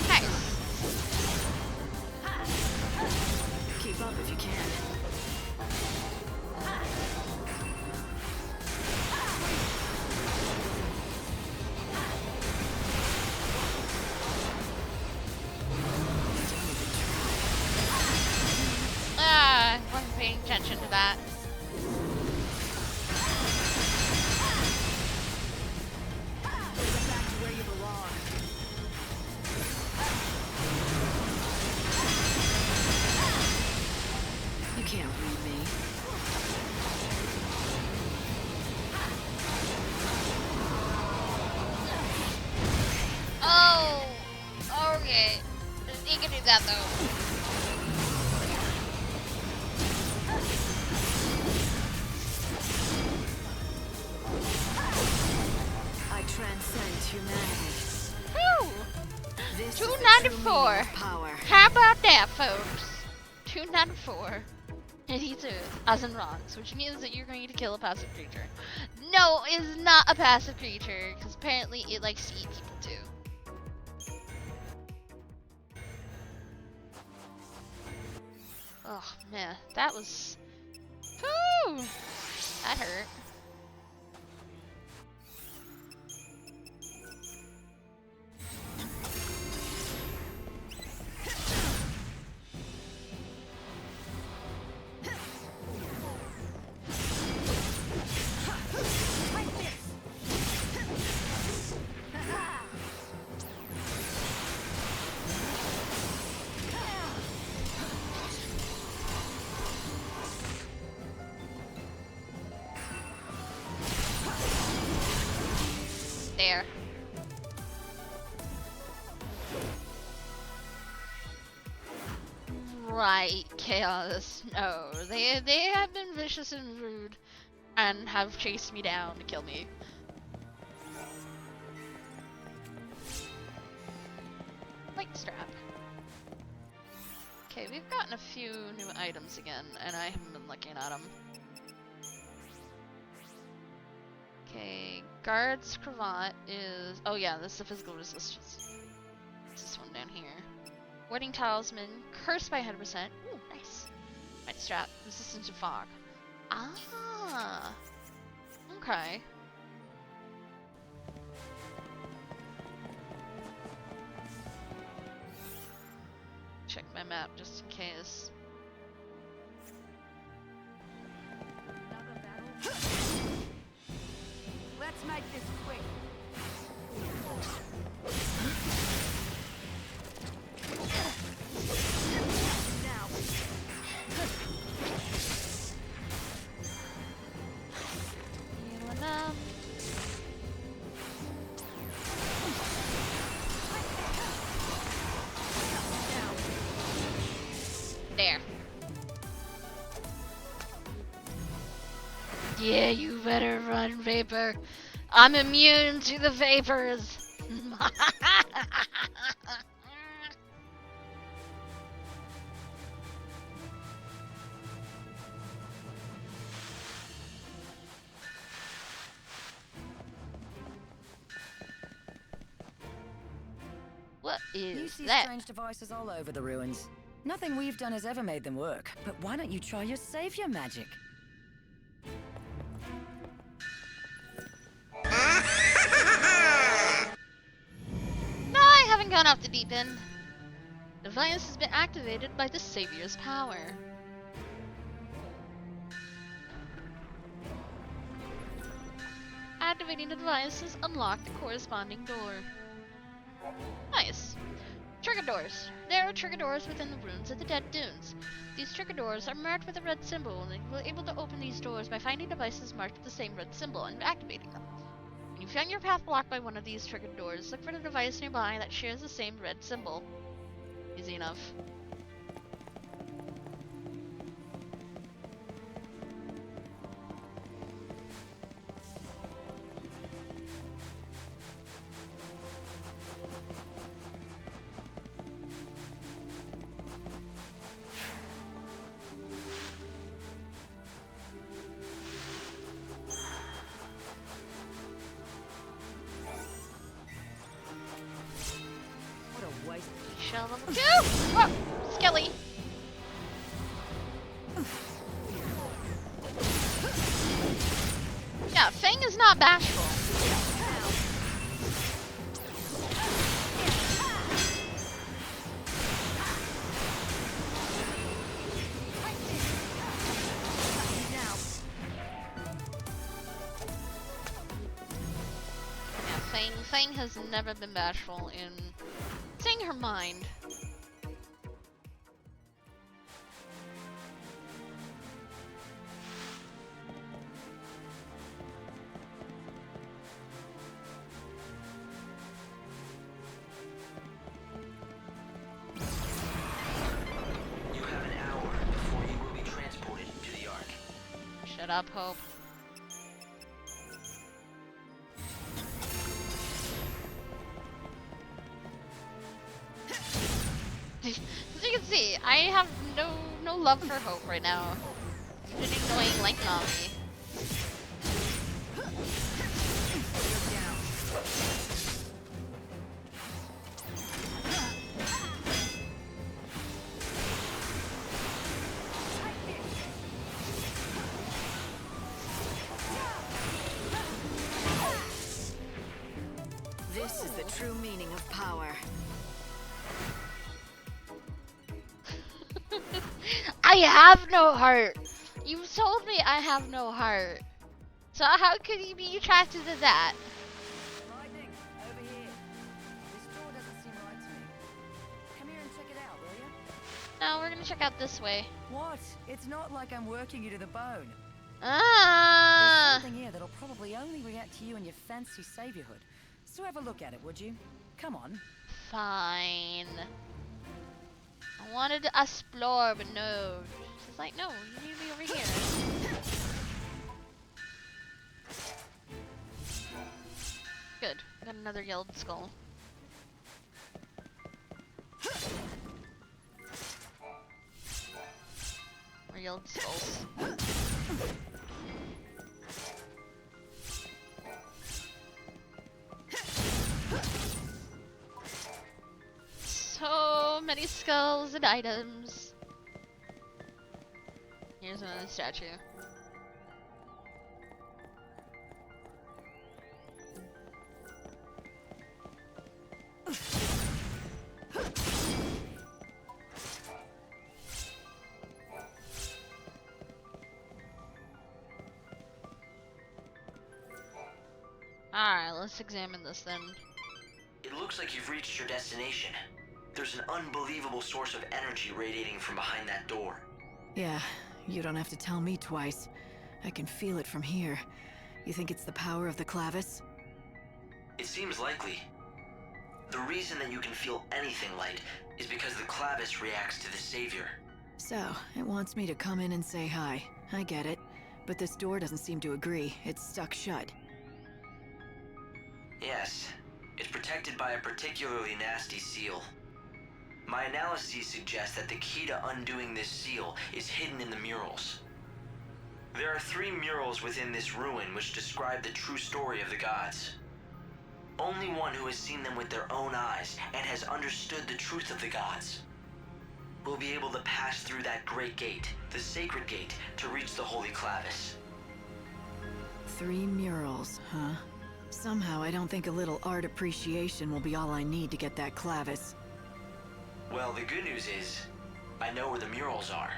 Nice. Keep up if you can. humanity. Woo! This is the true 294. meaning of power. How about that, folks? 294. And he's Earth, as in rocks, which means that you're going to kill a passive creature. No, it's not a passive creature, because apparently it likes to eat people too. Oh man, that was... Whew! That hurt. There. Right, Chaos. No, they have been vicious and rude, and have chased me down to kill me. Light strap. Okay, we've gotten a few new items again, and I haven't been looking at them. Okay, guard's cravat is... Oh yeah, this is the physical resistance. It's this one down here. Wedding talisman, cursed by 100%. Ooh, nice. Light strap, resistant to fog. Ah! Okay. Check my map just in case. Let's make this quick. Now. Healing up. There. Yeah, you better run, Vapor. I'm immune to the vapors. What You is see that? strange devices all over the ruins. Nothing we've done has ever made them work. But why don't you try your savior magic? No, I haven't gone off the deep end. The device has been activated by the Savior's power. Activating the device has unlocked the corresponding door. Nice. Trigger doors. There are trigger doors within the ruins of the Dead Dunes. These trigger doors are marked with a red symbol, and you will be able to open these doors by finding devices marked with the same red symbol and activating them. When you find your path blocked by one of these triggered doors, look for the device nearby that shares the same red symbol. Easy enough. What a waste. Shell level 2! Whoa! Skelly! Yeah, Fang is not bashful. Yeah, Fang has never been bashful in saying her mind. You have an hour before you will be transported to the Ark. Shut up, Hope. As you can see, I have no love for Hope right now. She's been annoying like Nami. This is the true meaning of power. I have no heart. You've told me I have no heart. So how could you be attracted to that? Lightning, over here. This door doesn't seem right to me. Come here and check it out, will you? No, we're gonna check out this way. What? It's not like I'm working you to the bone. There's Ah! something here that'll probably only react to you and your fancy saviorhood. So have a look at it, would you? Come on. Fine. I wanted to explore, but no. She's like, no, you need to be over here. Good. Got another yelled skull. More yelled skulls. So many skulls and items. Here's another statue. Alright, let's examine this then. It looks like you've reached your destination. There's an unbelievable source of energy radiating from behind that door. Yeah, you don't have to tell me twice. I can feel it from here. You think it's the power of the clavis? It seems likely. The reason that you can feel anything light is because the clavis reacts to the savior. So, it wants me to come in and say hi. I get it. But this door doesn't seem to agree. It's stuck shut. Yes, it's protected by a particularly nasty seal. My analyses suggest that the key to undoing this seal is hidden in the murals. There are 3 murals within this ruin which describe the true story of the gods. Only one who has seen them with their own eyes and has understood the truth of the gods will be able to pass through that great gate, the sacred gate, to reach the holy clavis. 3 murals, huh? Somehow I don't think a little art appreciation will be all I need to get that clavis. Well, the good news is, I know where the murals are.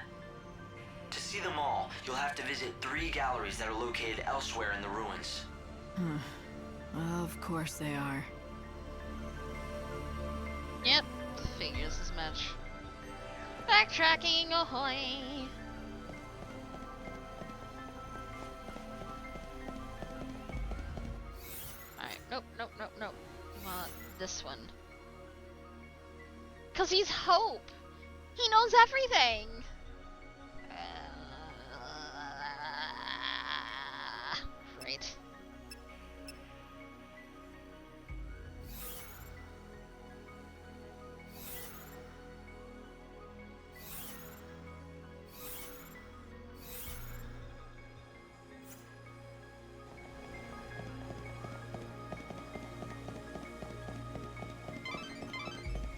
To see them all, you'll have to visit 3 galleries that are located elsewhere in the ruins. Of course they are. Yep, figures as much. Backtracking, ahoy! Alright, nope. We want this one. Cause he's Hope! He knows everything! Right.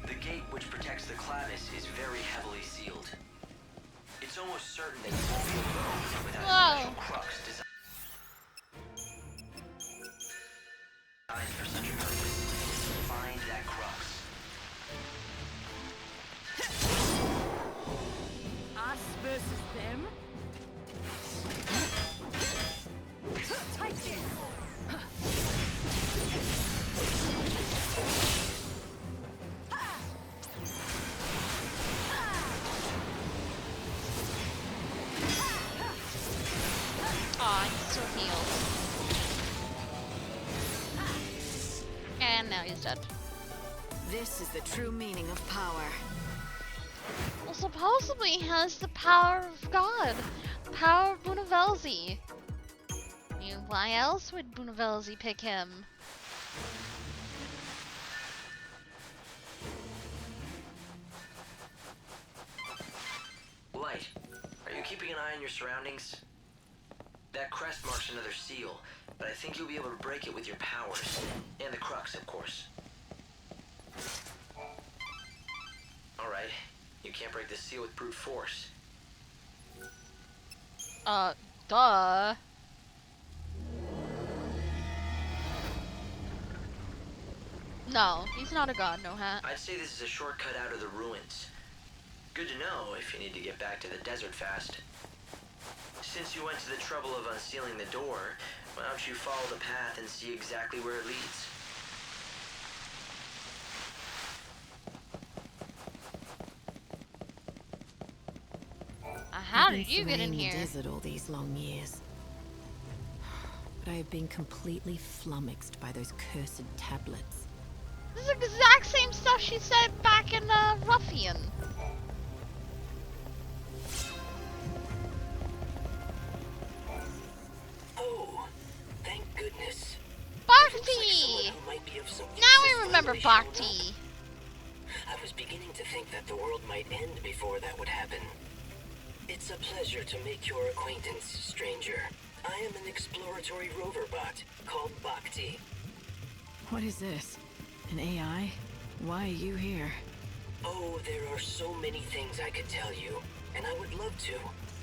The gate which protects the clavis is very heavily sealed. It's almost certain that you won't be able to open it without a special crux designed for such a purpose. Find that crux. Us versus them? Take this! Aw, he's still healed. And now he's dead. This is the true meaning of power. Well, supposedly he has the power of God. The power of Bhunivelze. I mean, why else would Bhunivelze pick him? right. Are you keeping an eye on your surroundings? That crest marks another seal, but I think you'll be able to break it with your powers. And the crux, of course. Alright, you can't break the seal with brute force. Duh. No, he's not a god, no hat. I'd say this is a shortcut out of the ruins. Good to know if you need to get back to the desert fast. Since you went to the trouble of unsealing the door, why don't you follow the path and see exactly where it leads? How did you get in the here? desert all these long years. But I have been completely flummoxed by those cursed tablets. This is the exact same stuff she said back in Ruffian. Oh, thank goodness. Bhakti! Now I remember Bhakti. I was beginning to think that the world might end before that would happen. It's a pleasure to make your acquaintance, stranger. I am an exploratory rover bot called Bhakti. What is this? An AI? Why are you here? Oh, there are so many things I could tell you, and I would love to,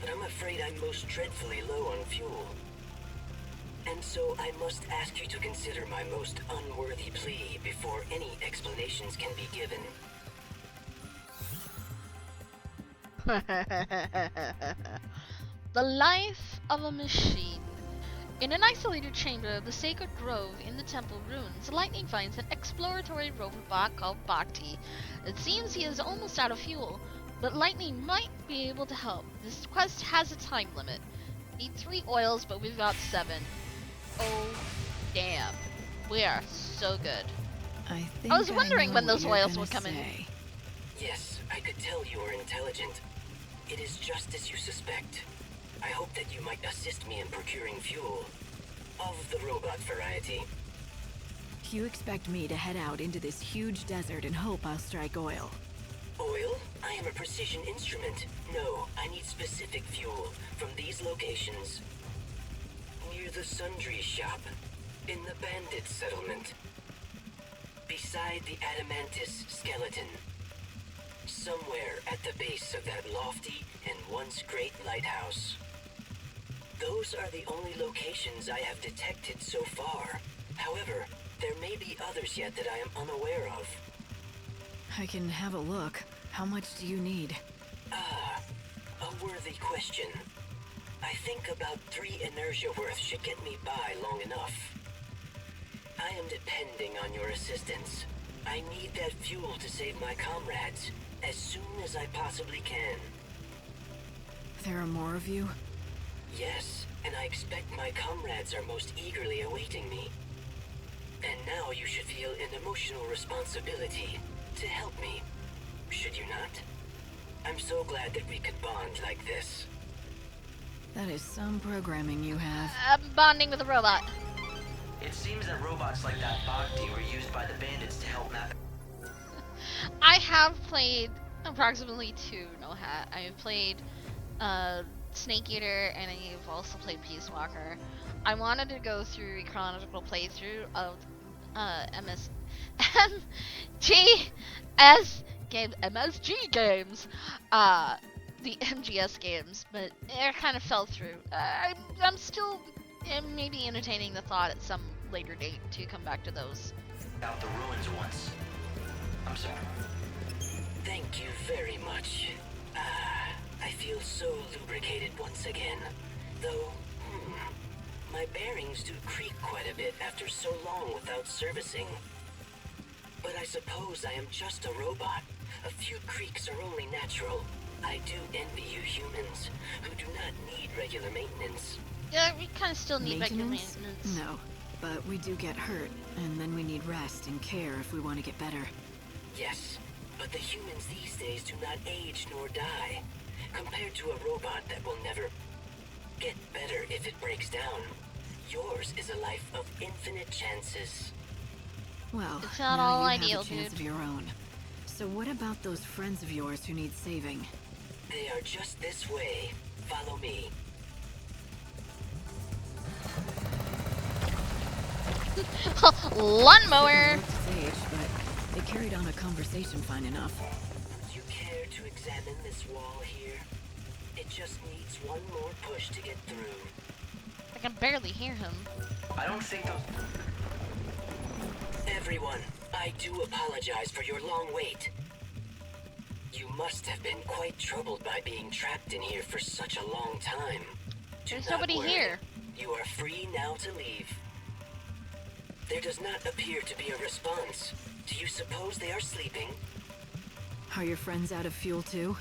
but I'm afraid I'm most dreadfully low on fuel. And so I must ask you to consider my most unworthy plea before any explanations can be given. The life of a machine. In an isolated chamber of the sacred grove in the temple ruins, Lightning finds an exploratory rover bot called Bhakti. It seems he is almost out of fuel, but Lightning might be able to help. This quest has a time limit. Need 3 oils, but we've got 7. Oh, damn. We are so good. I was wondering when those oils would come in. Yes, I could tell you are intelligent. It is just as you suspect. I hope that you might assist me in procuring fuel. Of the robot variety. You expect me to head out into this huge desert and hope I'll strike oil? Oil? I am a precision instrument. No, I need specific fuel from these locations. Near the sundry shop. In the bandit settlement. Beside the Adamantis skeleton. Somewhere at the base of that lofty and once great lighthouse. Those are the only locations I have detected so far. However, there may be others yet that I am unaware of. I can have a look. How much do you need? Ah, a worthy question. I think about 3 inertia worth should get me by long enough. I am depending on your assistance. I need that fuel to save my comrades as soon as I possibly can. There are more of you? Yes, and I expect my comrades are most eagerly awaiting me. And now you should feel an emotional responsibility to help me, should you not? I'm so glad that we could bond like this. That is some programming you have. Bonding with a robot. It seems that robots like that Bhakti were used by the bandits to help map. I have played approximately 2 No Hat. I have played Snake Eater and I've also played Peace Walker. I wanted to go through a chronological playthrough of MSG games, the MGS games, but it kind of fell through. I'm still maybe entertaining the thought at some later date to come back to those. Out the ruins once. I'm sorry. Thank you very much. I feel so lubricated once again. Though, my bearings do creak quite a bit after so long without servicing. But I suppose I am just a robot. A few creaks are only natural. I do envy you humans, who do not need regular maintenance. Yeah, we kind of still need regular maintenance. No, but we do get hurt, and then we need rest and care if we want to get better. Yes, but the humans these days do not age nor die. Compared to a robot that will never get better if it breaks down. Yours is a life of infinite chances. Well, it's not now all you ideal, have a chance dude. of your own. So what about those friends of yours who need saving? They are just this way. Follow me. Lawnmower! Sage, but they carried on a conversation fine enough. Would you care to examine this wall here? It just needs one more push to get through. I can barely hear him. I don't think those... Everyone, I do apologize for your long wait. You must have been quite troubled by being trapped in here for such a long time. There's nobody here. You are free now to leave. There does not appear to be a response. Do you suppose they are sleeping? Are your friends out of fuel too?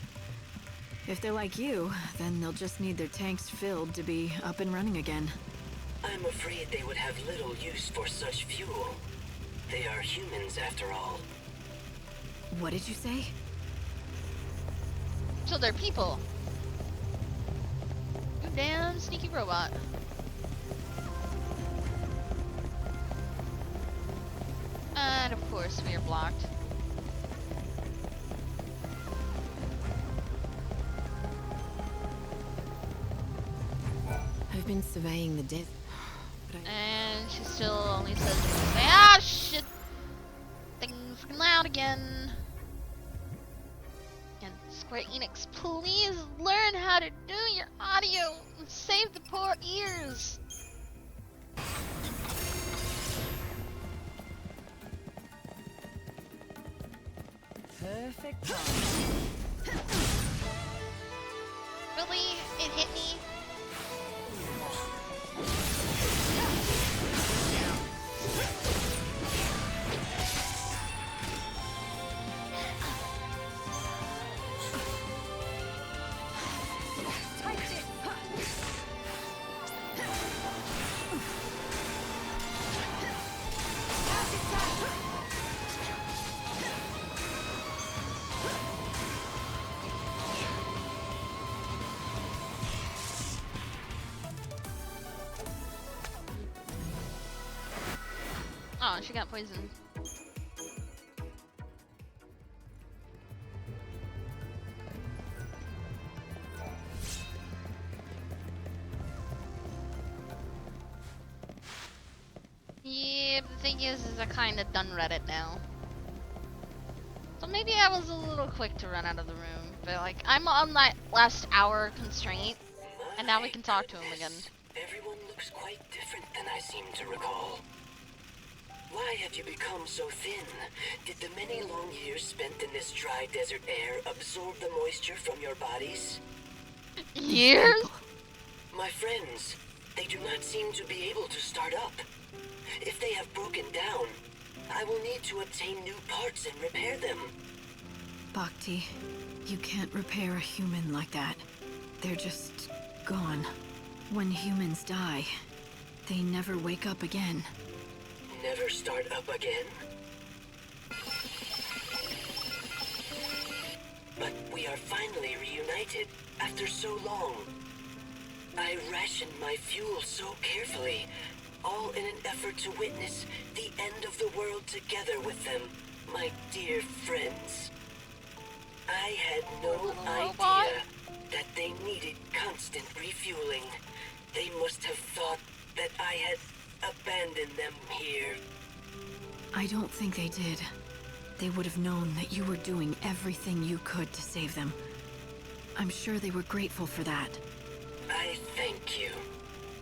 If they're like you, then they'll just need their tanks filled to be up and running again. I'm afraid they would have little use for such fuel. They are humans after all. What did you say? So they're people. You damn sneaky robot. And of course we are blocked. I've been surveying the death. And she still only says, ah shit! Things freaking loud again. And Square Enix, please learn how to do your audio and save the poor ears. Perfect time. Really? It hit me? Oh, she got poisoned. Yeah, but the thing is I kinda done Reddit now. So maybe I was a little quick to run out of the room, but like, I'm on that last hour constraint, and now we can talk to him again. Everyone looks quite different than I seem to recall. Why have you become so thin? Did the many long years spent in this dry desert air absorb the moisture from your bodies? Years? My friends, they do not seem to be able to start up. If they have broken down, I will need to obtain new parts and repair them. Bhakti, you can't repair a human like that. They're just gone. When humans die, they never wake up again. Never start up again? But we are finally reunited after so long. I rationed my fuel so carefully, all in an effort to witness the end of the world together with them, my dear friends. I had no idea that they needed constant refueling. They must have thought that I had abandoned them here. I don't think they did. They would have known that you were doing everything you could to save them. I'm sure they were grateful for that. I thank you.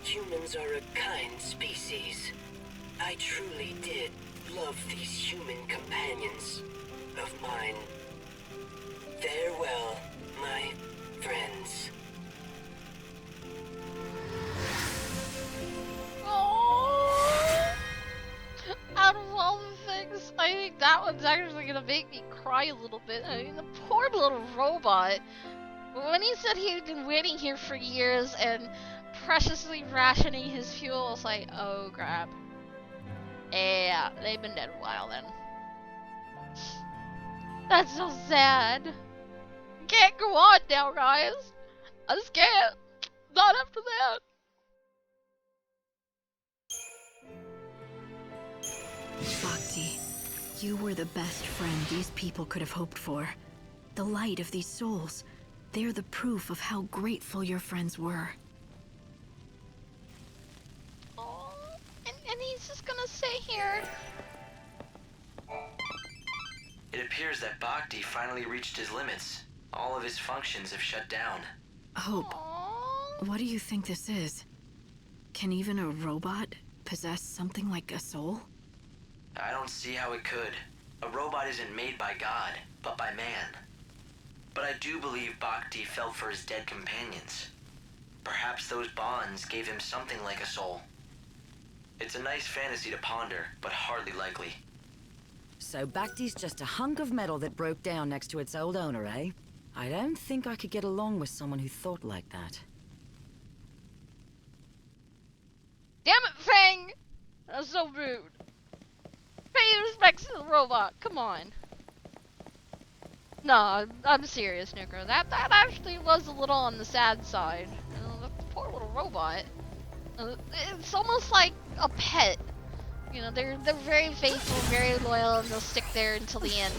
Humans are a kind species. I truly did love these human companions of mine. Farewell, my friends. Out of all the things, I think that one's actually gonna make me cry a little bit. I mean, the poor little robot. When he said he'd been waiting here for years and preciously rationing his fuel, I was like, oh crap. Yeah, they've been dead a while then. That's so sad. Can't go on now, guys. I just can't. Not after that. Bhakti, you were the best friend these people could have hoped for. The light of these souls. They're the proof of how grateful your friends were. Oh, and he's just gonna stay here. It appears that Bhakti finally reached his limits. All of his functions have shut down. Hope, what do you think this is? Can even a robot possess something like a soul? I don't see how it could. A robot isn't made by God, but by man. But I do believe Bhakti felt for his dead companions. Perhaps those bonds gave him something like a soul. It's a nice fantasy to ponder, but hardly likely. So Bhakti's just a hunk of metal that broke down next to its old owner, eh? I don't think I could get along with someone who thought like that. Damn it, Fang! That's so rude. Pay respects to the robot. Come on. No, I'm serious, Necro. That actually was a little on the sad side. You know, the poor little robot. It's almost like a pet. You know, they're very faithful, very loyal, and they'll stick there until the end.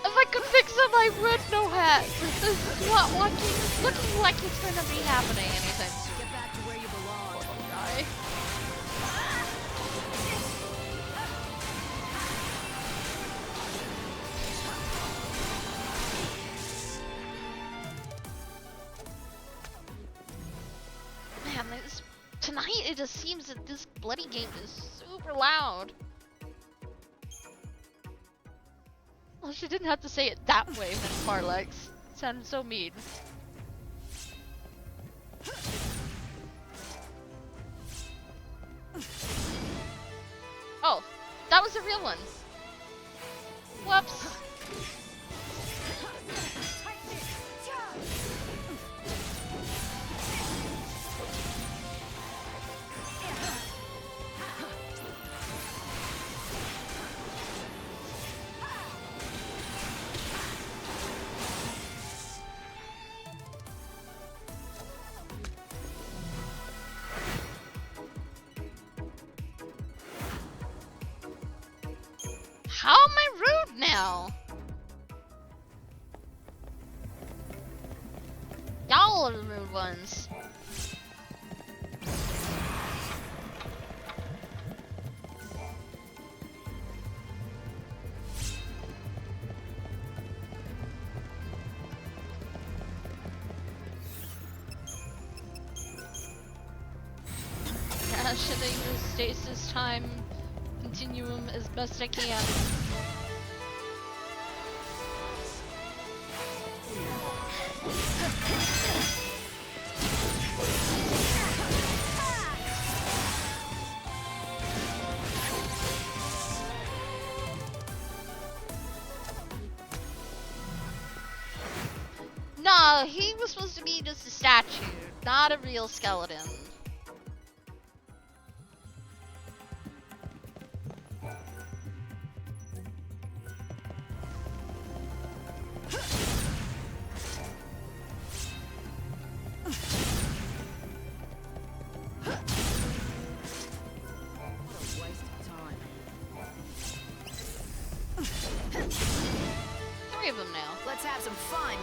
If I could fix him, I would. No hat. This is not looking like it's gonna be happening anytime soon. Get back to where you belong. Poor little guy. Man, tonight it just seems that this bloody game is super loud. Well, she didn't have to say it that way, Miss Parlex. It sounded so mean. Oh, that was a real one. Whoops. How am I rude now? Y'all are the rude ones. Shitting the stasis time continuum as best I can. No, he was supposed to be just a statue, not a real skeleton. Three of them now. Let's have some fun.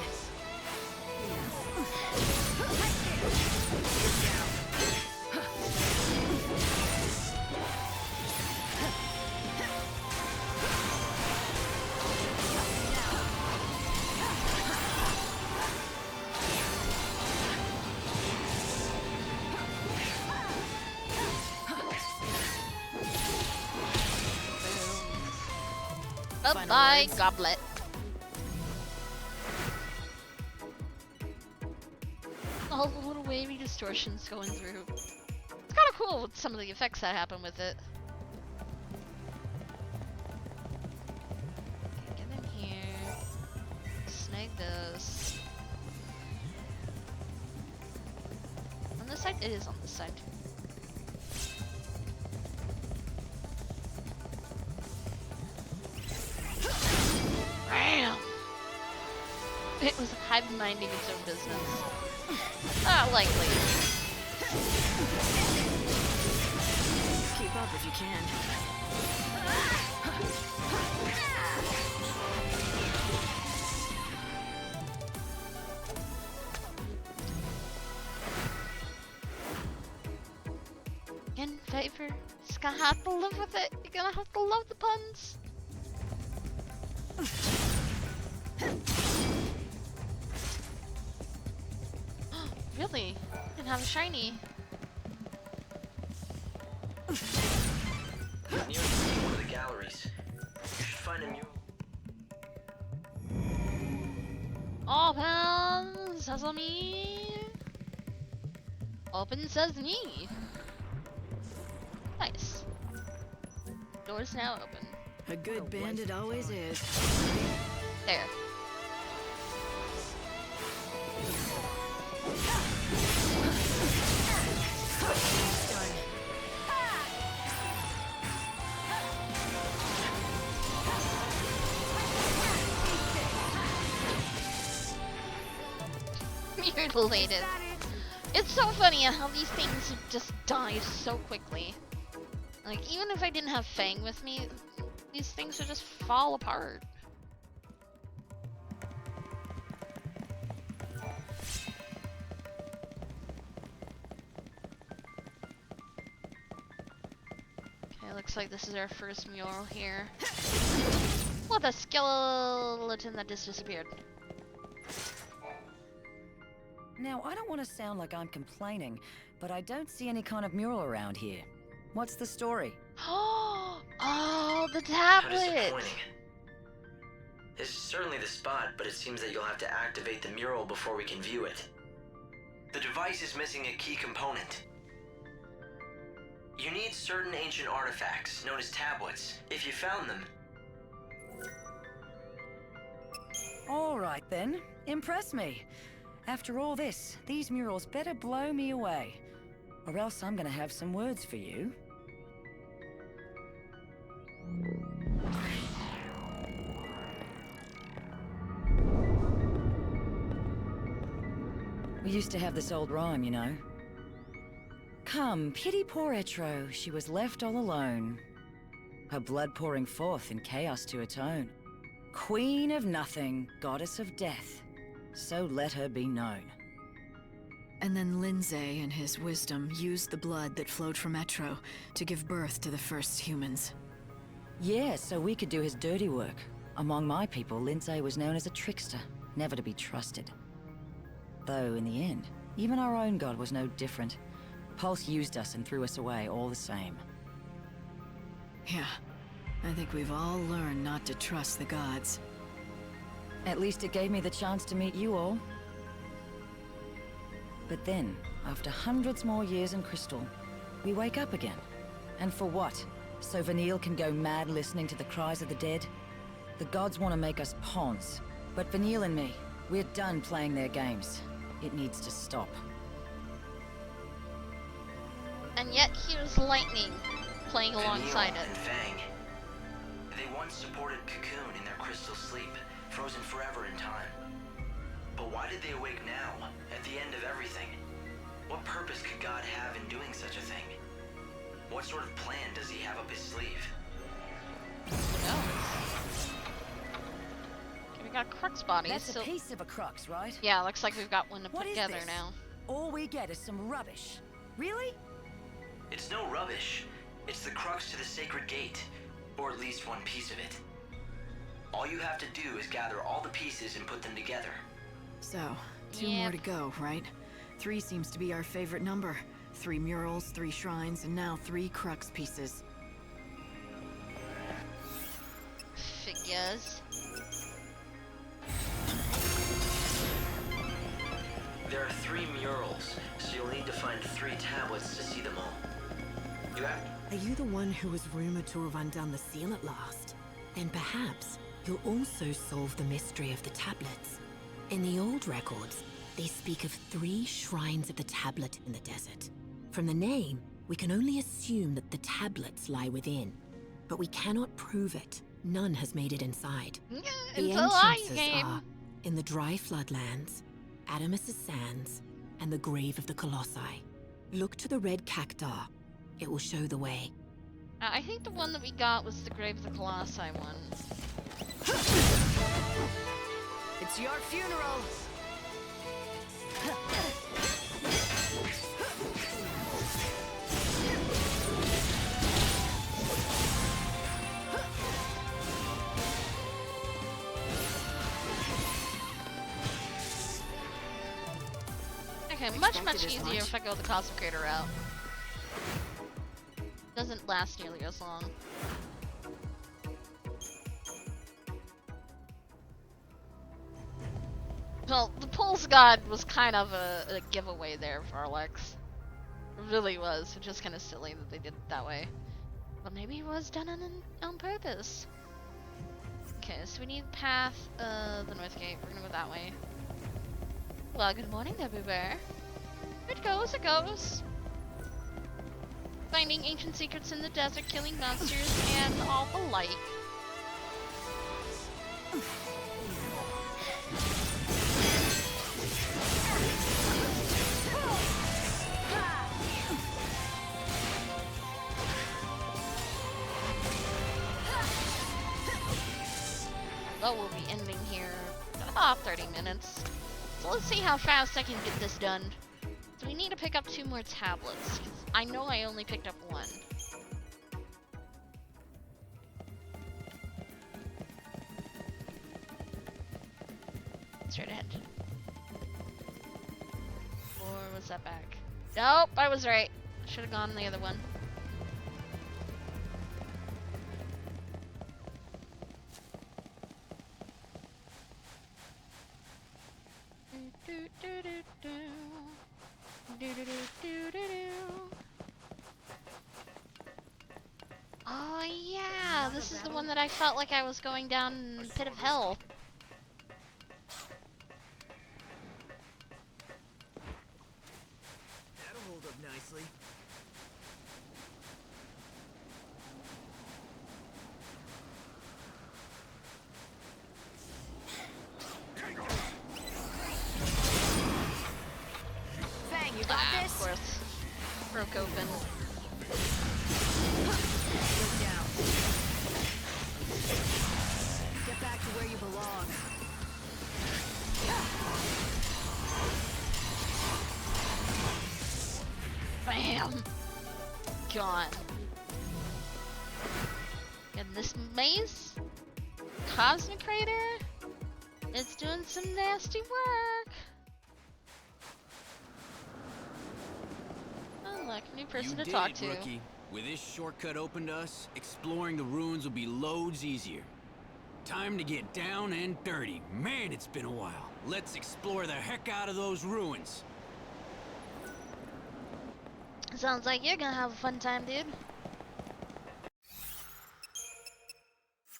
Bye, goblet. All the little wavy distortions going through. It's kind of cool with some of the effects that happen with it. Okay, get in here. Snag this. On this side? It is on this side. Bam! It was minding its own business. Not likely. Keep up if you can. Piper. Just gonna have to live with it. You're gonna have to love the puns. Really? You can have a shiny. Near one of the galleries. You should find a mural. Open sesame. Open sesame. Nice. Door's now open. A good bandit always is. There. Mutilated. It's so funny how these things just die so quickly. Like, even if I didn't have Fang with me, these things would just fall apart. Okay, looks like this is our first mural here. What a skeleton that just disappeared. Now, I don't want to sound like I'm complaining, but I don't see any kind of mural around here. What's the story? Oh, the How tablet! disappointing. This is certainly the spot, but it seems that you'll have to activate the mural before we can view it. The device is missing a key component. You need certain ancient artifacts, known as tablets. If you found them... All right then, impress me. After all this, these murals better blow me away. Or else I'm gonna have some words for you. We used to have this old rhyme, you know. Come, pity poor Etro, she was left all alone. Her blood pouring forth in chaos to atone. Queen of nothing, goddess of death, so let her be known. And then Lindsay, in his wisdom, used the blood that flowed from Etro to give birth to the first humans. Yeah, so we could do his dirty work. Among my people, Lindsay was known as a trickster, never to be trusted. Though, in the end, even our own god was no different. Pulse used us and threw us away all the same. Yeah, I think we've all learned not to trust the gods. At least it gave me the chance to meet you all. But then, after hundreds more years in Crystal, we wake up again. And for what? So Vanille can go mad listening to the cries of the dead? The gods want to make us pawns. But Vanille and me, we're done playing their games. It needs to stop. And yet here's Lightning playing alongside Vanille it. and Fang. They once supported Cocoon in their crystal sleep, frozen forever in time. But why did they awake now, at the end of everything? What purpose could God have in doing such a thing? What sort of plan does he have up his sleeve? Okay, we got Crux bodies. That's so a piece of a crux, right? yeah, looks like we've got one to What put is together this? now. All we get is some rubbish. Really? It's no rubbish. It's the crux to the sacred gate, or at least one piece of it. All you have to do is gather all the pieces and put them together. So, 2 more to go, right? 3 seems to be our favorite number. 3 murals, 3 shrines, and now 3 crux pieces. Figures. There are 3 murals, so you'll need to find 3 tablets to see them all. You have... Are you the one who was rumored to have undone the seal at last? Then perhaps you'll also solve the mystery of the tablets. In the old records, they speak of 3 shrines of the tablet in the desert. From the name, we can only assume that the tablets lie within. But we cannot prove it. None has made it inside. The It's a lie entrances game. are in the dry floodlands, Adamus' sands, and the grave of the Colossi. Look to the red cacti. It will show the way. I think the one that we got was the Grave of the Colossi one. It's your funeral! Okay, much easier if I go the Cosmic Crater route. Doesn't last nearly as long. Well, the Pulse God was kind of a giveaway there for Alex. It really was. It's just kind of silly that they did it that way. But maybe it was done on purpose. Okay, so we need path, the North Gate. We're gonna go that way. Well, good morning, everywhere. It goes, it goes. Finding ancient secrets in the desert, killing monsters, and all the like. Well, we'll be ending here in about 30 minutes. So let's see how fast I can get this done. So we need to pick up 2 more tablets, 'cause I know I only picked up 1. Straight ahead. Or was that back? Nope, I was right. Should have gone the other one. Oh yeah, this is the one that I felt like I was going down the pit of hell. That'll hold up nicely. Fang, you got this? Of course. Broke open. Look down. Get back to where you belong. Bam! Gone. And this maze? Cosmic Crater? It's doing some nasty work. Oh look, new person to talk to. Rookie. With this shortcut open to us, exploring the ruins will be loads easier. Time to get down and dirty. Man, it's been a while. Let's explore the heck out of those ruins. Sounds like you're gonna have a fun time, dude.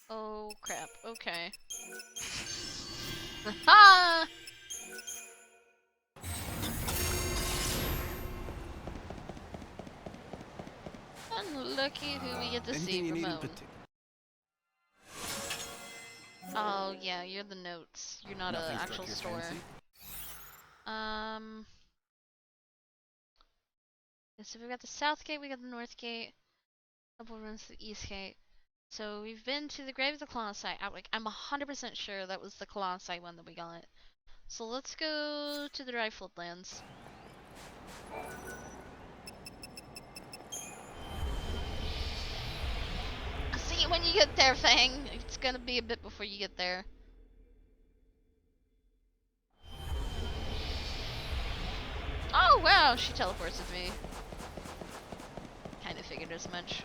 Oh crap, okay. Ha! And looky who we get to see, Ramon. Oh yeah, you're the notes. You're not an actual store. So we've got the South Gate, we got the North Gate, a couple runs to the East Gate. So we've been to the Grave of the Colossi. I'm 100% sure that was the Colossi one that we got. So let's go to the Dry Floodlands. See you when you get there, Fang. It's gonna be a bit before you get there. Oh wow, she teleports with me. Kinda figured as much.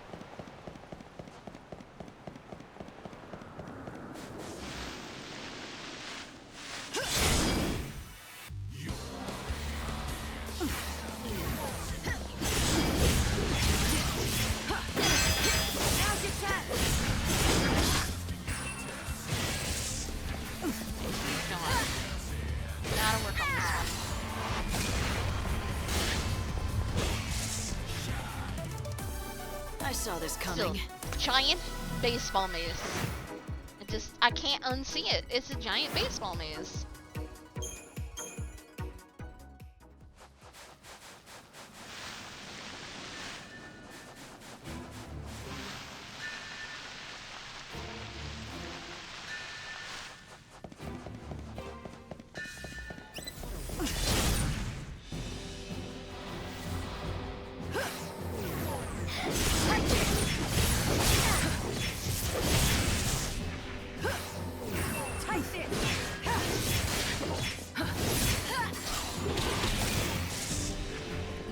Now's your chance. Come on. Gotta work on this one. I saw this coming. Still, giant baseball maze. I can't unsee it. It's a giant baseball maze. Tight fit.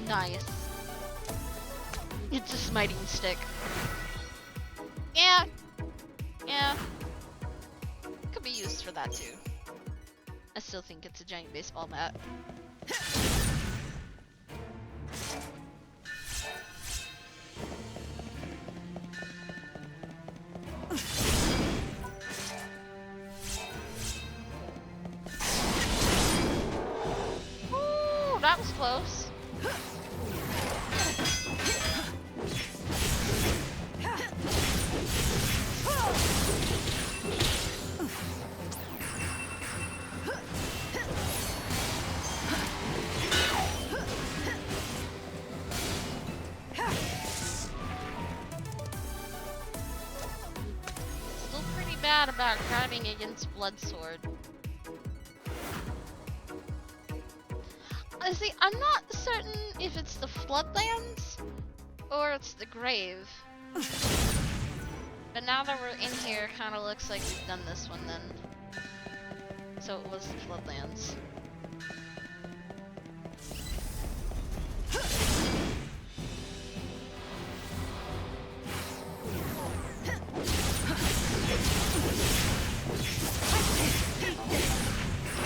Nice. It's a smiting stick. Yeah. Yeah. Could be used for that too. I still think it's a giant baseball bat. Ooh, that was close. Still pretty bad about grabbing against Bloodsword. I see, I'm not certain if it's the Floodlands or it's the Grave. But now that we're in here, it kind of looks like we've done this one then. So it was the Floodlands.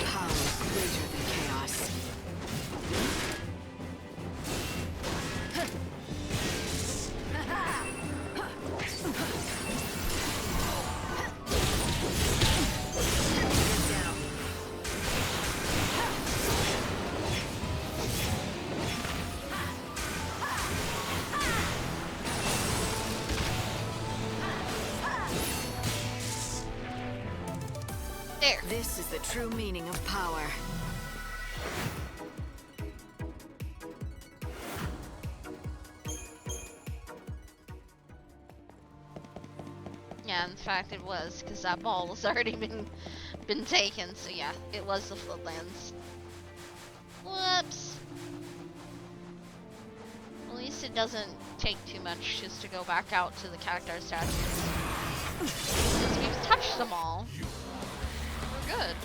Power greater than chaos. There. This is the true meaning of power. Yeah, in fact it was, because that ball was already been taken, so yeah, it was the Floodlands. Whoops. At least it doesn't take too much just to go back out to the character statues. Because we've touched them all. We're good.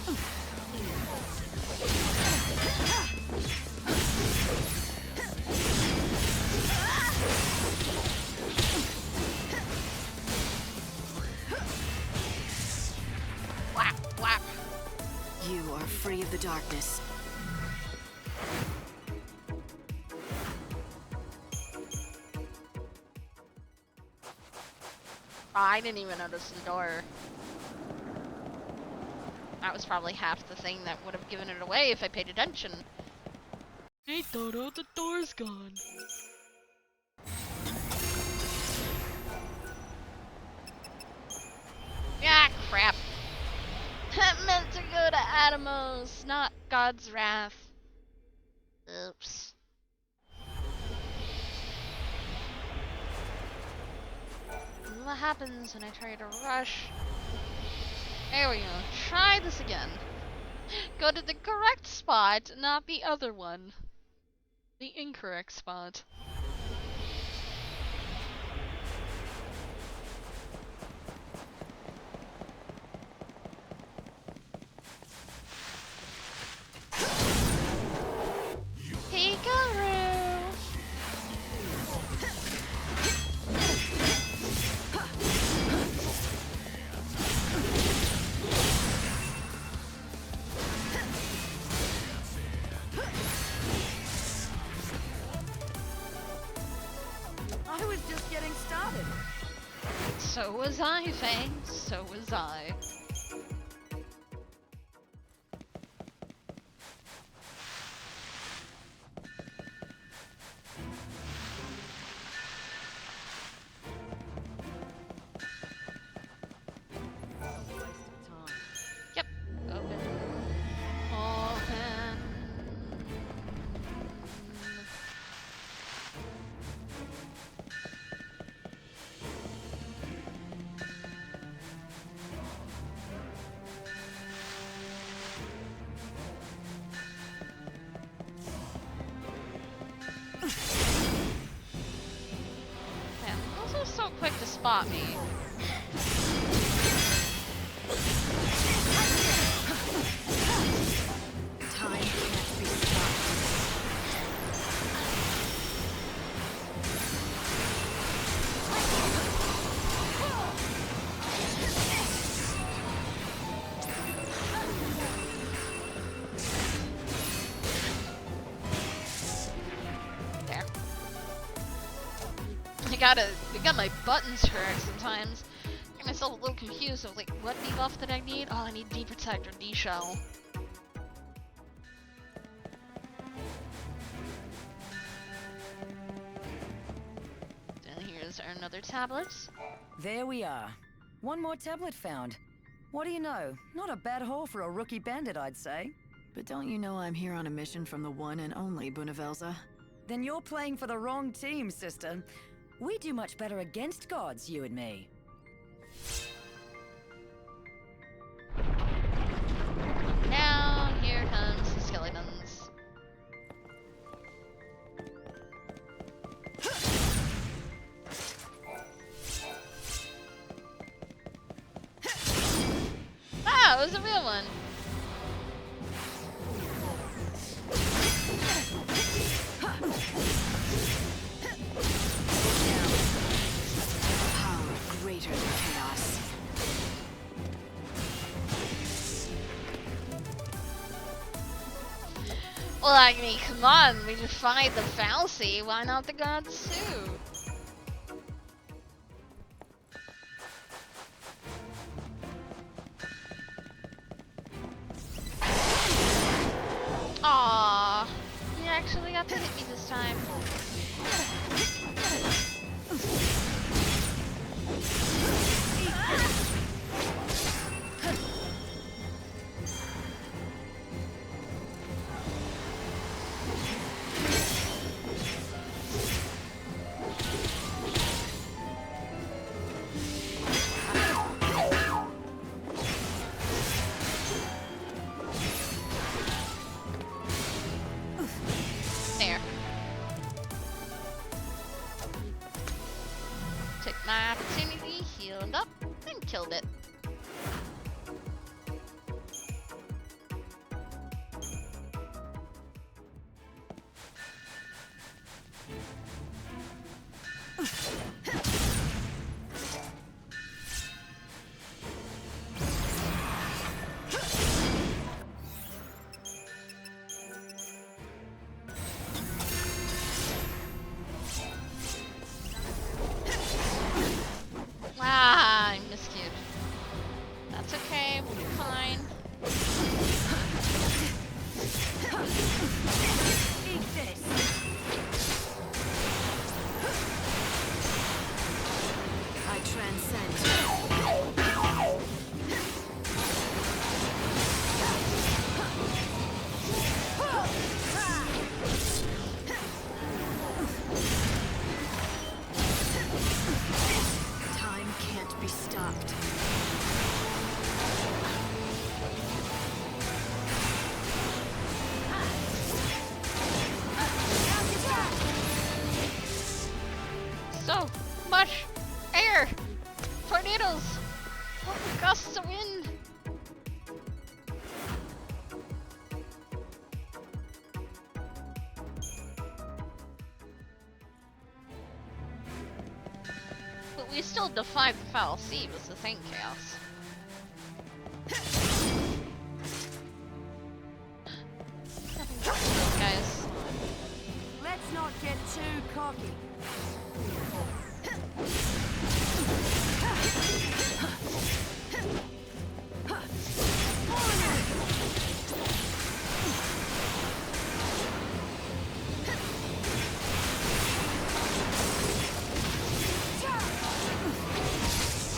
Whap, whap. You are free of the darkness. I didn't even notice the door. That was probably half the thing that would have given it away if I paid attention. I thought all the door's gone. Ah, crap. That meant to go to Atomos, not God's Wrath. Oops. What happens when I try to rush? There we go. Try this again. Go to the correct spot, not the other one. The incorrect spot. Peekaroo! I was just getting started. So was I, Fang. So was I. Yep. Open. Open. Man, those are so quick to spot me. Time can't be stopped. I got my buttons correct sometimes. I get myself a little confused of like, what debuff did I need? Oh, I need D-Protect or D-Shell. And here's another tablet. There we are. One more tablet found. What do you know? Not a bad haul for a rookie bandit, I'd say. But don't you know I'm here on a mission from the one and only Bhunivelze? Then you're playing for the wrong team, sister. We do much better against gods, you and me. Now, here comes the skeletons. Ah, it was a real one. Power greater than chaos. Well, I mean, come on, we defied the fallacy. Why not the gods too? Aww, you actually got to hit me this time. There. Took my opportunity, healed up, and killed it. Ah, I miscued. That's okay, we'll be fine. Eat this. I transcend. Time can't be stopped. So much air! Tornadoes! What gusts of wind! But we still defied the fallacy was the thing, Chaos. Nothing to do, guys. Let's not get too cocky.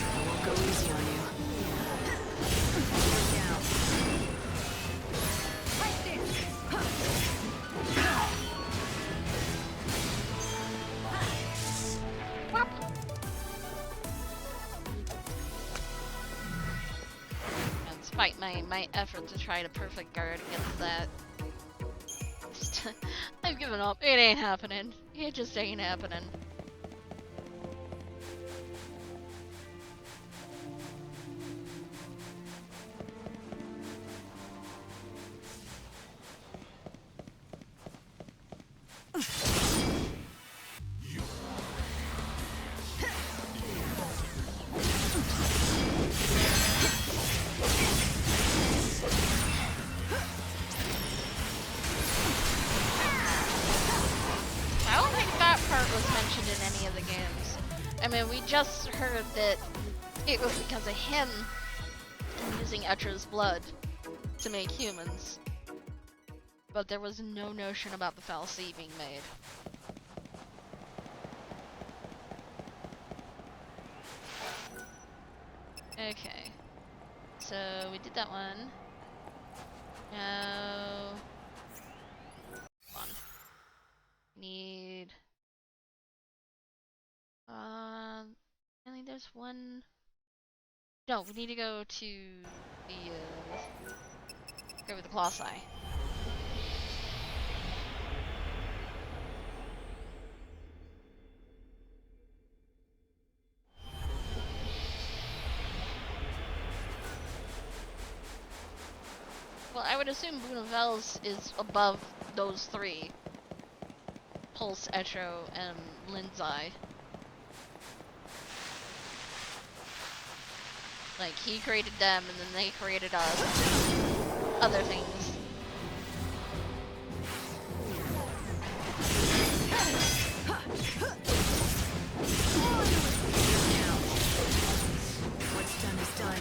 I won't go easy on you. Down. Take this. And despite my effort to try to perfect guard against that, I've given up. It ain't happening. It just ain't happening. I don't think that part heart was mentioned in any of the games. I mean, we just heard that it was because of him using Etra's blood to make humans. But there was no notion about the fallacy being made. Okay. So we did that one. Now... Hold on. Need... I think there's one... No, we need to go to the, go with the Colossi. Well, I would assume Bhunivelze is above those three. Pulse, Etro, and Linzai. Like, he created them, and then they created us. Other things. What's done is done.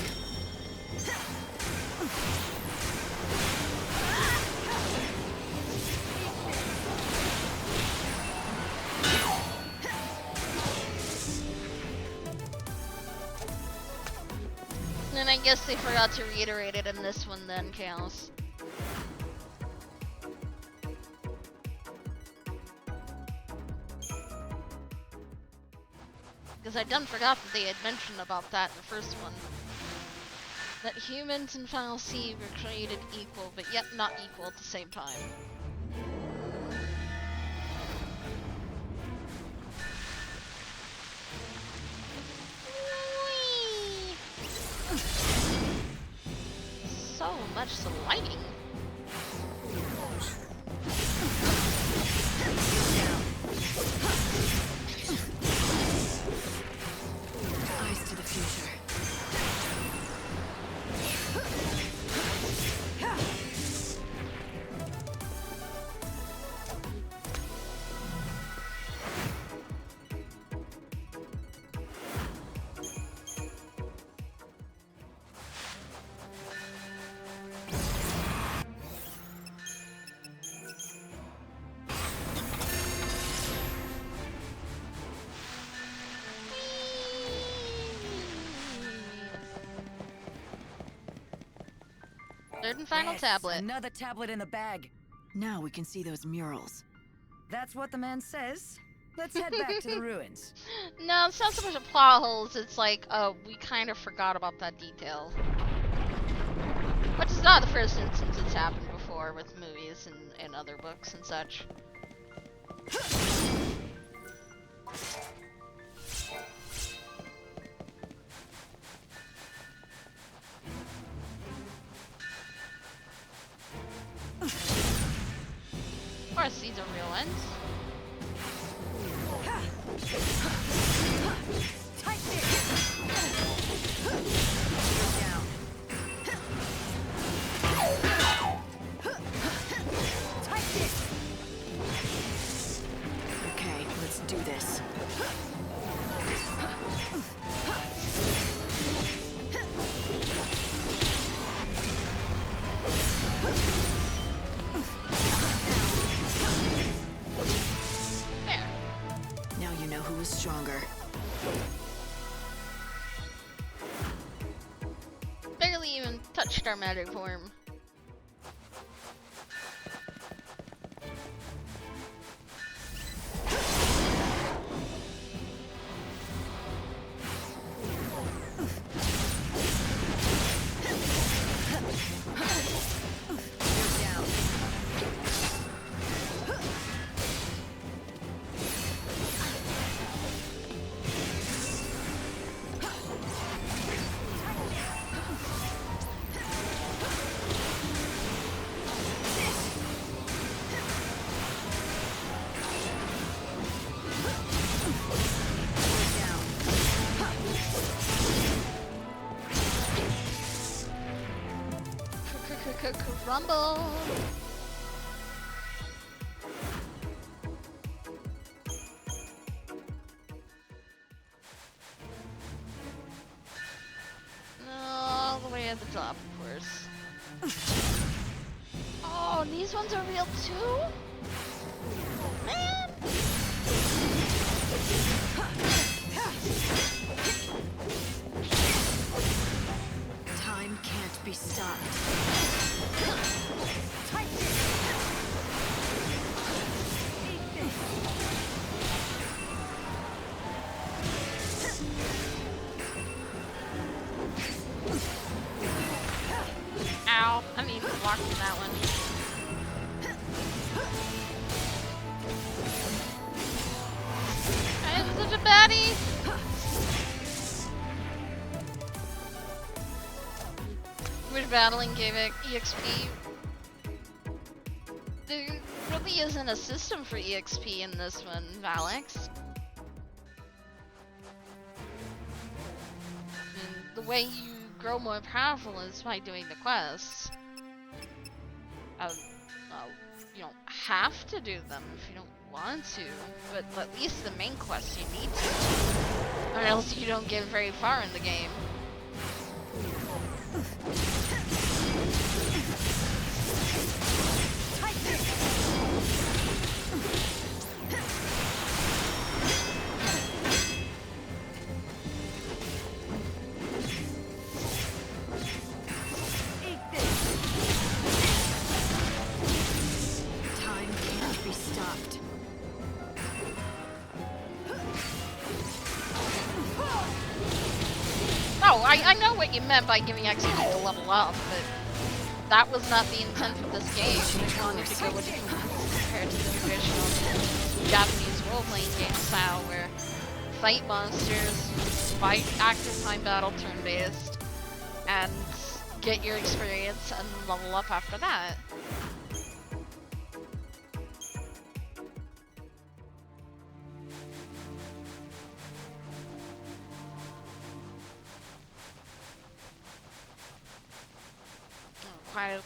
And I guess they forgot to reiterate it in this one then, Chaos. Because I done forgot that they had mentioned about that in the first one. That humans and Final C were created equal, but yet not equal at the same time. So much lighting. Eyes to the future. Third and final Yes, tablet. Another tablet in the bag. Now we can see those murals. That's what the man says. Let's head back to the ruins. No, it's not so much a plot holes, it's like, we kind of forgot about that detail. Which is not the first instance it's happened before with movies and other books and such. Of course, these are real ones. Okay, let's do this. There. Now you know who is stronger. Barely even touched our magic form. Rumble. at the top, of course. Oh, and these ones are real too? Man! Time can't be stopped. Ow. I mean, walk through that one. I'm such a baddie! Which battling gave it EXP? There really isn't a system for EXP in this one, Valix. And the way you grow more powerful is by doing the quests. You don't have to do them if you don't want to, but at least the main quests you need to, or else you don't get very far in the game. Oh, I know what you meant by giving XP to level up, but that was not the intent of this game. They wanted to go with compared to the traditional Japanese role-playing game style where fight monsters, fight active time battle turn-based, and get your experience and level up after that.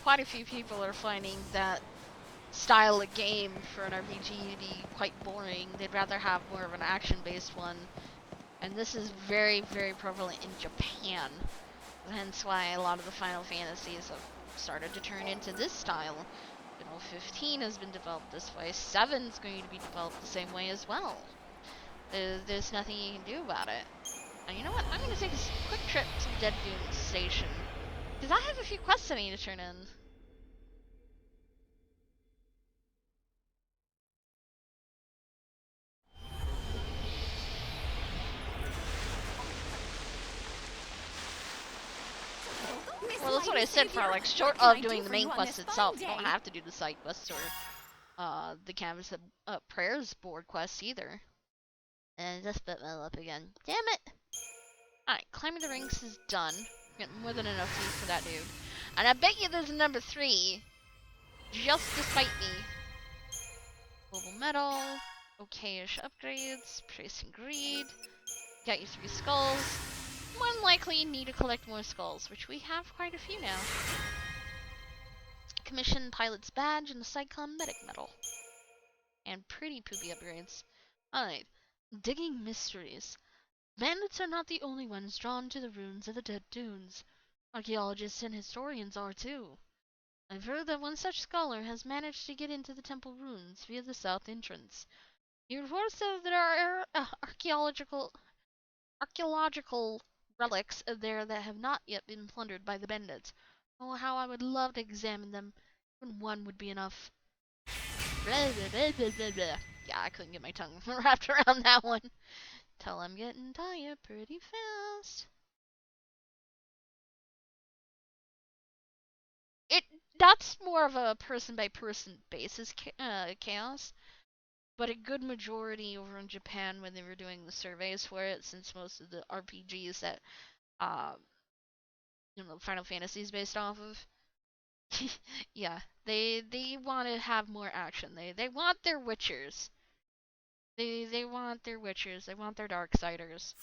Quite a few people are finding that style of game for an RPG to be quite boring. They'd rather have more of an action-based one. And this is very, very prevalent in Japan. Hence why a lot of the Final Fantasies have started to turn into this style. You know, 15 has been developed this way. 7 is going to be developed the same way as well. There's nothing you can do about it. And you know what? I'm going to take a quick trip to Dead Dune Station. Because I have a few quests I need to turn in. Well, that's what I said, Frolix. Short of doing the main quest itself, you don't have to do the side quests or the Canvas of Prayers board quests either. And just spit my lip again. Damn it! Alright, climbing the rings is done. Getting more than enough food for that dude. And I bet you there's a number 3. Just to spite me. Global medal. Okay-ish upgrades. Praise and greed. Got you 3 skulls. More likely you need to collect more skulls, which we have quite a few now. Commission pilot's badge and the Cyclone medic medal. And pretty poopy upgrades. Alright. Digging mysteries. Bandits are not the only ones drawn to the ruins of the Dead Dunes. Archaeologists and historians are too. I've heard that one such scholar has managed to get into the temple ruins via the south entrance. He reports that there are archaeological relics there that have not yet been plundered by the bandits. Oh, how I would love to examine them. Even one would be enough. Blah, blah, blah, blah, blah. Yeah, I couldn't get my tongue wrapped around that one. Till I'm getting tired pretty fast. That's more of a person-by-person basis chaos. But a good majority over in Japan when they were doing the surveys for it, since most of the RPGs that Final Fantasy is based off of, yeah, they want to have more action. They want their Witchers. They want their Witchers. They want their Darksiders.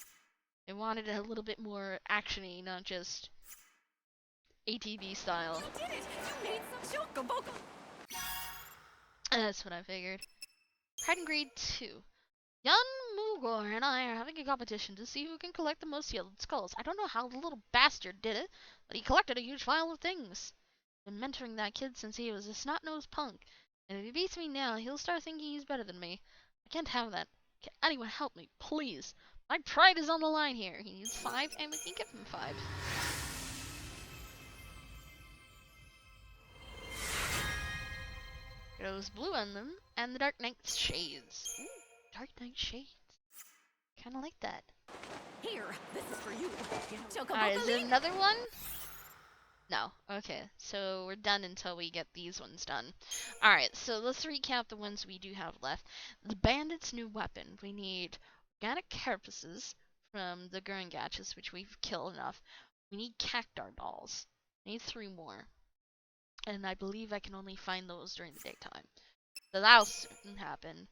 They wanted a little bit more actiony, not just ATV style. You did it! You made some chocobo. That's what I figured. Pride and Greed 2. Young Mugor and I are having a competition to see who can collect the most yellowed skulls. I don't know how the little bastard did it, but he collected a huge pile of things. I've been mentoring that kid since he was a snot-nosed punk, and if he beats me now, he'll start thinking he's better than me. I can't have that. Can anyone help me, please? My pride is on the line here. He needs 5, and we can give him 5. Goes blue on them, and the Dark Knight Shades. Ooh, Dark Knight Shades. Kinda like that. Here, this is for you. Alright, is there another one? No. Okay, so we're done until we get these ones done. Alright, so let's recap the ones we do have left. The Bandit's new weapon. We need organic carapaces from the Gurungachas, which we've killed enough. We need cactar dolls. We need 3 more. And I believe I can only find those during the daytime. So that'll soon happen.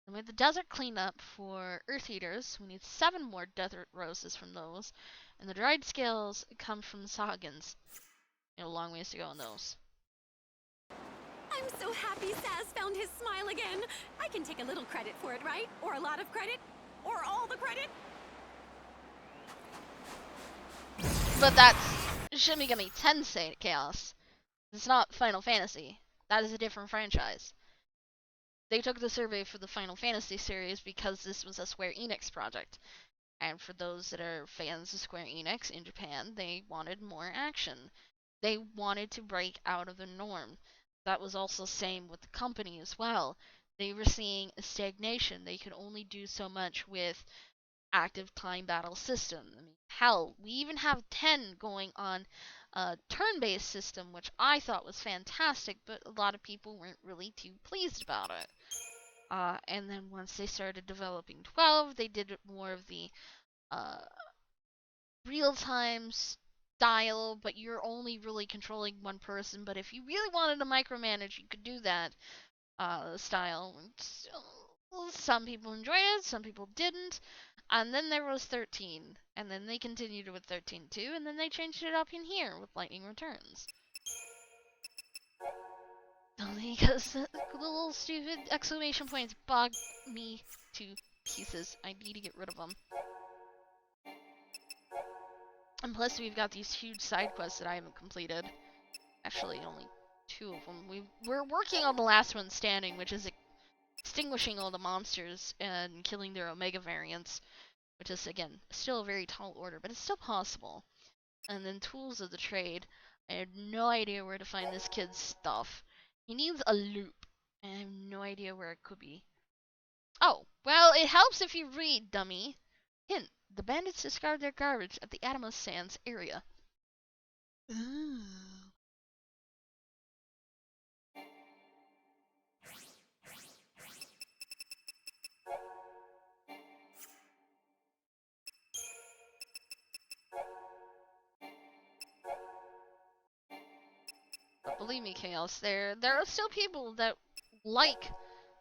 Then we have the desert cleanup for Earth Eaters. We need 7 more desert roses from those. And the dried scales come from the Sahagins. You know, a long ways to go on those. I'm so happy Saz found his smile again. I can take a little credit for it, right? Or a lot of credit? Or all the credit? But that's Shin Megami Tensei Chaos. It's not Final Fantasy. That is a different franchise. They took the survey for the Final Fantasy series because this was a Square Enix project. And for those that are fans of Square Enix in Japan, they wanted more action. They wanted to break out of the norm. That was also the same with the company as well. They were seeing a stagnation. They could only do so much with active time battle system. I mean, hell, we even have 10 going on a turn-based system, which I thought was fantastic, but a lot of people weren't really too pleased about it. And then once they started developing 12, they did more of the real-time style, but you're only really controlling one person. But if you really wanted to micromanage, you could do that style. Some people enjoyed it, some people didn't. And then there was 13, and then they continued with 13 too, and then they changed it up in here with Lightning Returns. Only because the little stupid exclamation points bug me to pieces. I need to get rid of them. And plus we've got these huge side quests that I haven't completed. Actually, only 2 of them. We're working on the last one standing, which is extinguishing all the monsters and killing their Omega variants. Which is, again, still a very tall order, but it's still possible. And then Tools of the Trade. I have no idea where to find this kid's stuff. He needs a loop, and I have no idea where it could be. Oh, well, it helps if you read, dummy. Hint, the bandits discard their garbage at the Atomos Sands area. Ooh. But believe me, Chaos, there are still people that like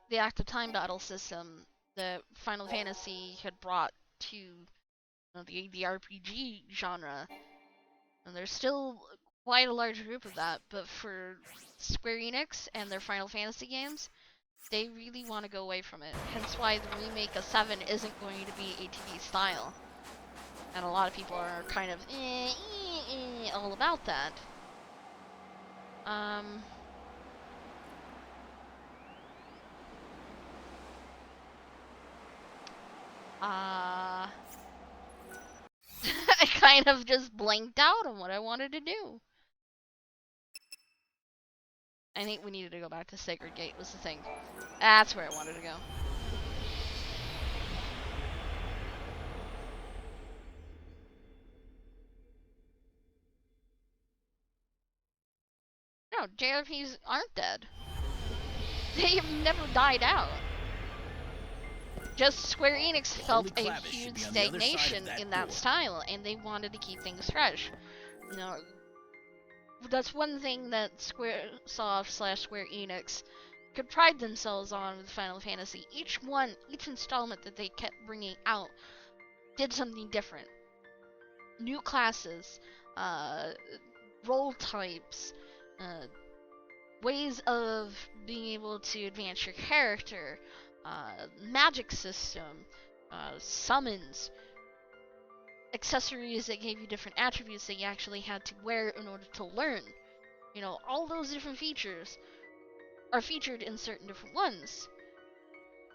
the active time battle system that Final Fantasy had brought to the RPG genre. And there's still quite a large group of that, but for Square Enix and their Final Fantasy games, they really want to go away from it. Hence why the remake of 7 isn't going to be ATV style. And a lot of people are kind of all about that. I kind of just blanked out on what I wanted to do. I think we needed to go back to Sacred Gate was the thing. That's where I wanted to go. No, JRPGs aren't dead. They've never died out. Just Square Enix felt a huge stagnation in that style, and they wanted to keep things fresh. You know, that's one thing that Squaresoft/Square Enix could pride themselves on with Final Fantasy. Each installment that they kept bringing out did something different. New classes, role types, ways of being able to advance your character, magic system, summons, accessories that gave you different attributes that you actually had to wear in order to learn. You know, all those different features are featured in certain different ones.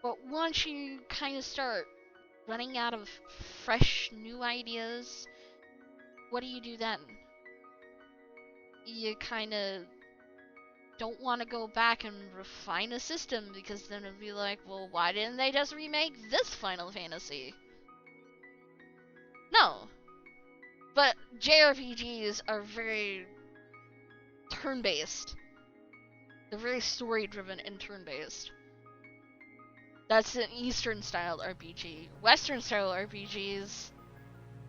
But once you kind of start running out of fresh new ideas, what do you do then? You kind of don't want to go back and refine a system, because then it'll be like, well, why didn't they just remake this Final Fantasy? No. But JRPGs are very turn-based. They're very story-driven and turn-based. That's an Eastern-style RPG. Western-style RPGs,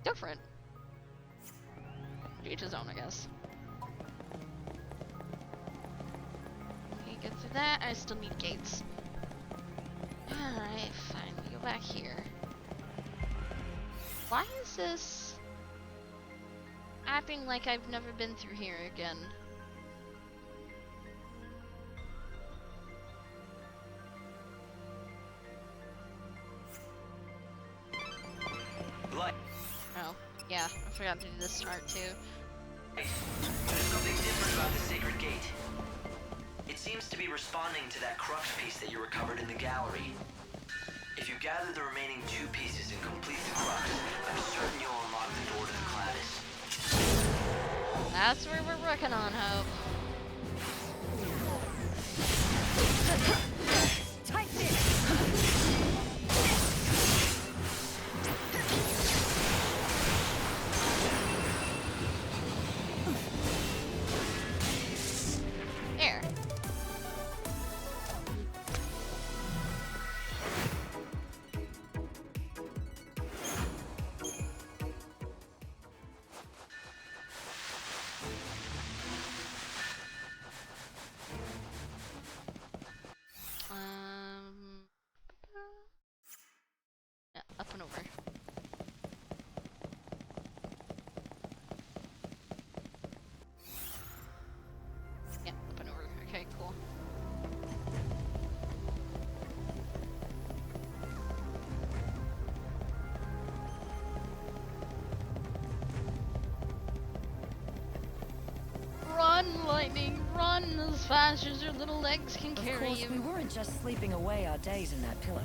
different. To each his own, I guess. Okay, get through that. I still need gates. Alright, fine. We go back here. Why is this acting like I've never been through here again? Oh, yeah, I forgot to do this part too. There's something different about the sacred gate. It seems to be responding to that crux piece that you recovered in the gallery. If you gather the remaining 2 pieces and complete the crux, I'm certain you'll unlock the door to the Cladis. That's where we're working on, Hope. Take this! There. Yeah, up and over. Yeah, up and over. Okay, cool. Run, Lightning, run as fast as your little legs can carry Of course, you. we weren't just sleeping away our days in that pillar.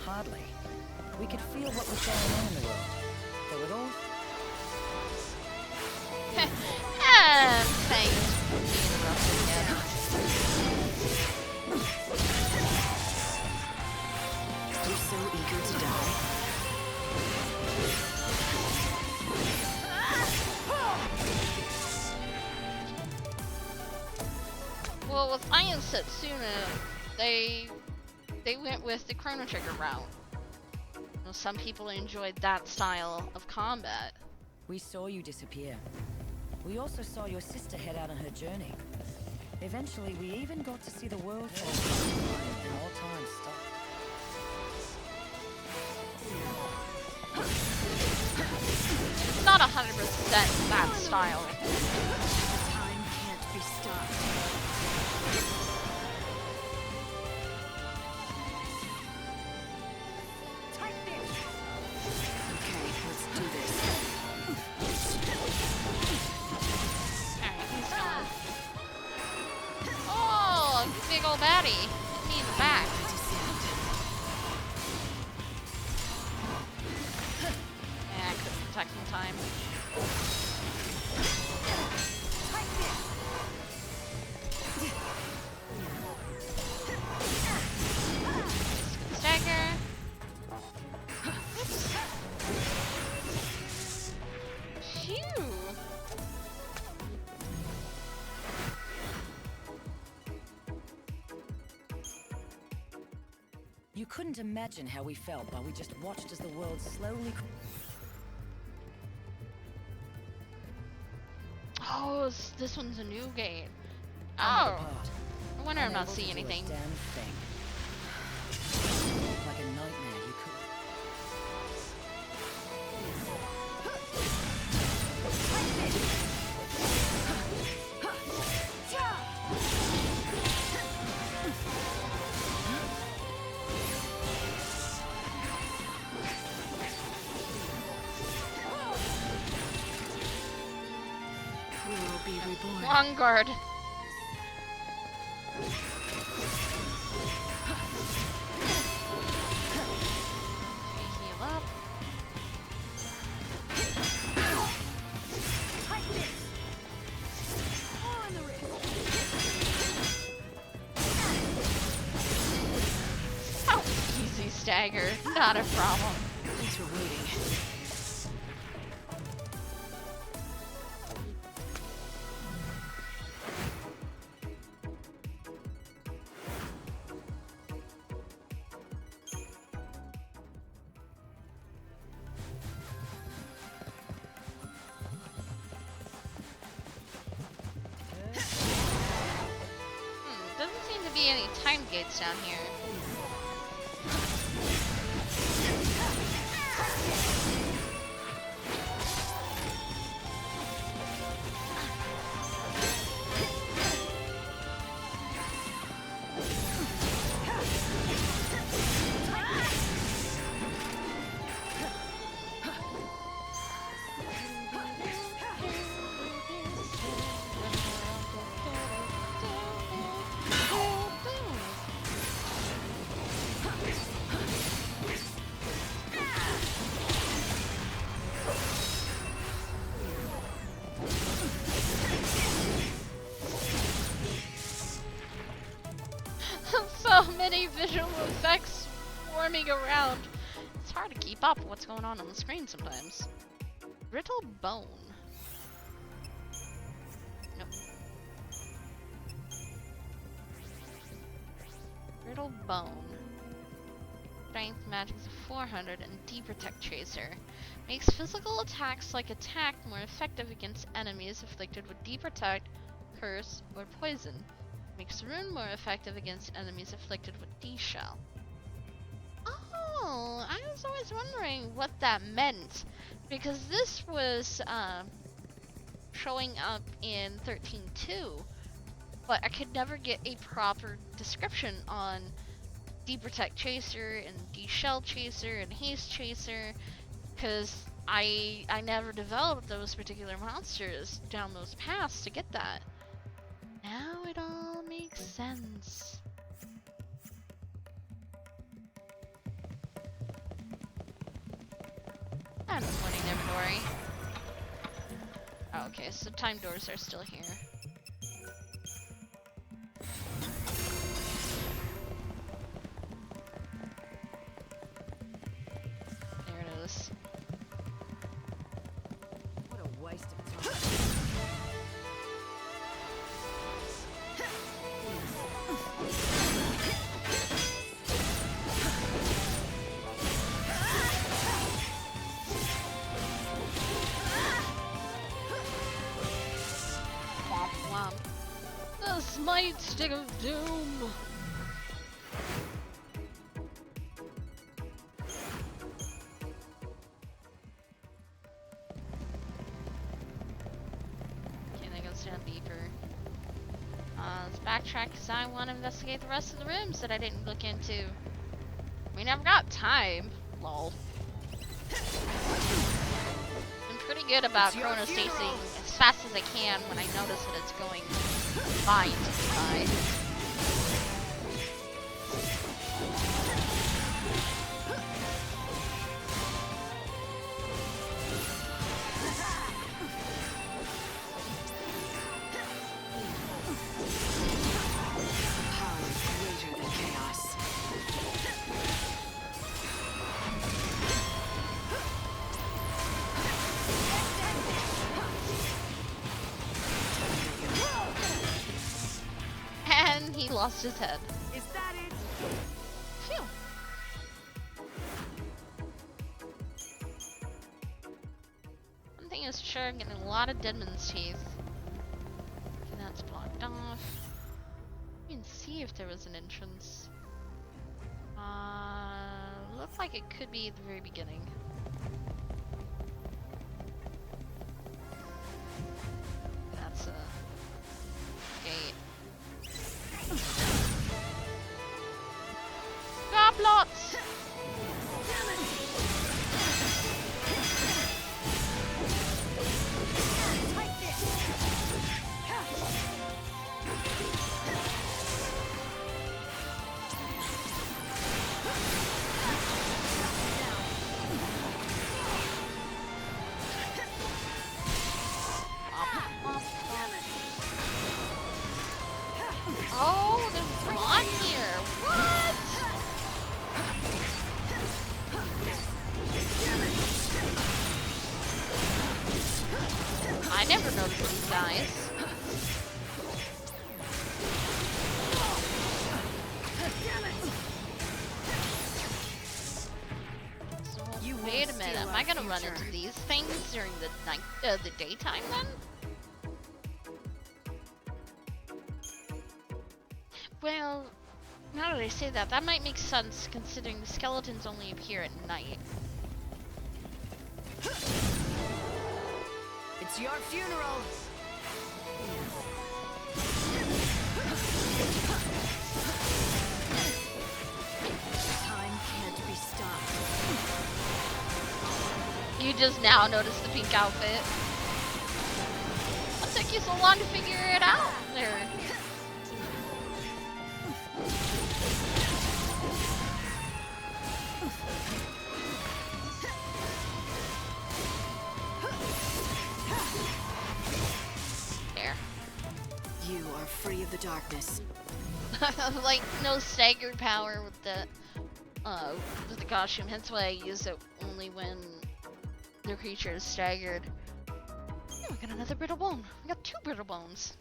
Hardly. We could feel what was going on in the world. Though it all... Thanks for being interrupted again. You're so eager to die. Well, with Iron Setsuna, they went with the Chrono Trigger route. You know, some people enjoyed that style of combat. We saw you disappear. We also saw your sister head out on her journey. Eventually, we even got to see the world fall and all time stop. Not 100% that style. Time can't be stopped. Okay, let's do this. Alright, he's gone. Oh, big ol' baddie. Hit me in the back. Yeah, I couldn't protect in time. Stagger. Phew. You couldn't imagine how we felt while we just watched as the world slowly... Oh, this one's a new game. Another Oh. part. I wonder I'm not Unable to seeing do a anything. Damn thing. Like a nightmare, you could... On guard. Heal up. Oh, easy stagger. Not a problem. Thanks for waiting. Doesn't seem to be any time gates down here. So many visual effects swarming around. It's hard to keep up with what's going on the screen sometimes. Brittle bone. Nope. Brittle bone. Strength magic is 400 and D-Protect Chaser. Makes physical attacks like attack more effective against enemies afflicted with D-Protect, Curse, or Poison. Makes Rune more effective against enemies afflicted with D-Shell. Oh, I was always wondering what that meant. Because this was showing up in 13.2. But I could never get a proper description on D-Protect Chaser and D-Shell Chaser and Haste Chaser. Because I never developed those particular monsters down those paths to get that. Now it all makes sense. I'm splitting inventory. Oh, okay, so time doors are still here. There it is. What a waste of time. The Smite Stick of Doom! Okay, that goes down deeper. Let's backtrack because I want to investigate the rest of the rooms that I didn't look into. We never got time. Lol. I'm pretty good about chronostasing as fast as I can when I notice that it's going fine to decide. Power is greater than chaos. And he lost his head. Is that it? Phew. One thing is sure, I'm getting a lot of Deadman's teeth. Okay, that's blocked off. You can see if there was an entrance. Looks like it could be at the very beginning. That's a gate. Goblots! never noticed these guys. So, wait a minute, am I gonna run into these things during the night, the daytime then? Well, now that I say that, that might make sense considering the skeletons only appear at night. It's your funeral. Time can't be stopped. You just now notice the pink outfit. What took you so long to figure it out there? There. You are free of the darkness. Like no staggered power with the costume. Hence why I use it only when the creature is staggered. Oh, we got another brittle bone. We got 2 brittle bones.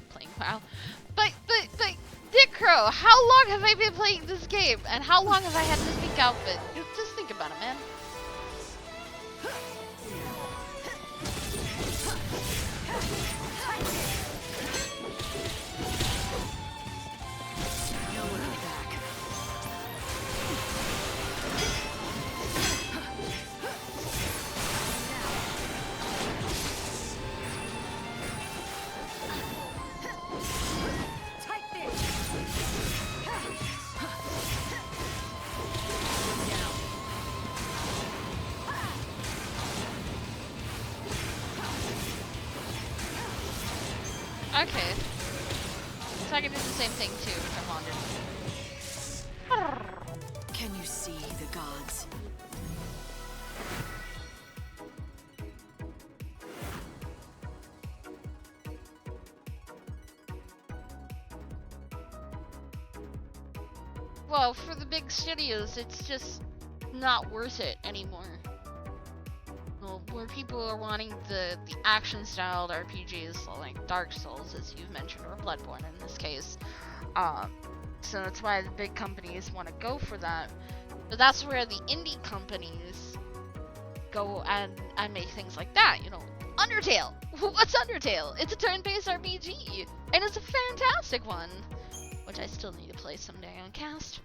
Playing WoW. But Dick Crow, how long have I been playing this game? And how long have I had this pink outfit? Just think about it, man. Okay. So I can do the same thing too if I wanted. Can you see the gods? Well, for the big studios, it's just not worth it anymore. Well, where people are wanting the action-styled RPGs, so like Dark Souls, as you've mentioned, or Bloodborne in this case. So that's why the big companies want to go for that. But that's where the indie companies go and make things like that, you know. Undertale! What's Undertale? It's a turn-based RPG! And it's a fantastic one! Which I still need to play someday on cast.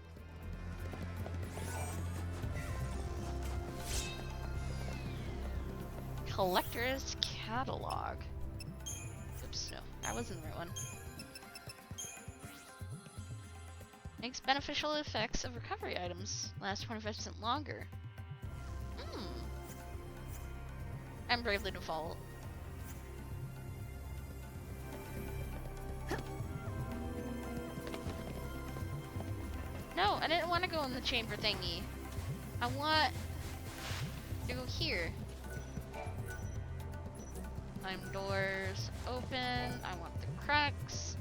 Collector's Catalog. Oops, no, that wasn't the right one. Makes beneficial effects of recovery items last 25% longer. And Bravely Default. No, I didn't want to go in the chamber thingy. I want to go here. Climb doors open. I want the cracks.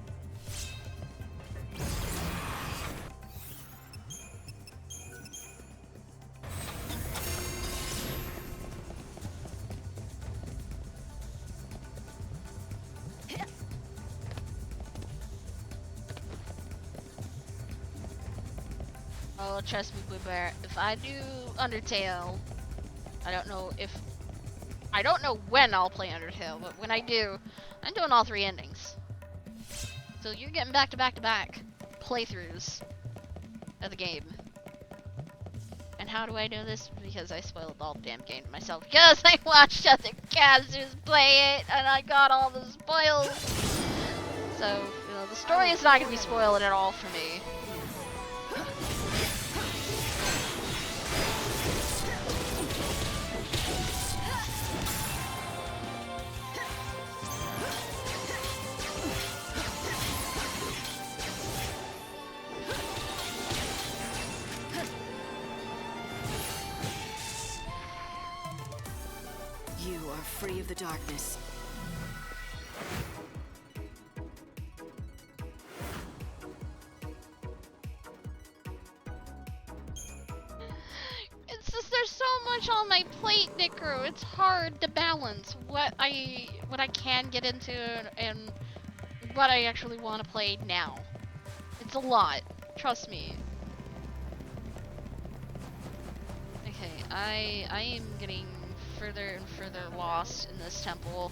Oh, trust me, Blue Bear. If I do Undertale, I don't know when I'll play Undertale, but when I do, I'm doing all 3 endings. So you're getting back to back to back playthroughs of the game. And how do I know this? Because I spoiled all the damn game to myself. Because I watched other casters play it, and I got all the spoils. So, you know, the story is not going to be spoiled at all for me. Free of the darkness. It's just there's so much on my plate, Necro. It's hard to balance what I can get into and what I actually want to play now. It's a lot. Trust me. Okay, I am getting further and further lost in this temple.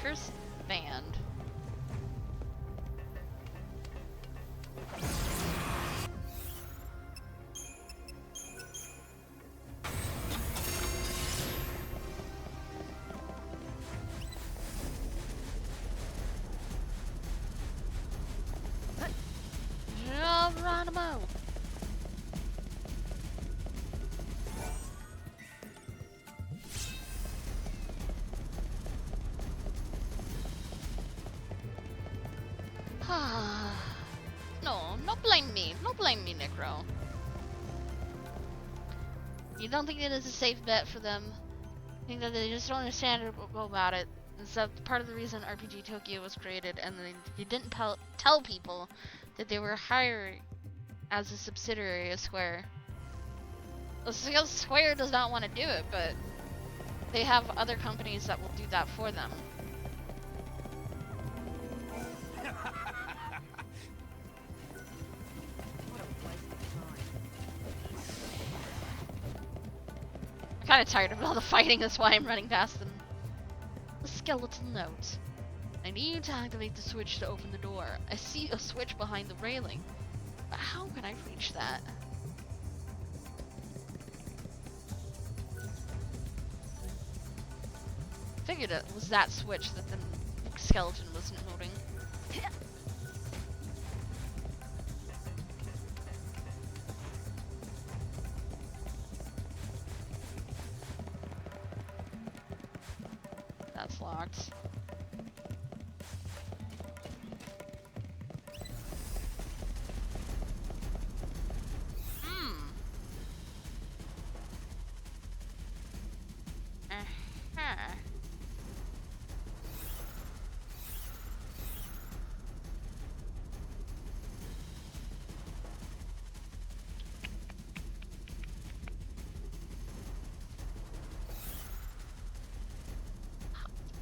First band. Geronimo. No blame me. No blame me, Necro. You don't think it is a safe bet for them? I think that they just don't understand about it. It's that part of the reason RPG Tokyo was created, and they didn't tell people that they were hired as a subsidiary of Square. Well, Square does not want to do it, but they have other companies that will do that for them. I'm kind of tired of all the fighting, that's why I'm running past them. The skeleton note. I need to activate the switch to open the door. I see a switch behind the railing. But how can I reach that? Figured it was that switch that the skeleton was noting. That's locked.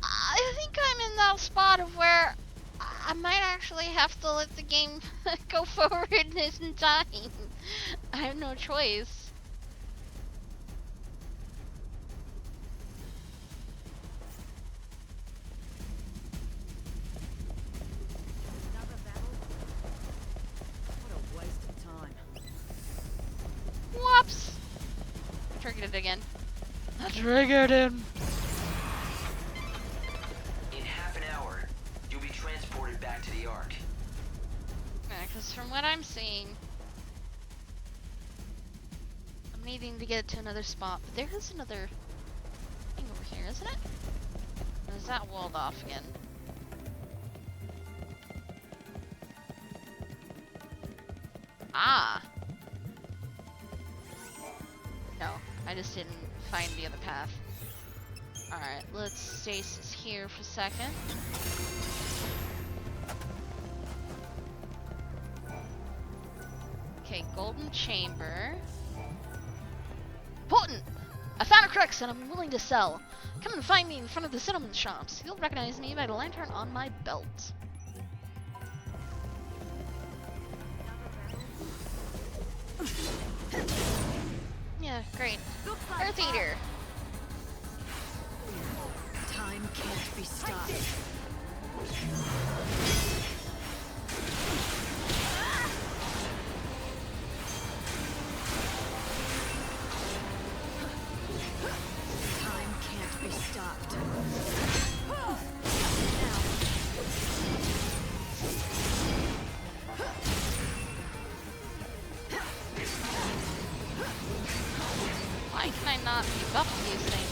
I think I'm in that spot of where I might actually have to let the game go forward in time. I have no choice. What a waste of time. Whoops! Triggered it again. I triggered him. In half an hour, you'll be transported back to the Ark. Yeah, because from what I'm seeing, I'm needing to get to another spot, but there is another thing over here, isn't it? Or is that walled off again? Ah! No, I just didn't find the other path. Alright, let's stasis here for a second. Okay, golden chamber. Potent! I found a crux and I'm willing to sell. Come and find me in front of the settlement shops. You'll recognize me by the lantern on my belt. Yeah, great. Earth Eater. Time can't be stopped. Time can't be stopped. Why can I not debuff these things?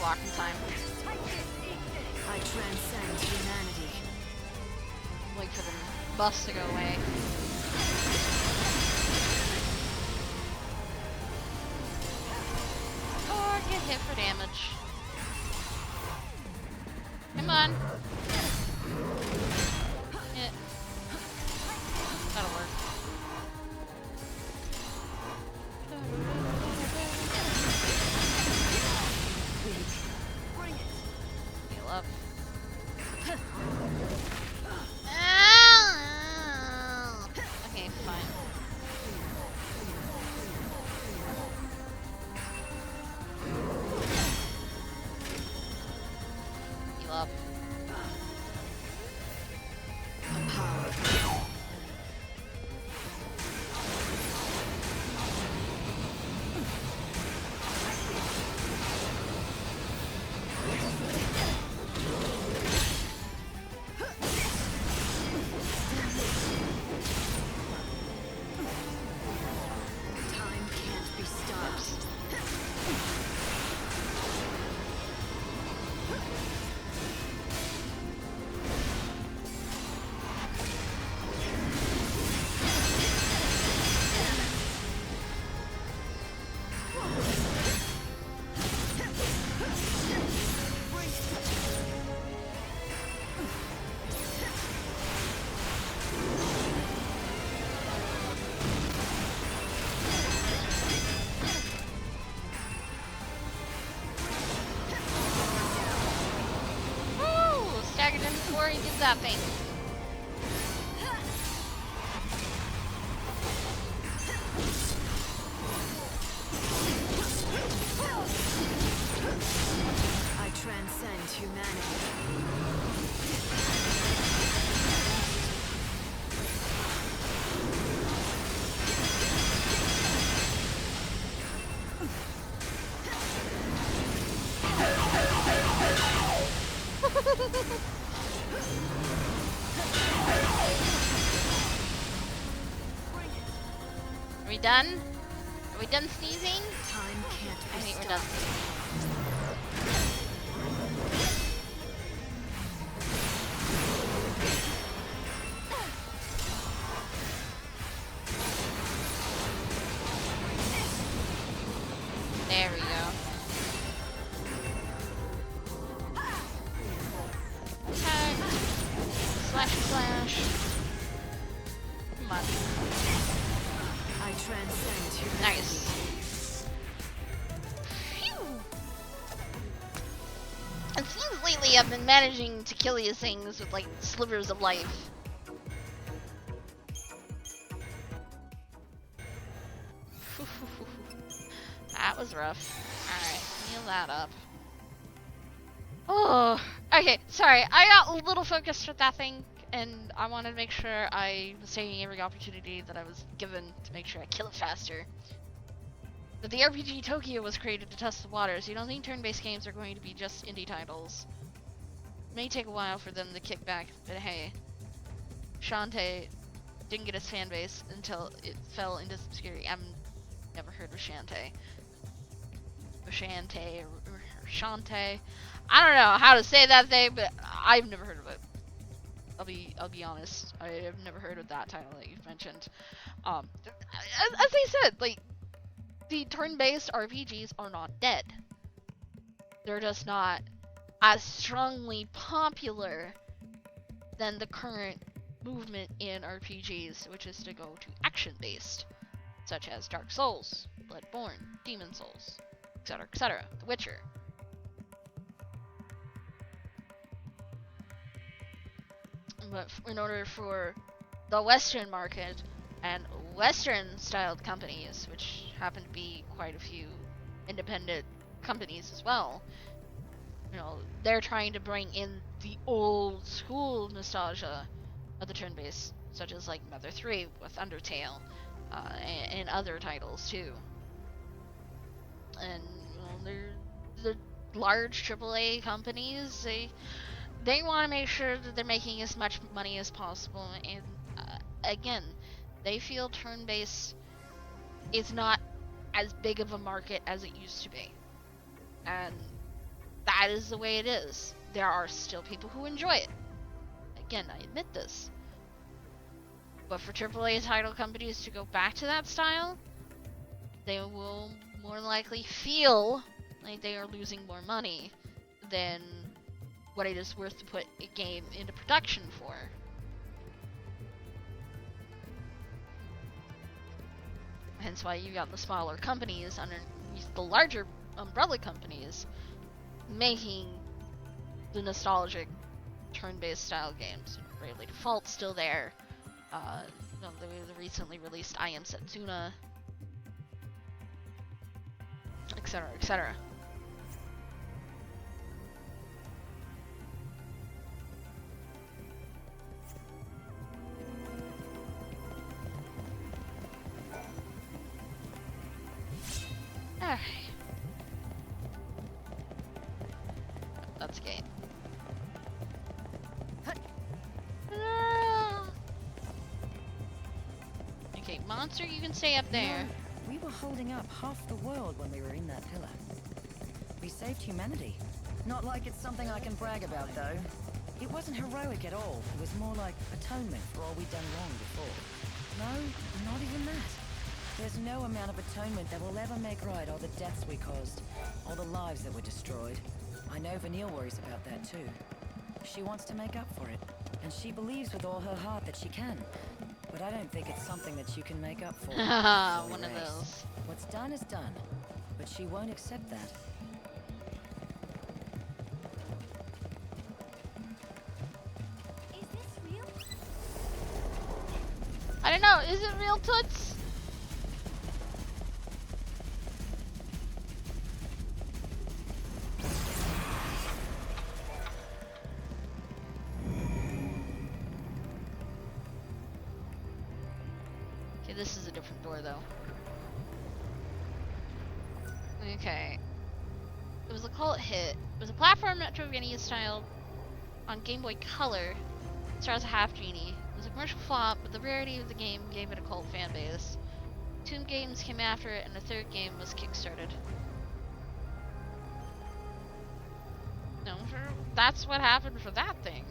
block in time. I transcend humanity. Wait for the bus to go away. Or get hit for damage. Come on. Hit. That'll work. Heal up. Okay, fine. Heal up. Time can't be stopped. Woo! Staggered in before he did that thing. I transcend humanity. Are we done? Are we done sneezing? Time can't I be think we're done stopped. sneezing. There we go. Okay. Slash. Come on. I transcend humanity. Nice. Phew. It seems lately I've been managing to kill these things with like slivers of life. That was rough. Alright, heal that up. Oh, okay, sorry. I got a little focused with that thing, and I wanted to make sure I was taking every opportunity that I was given to make sure I kill it faster. But the RPG Tokyo was created to test the waters. You don't think turn-based games are going to be just indie titles. It may take a while for them to kick back, but hey, Shantae didn't get his fan base until it fell into obscurity. I've never heard of Shantae. Or Shantae, or Shantae. I don't know how to say that thing, but I've never heard of it. I'll be honest. I have never heard of that title that you've mentioned. As I said, like, the turn-based RPGs are not dead. They're just not as strongly popular than the current movement in RPGs, which is to go to action-based, such as Dark Souls, Bloodborne, Demon Souls, etc., etc., The Witcher. But in order for the Western market and Western-styled companies, which happen to be quite a few independent companies as well, you know, they're trying to bring in the old school nostalgia of the turn-based, such as like Mother 3 with Undertale, and other titles too. And you know, they're the large AAA companies. They want to make sure that they're making as much money as possible, and again, they feel turn-based is not as big of a market as it used to be. And that is the way it is. There are still people who enjoy it. Again, I admit this. But for AAA title companies to go back to that style, they will more likely feel like they are losing more money than what it is worth to put a game into production for. Hence why you got the smaller companies underneath the larger umbrella companies making the nostalgic turn-based style games. Bravely Default's still there. The recently released I Am Setsuna, etc., etc. Alright. That's game. Okay, monster, you can stay up there. No, we were holding up half the world when we were in that pillar. We saved humanity. Not like it's something I can brag about, though. It wasn't heroic at all. It was more like atonement for all we'd done wrong before. No, not even that. There's no amount of atonement that will ever make right all the deaths we caused, all the lives that were destroyed. I know Vanille worries about that too. She wants to make up for it, and she believes with all her heart that she can. But I don't think it's something that you can make up for. One of those. What's done is done, but she won't accept that. Is this real? I don't know, is it real, Toots? This is a different door, though. Okay. It was a cult hit. It was a platform Metroidvania style on Game Boy Color. It stars a half genie. It was a commercial flop, but the rarity of the game gave it a cult fan base. 2 games came after it, and a 3rd game was kickstarted. No, that's what happened for that thing.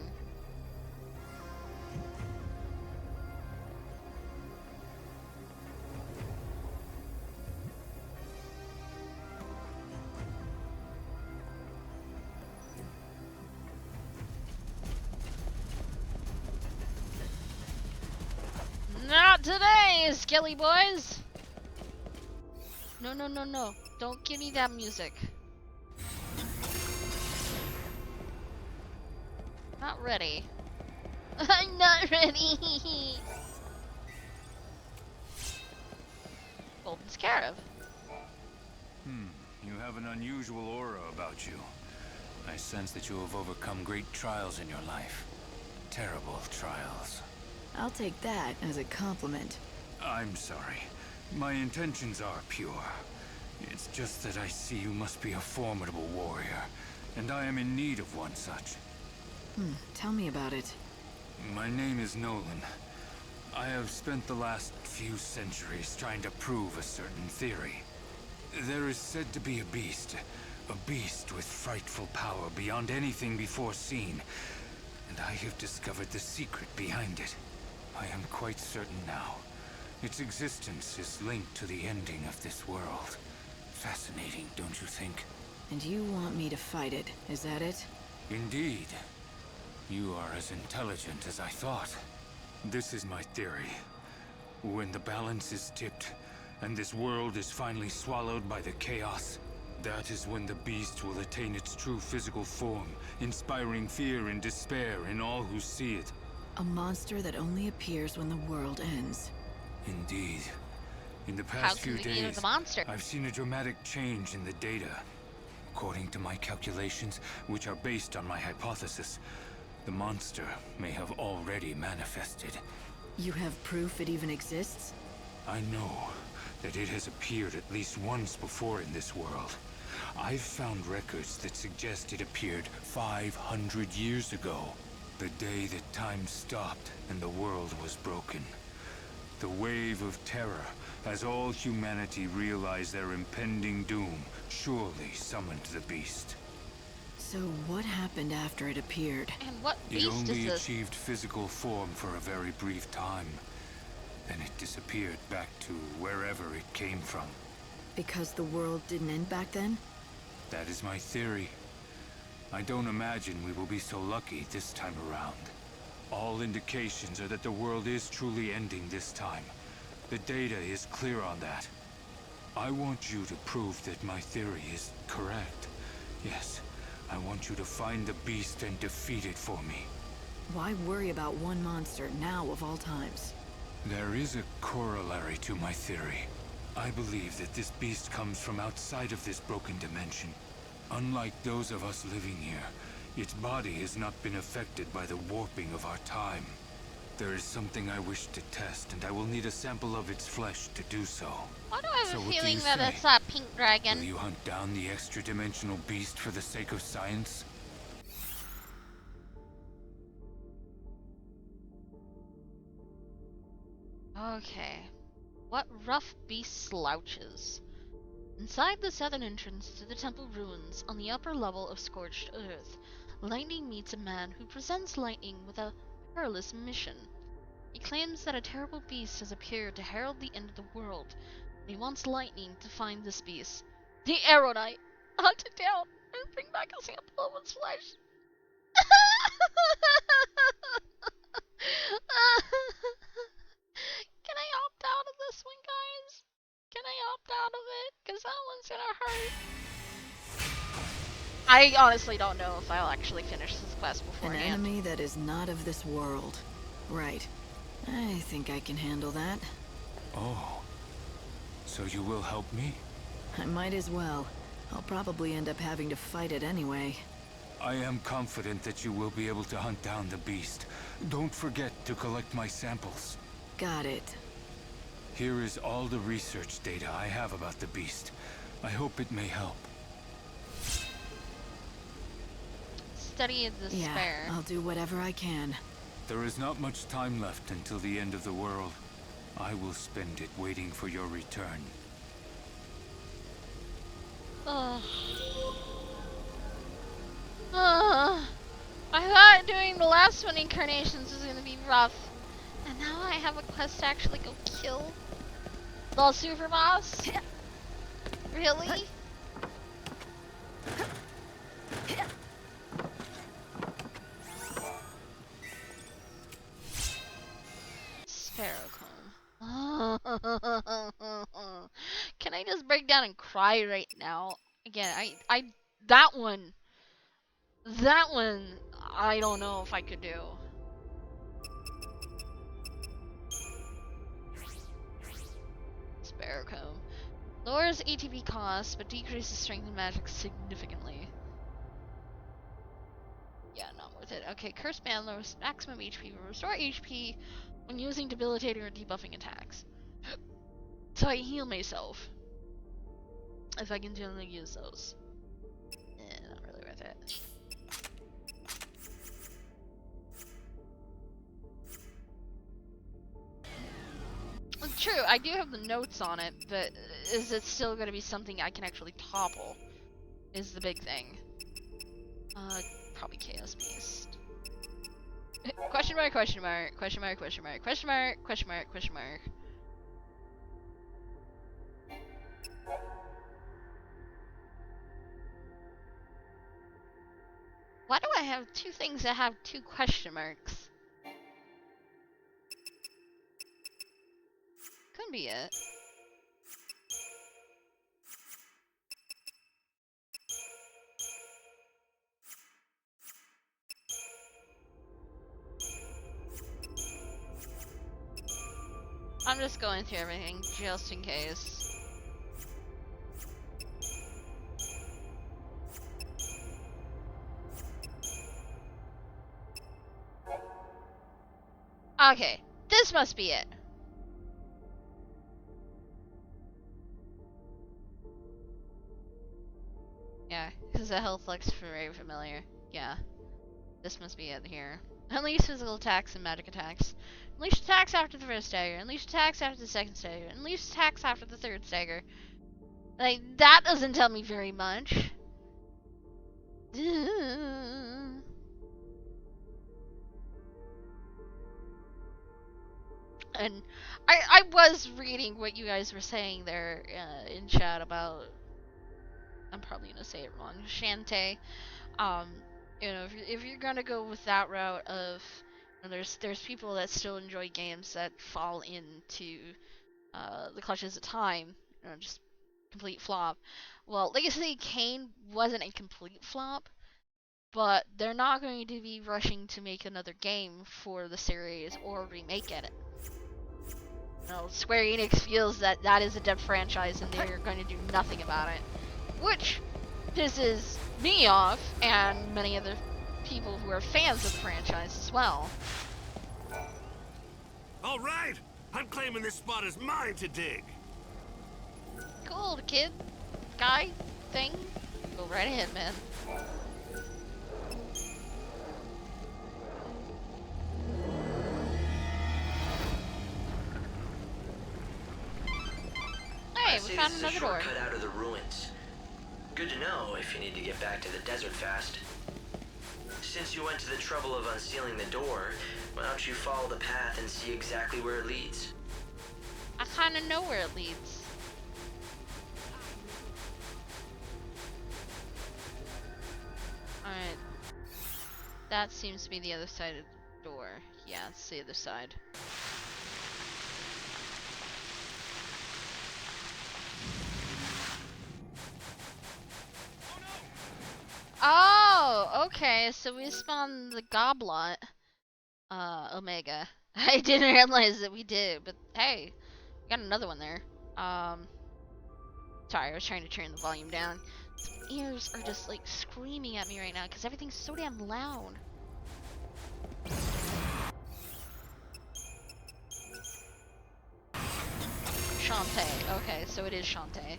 Not today, Skelly boys! No, no, no, no. Don't give me that music. Not ready. I'm not ready! Golden Scarab. You have an unusual aura about you. I sense that you have overcome great trials in your life. Terrible trials. I'll take that as a compliment. I'm sorry. My intentions are pure. It's just that I see you must be a formidable warrior, and I am in need of one such. Tell me about it. My name is Nolan. I have spent the last few centuries trying to prove a certain theory. There is said to be a beast with frightful power beyond anything before seen, and I have discovered the secret behind it. I am quite certain now. Its existence is linked to the ending of this world. Fascinating, don't you think? And you want me to fight it, is that it? Indeed. You are as intelligent as I thought. This is my theory. When the balance is tipped, and this world is finally swallowed by the chaos, that is when the beast will attain its true physical form, inspiring fear and despair in all who see it. A monster that only appears when the world ends. Indeed. In the past few days, monster? I've seen a dramatic change in the data. According to my calculations, which are based on my hypothesis, the monster may have already manifested. You have proof it even exists? I know that it has appeared at least once before in this world. I've found records that suggest it appeared 500 years ago. The day that time stopped and the world was broken. The wave of terror, as all humanity realized their impending doom, surely summoned the beast. So what happened after it appeared? And what It beast is only this? achieved physical form for a very brief time. Then it disappeared back to wherever it came from. Because the world didn't end back then? That is my theory. I don't imagine we will be so lucky this time around. All indications are that the world is truly ending this time. The data is clear on that. I want you to prove that my theory is correct. Yes, I want you to find the beast and defeat it for me. Why worry about one monster now of all times? There is a corollary to my theory. I believe that this beast comes from outside of this broken dimension. Unlike those of us living here, its body has not been affected by the warping of our time. There is something I wish to test, and I will need a sample of its flesh to do so. Why do I have So a what do feeling you that say? it's that pink dragon? Will you hunt down the extra-dimensional beast for the sake of science? Okay. What rough beast slouches? Inside the southern entrance to the temple ruins, on the upper level of scorched earth, Lightning meets a man who presents Lightning with a perilous mission. He claims that a terrible beast has appeared to herald the end of the world, and he wants Lightning to find this beast. The Arrow Knight! Hunt it down and bring back a sample of its flesh. Can I opt out of this one, guys? Can I opt out of it? Because that one's gonna hurt. I honestly don't know if I'll actually finish this quest An beforehand. enemy that is not of this world. Right. I think I can handle that. Oh. So you will help me? I might as well. I'll probably end up having to fight it anyway. I am confident that you will be able to hunt down the beast. Don't forget to collect my samples. Got it. Here is all the research data I have about the beast. I hope it may help. Study of despair. Yeah, I'll do whatever I can. There is not much time left until the end of the world. I will spend it waiting for your return. Ugh. I thought doing the last one incarnations was gonna be rough. And now I have a quest to actually go kill the super boss? Really? Sparrow comb. Can I just break down and cry right now? Again, that one, I don't know if I could do. Sparrow comb. Lowers ATP cost, but decreases strength and magic significantly. Yeah, not worth it. Okay, Curse Band lowers maximum HP, will restore HP when using debilitating or debuffing attacks. So I heal myself. If I continually use those. Not really worth it. True, I do have the notes on it, but is it still going to be something I can actually topple? Is the big thing. Probably Chaos Beast. Question mark, question mark, question mark, question mark, question mark, question mark, question mark. Why do I have two things that have two question marks? Couldn't be it. I'm just going through everything, just in case. Okay, this must be it. Yeah, because the health looks very familiar. Yeah, this must be it here. Unleash physical attacks and magic attacks. Unleash attacks after the first stagger. Unleash attacks after the second stagger. Unleash attacks after the third stagger. Like, that doesn't tell me very much. and I was reading what you guys were saying there in chat about, I'm probably gonna say it wrong, Shantae. You know, if you're gonna go with that route of, you know, there's people that still enjoy games that fall into the clutches of time, you know, just complete flop. Well, Legacy of Kain wasn't a complete flop, but they're not going to be rushing to make another game for the series or remake it. You know, Square Enix feels that that is a dead franchise and they're going to do nothing about it, which pisses me off and many other people who are fans of the franchise as well. All right, I'm claiming this spot is mine to dig. Cool, kid, guy, thing, go right ahead, man. Hey, we found another door. Shortcut out of the ruins. Good to know if you need to get back to the desert fast. Since you went to the trouble of unsealing the door, why don't you follow the path and see exactly where it leads? I kinda know where it leads. Alright. That seems to be the other side of the door. Yeah, it's the other side. Oh, okay, so we spawned the Goblet, Omega. I didn't realize that we did, but hey, we got another one there. Sorry, I was trying to turn the volume down. My ears are just like screaming at me right now because everything's so damn loud. Shantae, okay, so it is Shantae.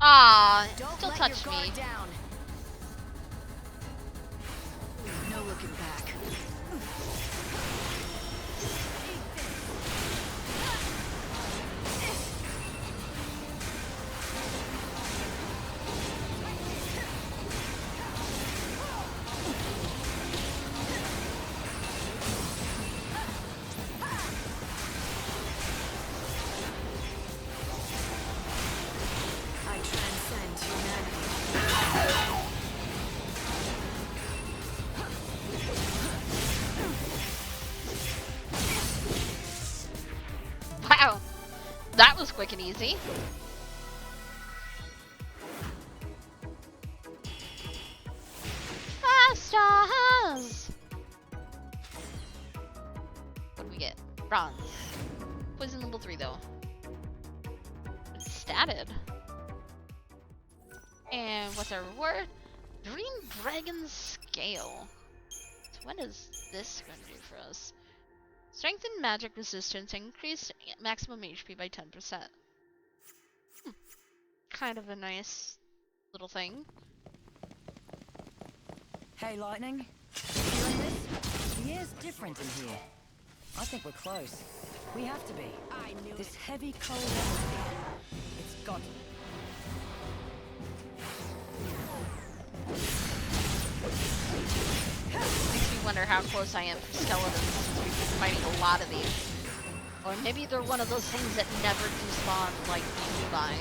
Ah, don't touch me. Down. No looking back. Wow, that was quick and easy. Stars. What do we get? Bronze. Poison level 3 though. It's statted. And what's our reward? Green Dragon Scale. So what is this going to do for us? Strengthen magic resistance and increase maximum HP by 10%. Kind of a nice little thing. Hey, Lightning. Feeling this? The air's different in here. I think we're close. We have to be. I knew this heavy, cold atmosphere. It's got to. Makes me wonder how close I am for skeletons since we've been fighting a lot of these. Or maybe they're one of those things that never despawn like nearby.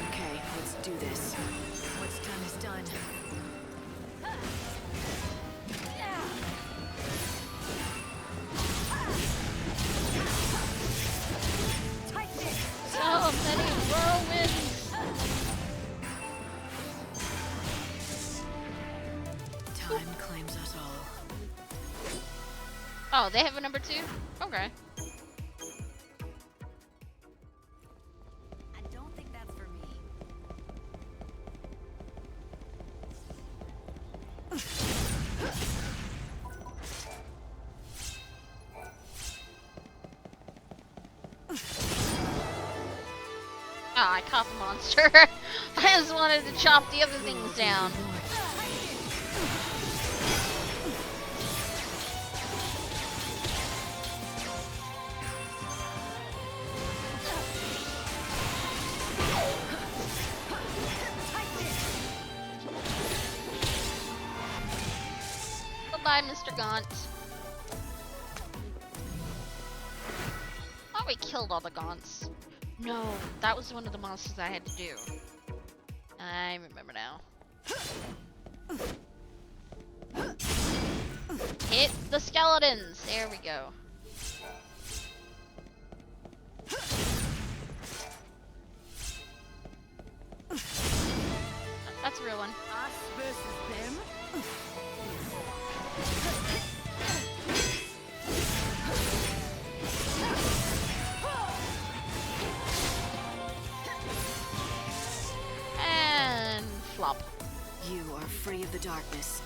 Okay, let's do this. What's done is done. So many whirlwinds! Time claims us all. Oh, they have a number 2? Okay. I don't think that's for me. Ah, I caught the monster. I just wanted to chop the other things down. Goodbye, Mr. Gaunt. Oh, we killed all the Gaunts. No, that was one of the monsters I had to do. I remember now. Hit the skeletons! There we go. That's a real one. Us versus them? And flop. You are free of the darkness.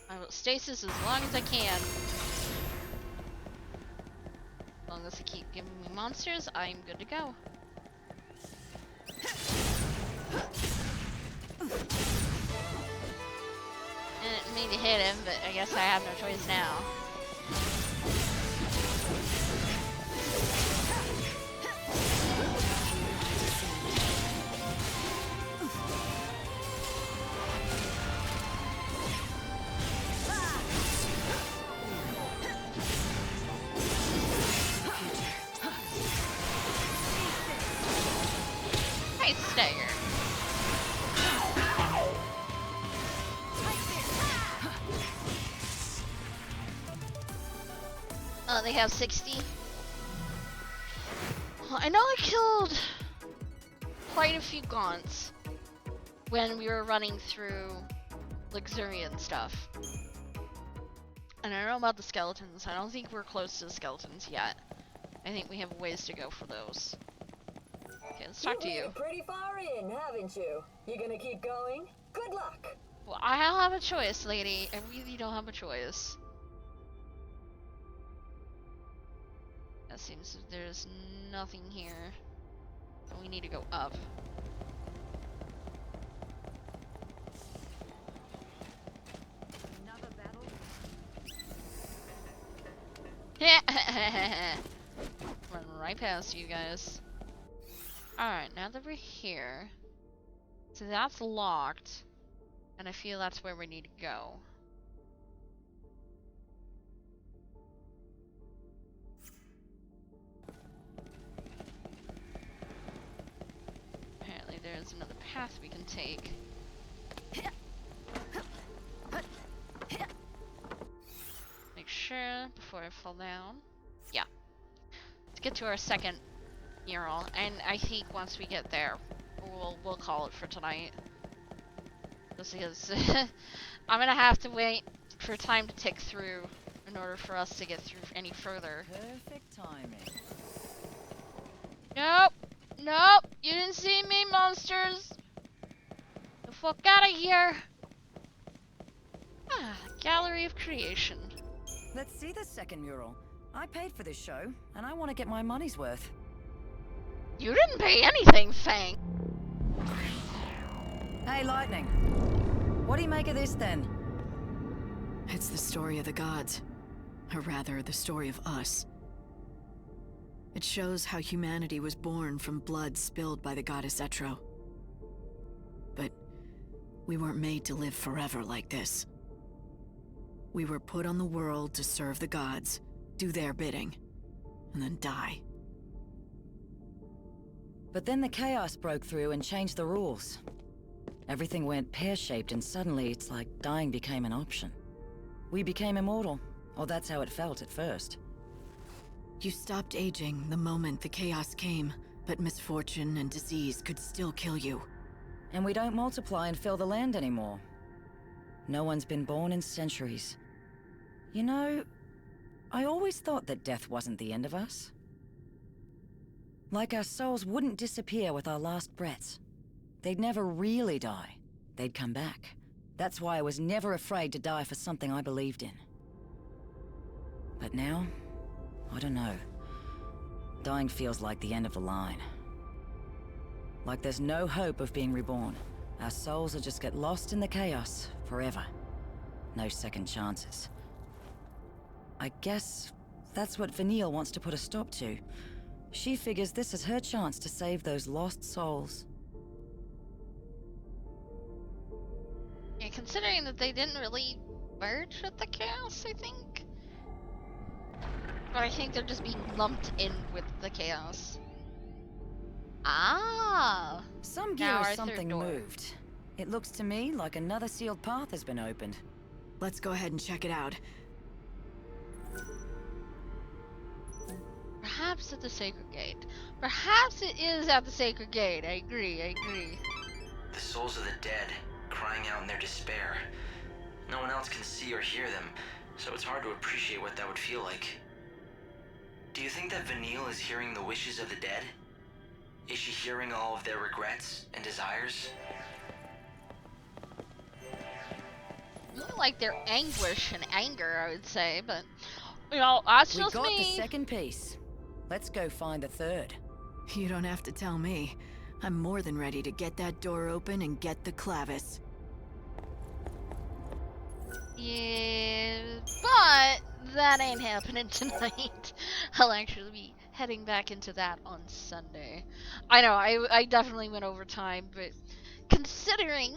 I will stasis as long as I can. As long as they keep giving me monsters, I'm good to go. I didn't mean to hit him, but I guess I have no choice now. Nice stagger. Oh, they have 60. Well, I know I killed quite a few Gaunts when we were running through Luxurian stuff. And I don't know about the skeletons. I don't think we're close to the skeletons yet. I think we have a ways to go for those. Okay, let's talk to you. You've been pretty far in, haven't you? You gonna keep going? Good luck. Well, I don't have a choice, lady. I really don't have a choice. That seems that there's nothing here. We need to go up. Another battle? Run right past you guys. Alright, now that we're here, so that's locked, and I feel that's where we need to go. Apparently there's another path we can take. Make sure before I fall down. Yeah. Let's get to our second mural, and I think once we get there, we'll call it for tonight. Just because I'm gonna have to wait for time to tick through in order for us to get through any further. Perfect timing. Nope! Nope! You didn't see me, monsters! The fuck out of here! Ah, Gallery of Creation. Let's see the second mural. I paid for this show, and I want to get my money's worth. You didn't pay anything, Fang! Hey, Lightning. What do you make of this, then? It's the story of the gods. Or rather, the story of us. It shows how humanity was born from blood spilled by the goddess Etro. But we weren't made to live forever like this. We were put on the world to serve the gods, do their bidding, and then die. But then the chaos broke through and changed the rules. Everything went pear-shaped, and suddenly it's like dying became an option. We became immortal, or that's how it felt at first. You stopped aging the moment the chaos came, but misfortune and disease could still kill you. And we don't multiply and fill the land anymore. No one's been born in centuries. You know, I always thought that death wasn't the end of us. Like our souls wouldn't disappear with our last breaths. They'd never really die. They'd come back. That's why I was never afraid to die for something I believed in. But now, I don't know. Dying feels like the end of the line. Like there's no hope of being reborn. Our souls will just get lost in the chaos forever. No second chances. I guess that's what Vanille wants to put a stop to. She figures this is her chance to save those lost souls. Yeah, considering that they didn't really merge with the chaos, I think. But I think they're just being lumped in with the chaos. Ah! Some gear Now or our third something door. moved. It looks to me like another sealed path has been opened. Let's go ahead and check it out. Perhaps at the Sacred Gate. Perhaps it is at the Sacred Gate. I agree, I agree. The souls of the dead, crying out in their despair. No one else can see or hear them, so it's hard to appreciate what that would feel like. Do you think that Vanille is hearing the wishes of the dead? Is she hearing all of their regrets and desires? More like their anguish and anger, I would say, but you know, that's We just got me. the second piece. Let's go find the third. You don't have to tell me. I'm more than ready to get that door open and get the clavis. Yeah, but that ain't happening tonight. I'll actually be heading back into that on Sunday. I know, I definitely went over time, but considering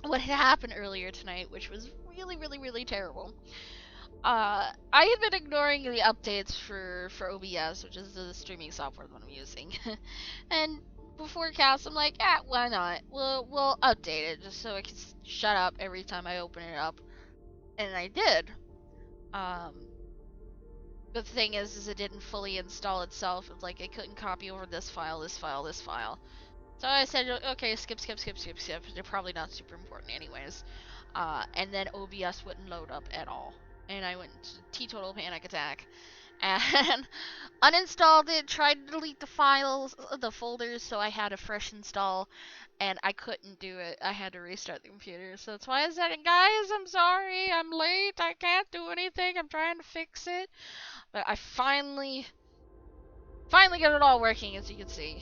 what had happened earlier tonight, which was really, really, really terrible, I had been ignoring the updates for OBS, which is the streaming software that I'm using. And before cast, I'm like, why not? We'll update it just so I can shut up every time I open it up. And I did. The thing is it didn't fully install itself. It's like I couldn't copy over this file, this file, this file. So I said, okay, skip. They're probably not super important anyways. And then OBS wouldn't load up at all. And I went into teetotal panic attack. And uninstalled it, tried to delete the files, the folders, so I had a fresh install. And I couldn't do it. I had to restart the computer. So that's why I said, guys, I'm sorry, I'm late, I can't do anything, I'm trying to fix it. But I finally got it all working, as you can see.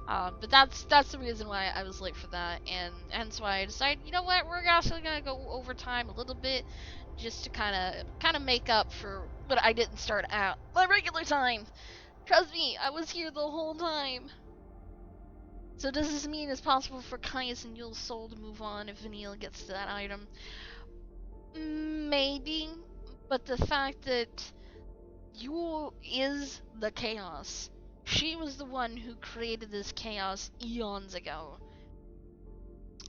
But that's the reason why I was late for that, and hence why I decided, you know what, we're actually gonna go overtime a little bit, just to kind of make up for what I didn't start at my regular time. Trust me, I was here the whole time. So does this mean it's possible for Caius and Yule's soul to move on if Vanille gets to that item? Maybe, but the fact that Yule is the chaos. She was the one who created this chaos eons ago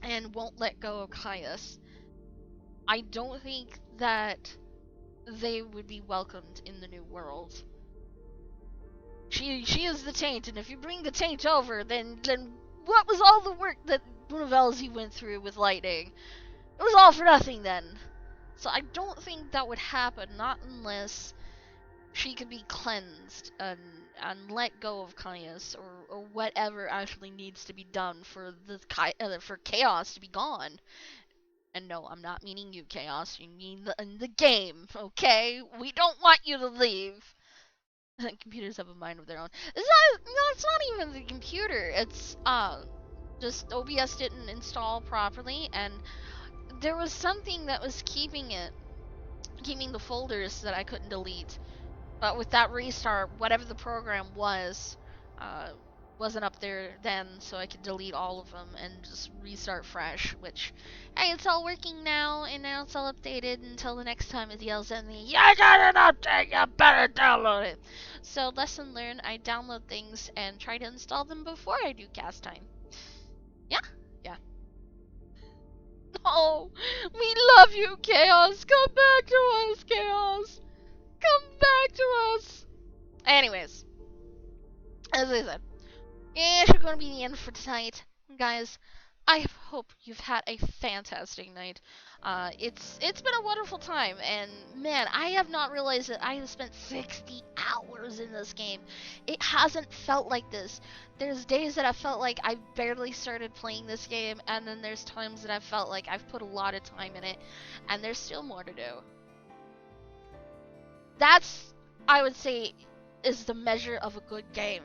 and won't let go of Caius. I don't think that they would be welcomed in the new world. She is the taint, and if you bring the taint over, then what was all the work that Bhunivelze went through with lightning? It was all for nothing then. So I don't think that would happen, not unless she could be cleansed and let go of Caius, or whatever actually needs to be done for for chaos to be gone. And no, I'm not meaning you, Chaos. You mean in the game, okay? We don't want you to leave. Computers have a mind of their own. It's not even the computer. It's just OBS didn't install properly, and there was something that was keeping the folders that I couldn't delete. But with that restart, whatever the program was, wasn't up there then, so I could delete all of them and just restart fresh, which, hey, it's all working now, and now it's all updated until the next time it yells at me, "You got an update, you better download it!" So, lesson learned, I download things and try to install them before I do cast time. Yeah? Yeah. Oh, we love you, Chaos! Come back to us, Chaos! Come back to us! Anyways, as I said, it's going to be the end for tonight. Guys, I hope you've had a fantastic night. It's been a wonderful time, and man, I have not realized that I have spent 60 hours in this game. It hasn't felt like this. There's days that I felt like I barely started playing this game, and then there's times that I felt like I've put a lot of time in it, and there's still more to do. That's, I would say, is the measure of a good game.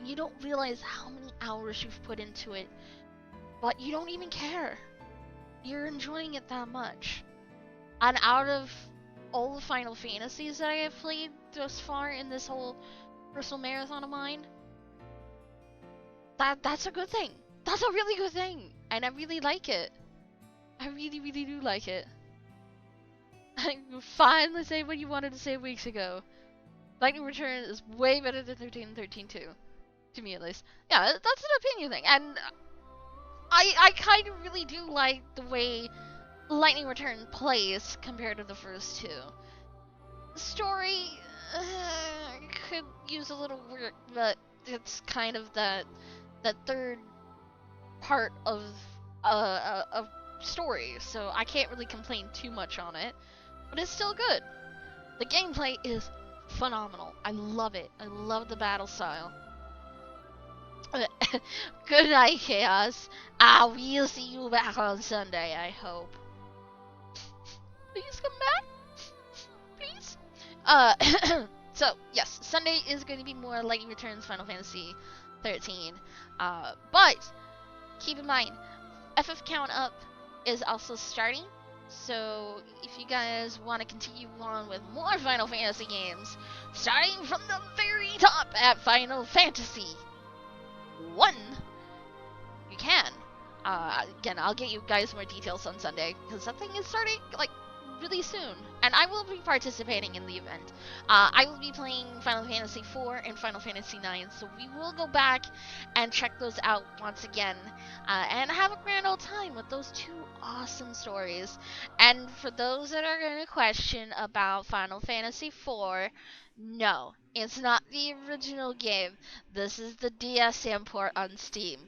You don't realize how many hours you've put into it, but you don't even care. You're enjoying it that much. And out of all the Final Fantasies that I have played thus far in this whole personal marathon of mine, that's a good thing. That's a really good thing. And I really like it. I really, really do like it. I finally say what you wanted to say weeks ago. Lightning Return is way better than 13 too. To me, at least. Yeah, that's an opinion thing. And I kind of really do like the way Lightning Return plays compared to the first two. The story could use a little work, but it's kind of that third part of a story, so I can't really complain too much on it. But it's still good. The gameplay is phenomenal. I love it. I love the battle style. Good night, Chaos. I will see you back on Sunday, I hope. Please come back. Please. So, yes, Sunday is going to be more Lightning Returns Final Fantasy XIII. But, keep in mind, FF Count Up is also starting. So, if you guys want to continue on with more Final Fantasy games, starting from the very top at Final Fantasy 1, you can. Again, I'll get you guys more details on Sunday, because that thing is starting, like, really soon. And I will be participating in the event. I will be playing Final Fantasy IV and Final Fantasy IX, so we will go back and check those out once again, and have a grand old time with those two awesome stories. And for those that are going to question about Final Fantasy IV, no, it's not the original game. This is the DS import on Steam.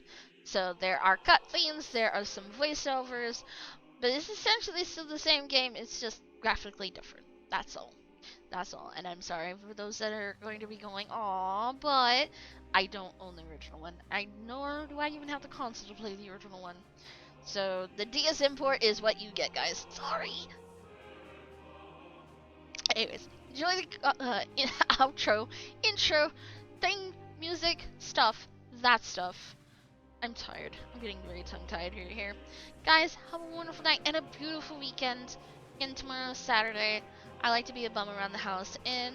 So there are cutscenes, there are some voiceovers, but it's essentially still the same game, it's just graphically different. That's all. That's all. And I'm sorry for those that are going to be going, aw, but I don't own the original one. Nor do I even have the console to play the original one. So the DS import is what you get, guys. Sorry. Anyways, enjoy the outro, intro, thing, music, stuff, that stuff. I'm tired. I'm getting very tongue-tied here. Guys, have a wonderful night and a beautiful weekend. And tomorrow's Saturday. I like to be a bum around the house and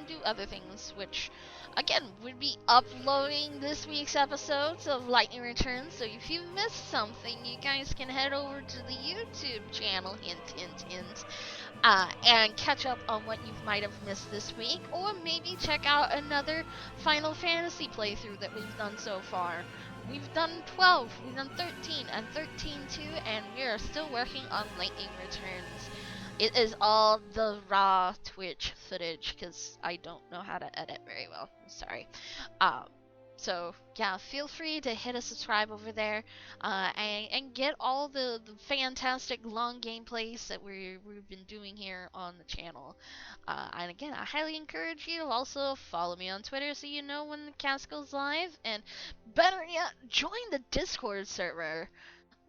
do other things, which, again, would be uploading this week's episodes of Lightning Returns. So if you missed something, you guys can head over to the YouTube channel, hint, hint, hint, and catch up on what you might have missed this week, or maybe check out another Final Fantasy playthrough that we've done so far. We've done 12, we've done 13, and 13 too, and we are still working on Lightning Returns. It is all the raw Twitch footage, because I don't know how to edit very well. I'm sorry. So, yeah, feel free to hit a subscribe over there, and get all the fantastic long gameplays that we've been doing here on the channel. And again, I highly encourage you to also follow me on Twitter so you know when the cast goes live, and better yet, join the Discord server.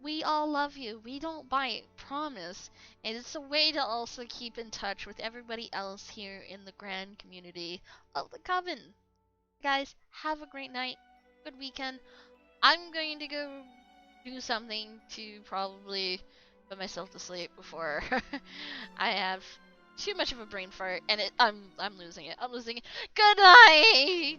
We all love you. We don't bite. Promise. And it's a way to also keep in touch with everybody else here in the grand community of the Coven. Guys, have a great night. Good weekend. I'm going to go do something to probably put myself to sleep before I have too much of a brain fart, and I'm losing it. I'm losing it. Good night!